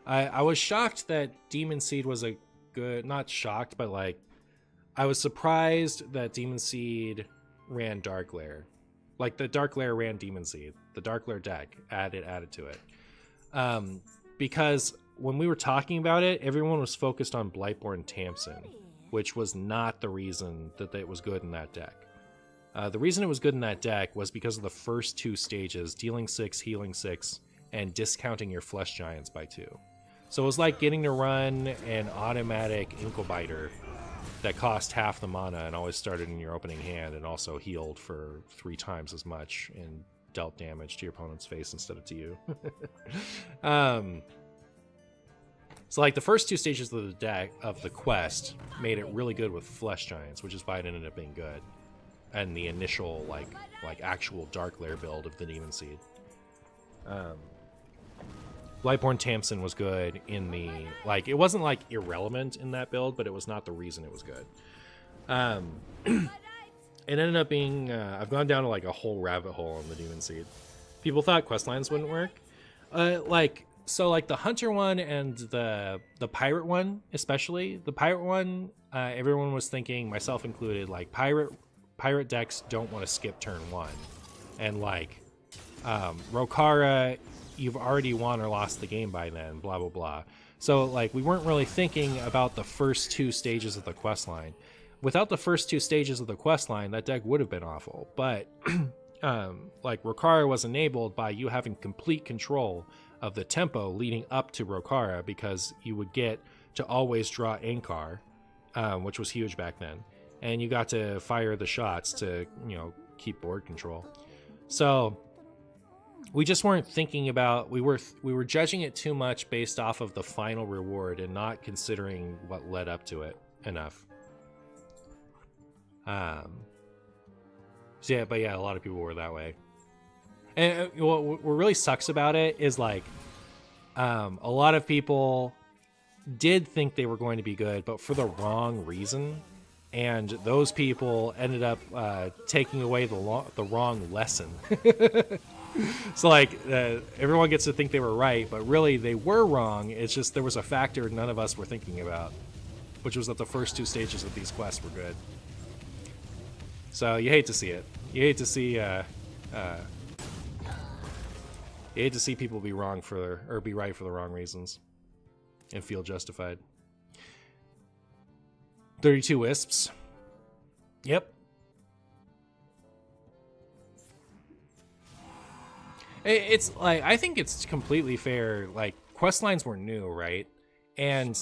I was shocked that Demon Seed was a good... Not shocked, but, like, I was surprised that Demon Seed ran Dark Lair. Like, the Dark Lair ran Demon Seed. The Dark Lair deck added to it. Because when we were talking about it, everyone was focused on Blightborn Tamsin, which was not the reason that it was good in that deck. The reason it was good in that deck was because of the first two stages, dealing 6, healing 6, and discounting your Flesh Giants by 2. So it was like getting to run an automatic Inklebiter that cost half the mana and always started in your opening hand and also healed for 3 times as much and dealt damage to your opponent's face instead of to you. So like the first 2 stages of the deck of the quest made it really good with Flesh Giants, which is why it ended up being good. And the initial like actual Dark Lair build of the Demon Seed. Blightborn Tamsin was good in the, like, it wasn't like irrelevant in that build, but it was not the reason it was good. It ended up being, I've gone down to like a whole rabbit hole on the Demon Seed. people thought quest lines wouldn't work. Like the hunter one and the pirate one, especially the pirate one, everyone was thinking, myself included, like pirate decks don't want to skip turn 1, and like Rokara, you've already won or lost the game by then, blah blah blah. So like we weren't really thinking about the first 2 stages of the quest line. Without the first 2 stages of the quest line, that deck would have been awful. But like Rokara was enabled by you having complete control of the tempo leading up to Rokara, because you would get to always draw Ankar, which was huge back then, and you got to fire the shots to, you know, keep board control. So we just weren't thinking about, we were judging it too much based off of the final reward and not considering what led up to it enough. So yeah, but yeah, a lot of people were that way. And what really sucks about it is like, a lot of people did think they were going to be good, but for the wrong reason. And those people ended up taking away the wrong lesson. So like, everyone gets to think they were right, but really they were wrong. It's just there was a factor none of us were thinking about, which was that the first 2 stages of these quests were good. So you hate to see it. You hate to see people be wrong or be right for the wrong reasons and feel justified. 32 wisps. Yep. It's like, I think it's completely fair. Like, quest lines were new, right? And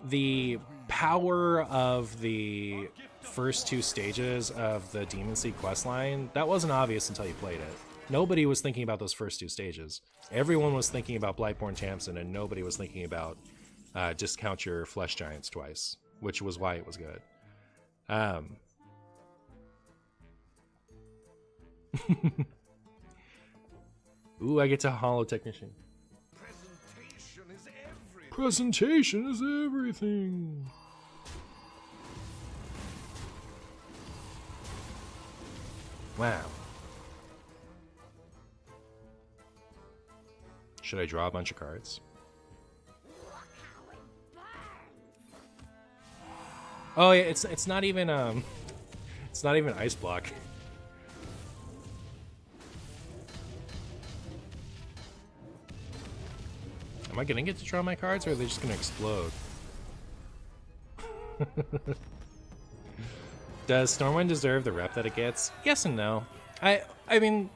the power of the first 2 stages of the Demon Seed quest line, that wasn't obvious until you played it. Nobody was thinking about those first 2 stages. Everyone was thinking about Blightborn Tamsin, and nobody was thinking about discount your Flesh Giants twice, which was why it was good. Ooh, I get to Hollow Technician. Presentation is everything. Presentation is everything. Wow. Should I draw a bunch of cards? Oh yeah, it's not even ice block. Am I gonna get to draw my cards, or are they just gonna explode? Does Stormwind deserve the rep that it gets? Yes and no. I mean,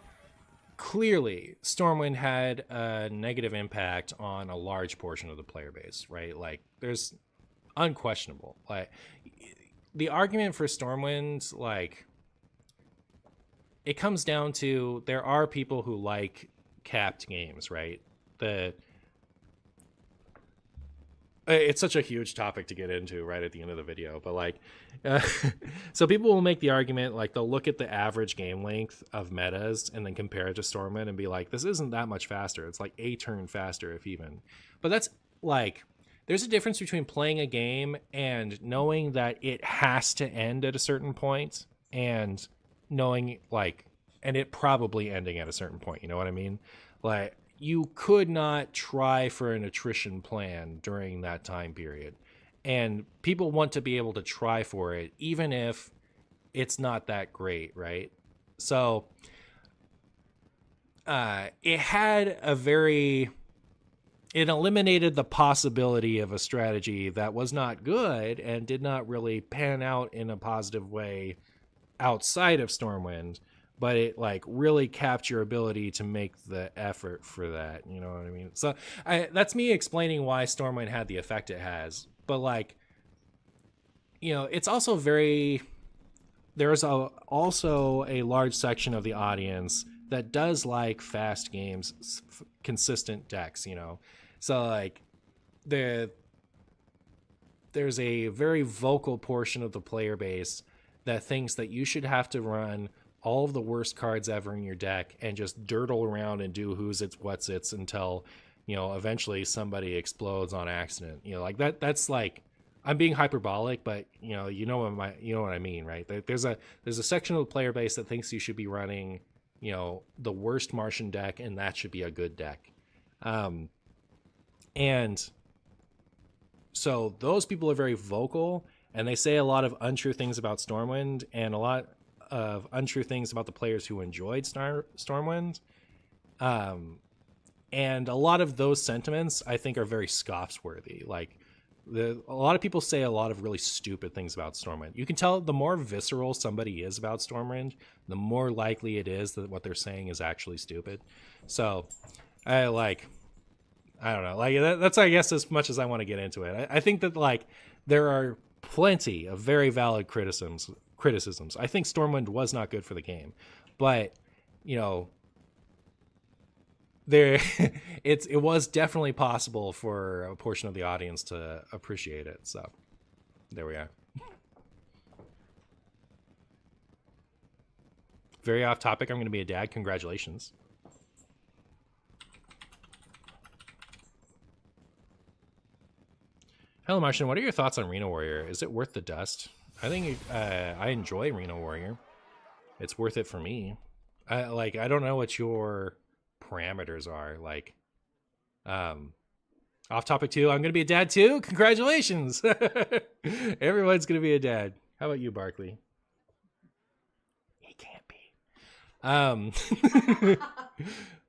clearly Stormwind had a negative impact on a large portion of the player base, right? Like, there's unquestionable. Like, the argument for Stormwind, like, it comes down to there are people who like capped games, right? It's such a huge topic to get into right at the end of the video, but like, so people will make the argument, like they'll look at the average game length of metas and then compare it to Stormwind and be like, this isn't that much faster. It's like a turn faster, if even. But that's like, there's a difference between playing a game and knowing that it has to end at a certain point and knowing like, and it probably ending at a certain point. You know what I mean? Like, you could not try for an attrition plan during that time period. And people want to be able to try for it, even if it's not that great, right? So it had it eliminated the possibility of a strategy that was not good and did not really pan out in a positive way outside of Stormwind. But it like really capped your ability to make the effort for that. You know what I mean? So that's me explaining why Stormwind had the effect it has. But like, you know, it's also there's also a large section of the audience that does like fast games, consistent decks, you know? So like there's a very vocal portion of the player base that thinks that you should have to run all of the worst cards ever in your deck and just dirtle around and do who's its what's its until, you know, eventually somebody explodes on accident. You know, like that's like, I'm being hyperbolic, but you know what I mean, right? There's a section of the player base that thinks you should be running you know, the worst Martian deck, and that should be a good deck. And so those people are very vocal, and they say a lot of untrue things about Stormwind and a lot of untrue things about the players who enjoyed Stormwind. And a lot of those sentiments, I think, are very scoffs-worthy. Like, a lot of people say a lot of really stupid things about Stormwind. You can tell the more visceral somebody is about Stormwind, the more likely it is that what they're saying is actually stupid. So, I don't know. Like, that's, I guess, as much as I want to get into it. I think that, like, there are plenty of very valid criticisms. I think Stormwind was not good for the game. But, you know, it was definitely possible for a portion of the audience to appreciate it. So there we are. Very off topic. I'm going to be a dad. Congratulations. Hello, Martian. What are your thoughts on Reno Warrior? Is it worth the dust? I think I enjoy Reno Warrior. It's worth it for me. I don't know what your parameters are. Like, off topic too. I'm gonna be a dad too. Congratulations! Everyone's gonna be a dad. How about you, Barkley? He can't be.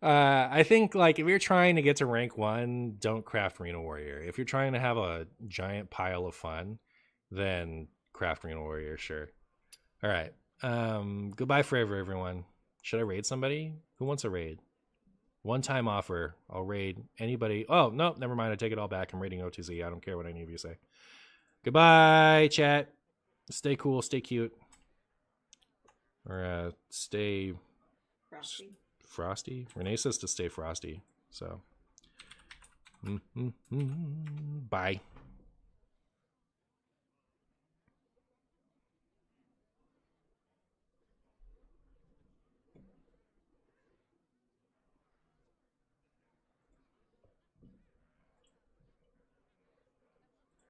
I think, like, if you're trying to get to rank 1, don't craft Reno Warrior. If you're trying to have a giant pile of fun, then craft Reno Warrior, sure. All right. Goodbye forever, everyone. Should I raid somebody? Who wants a raid? One-time offer. I'll raid anybody. Oh, no, never mind. I take it all back. I'm raiding O2Z. I don't care what any of you say. Goodbye, chat. Stay cool. Stay cute. Or stay... Frosty. Frosty? Renee says to stay frosty. So. Bye.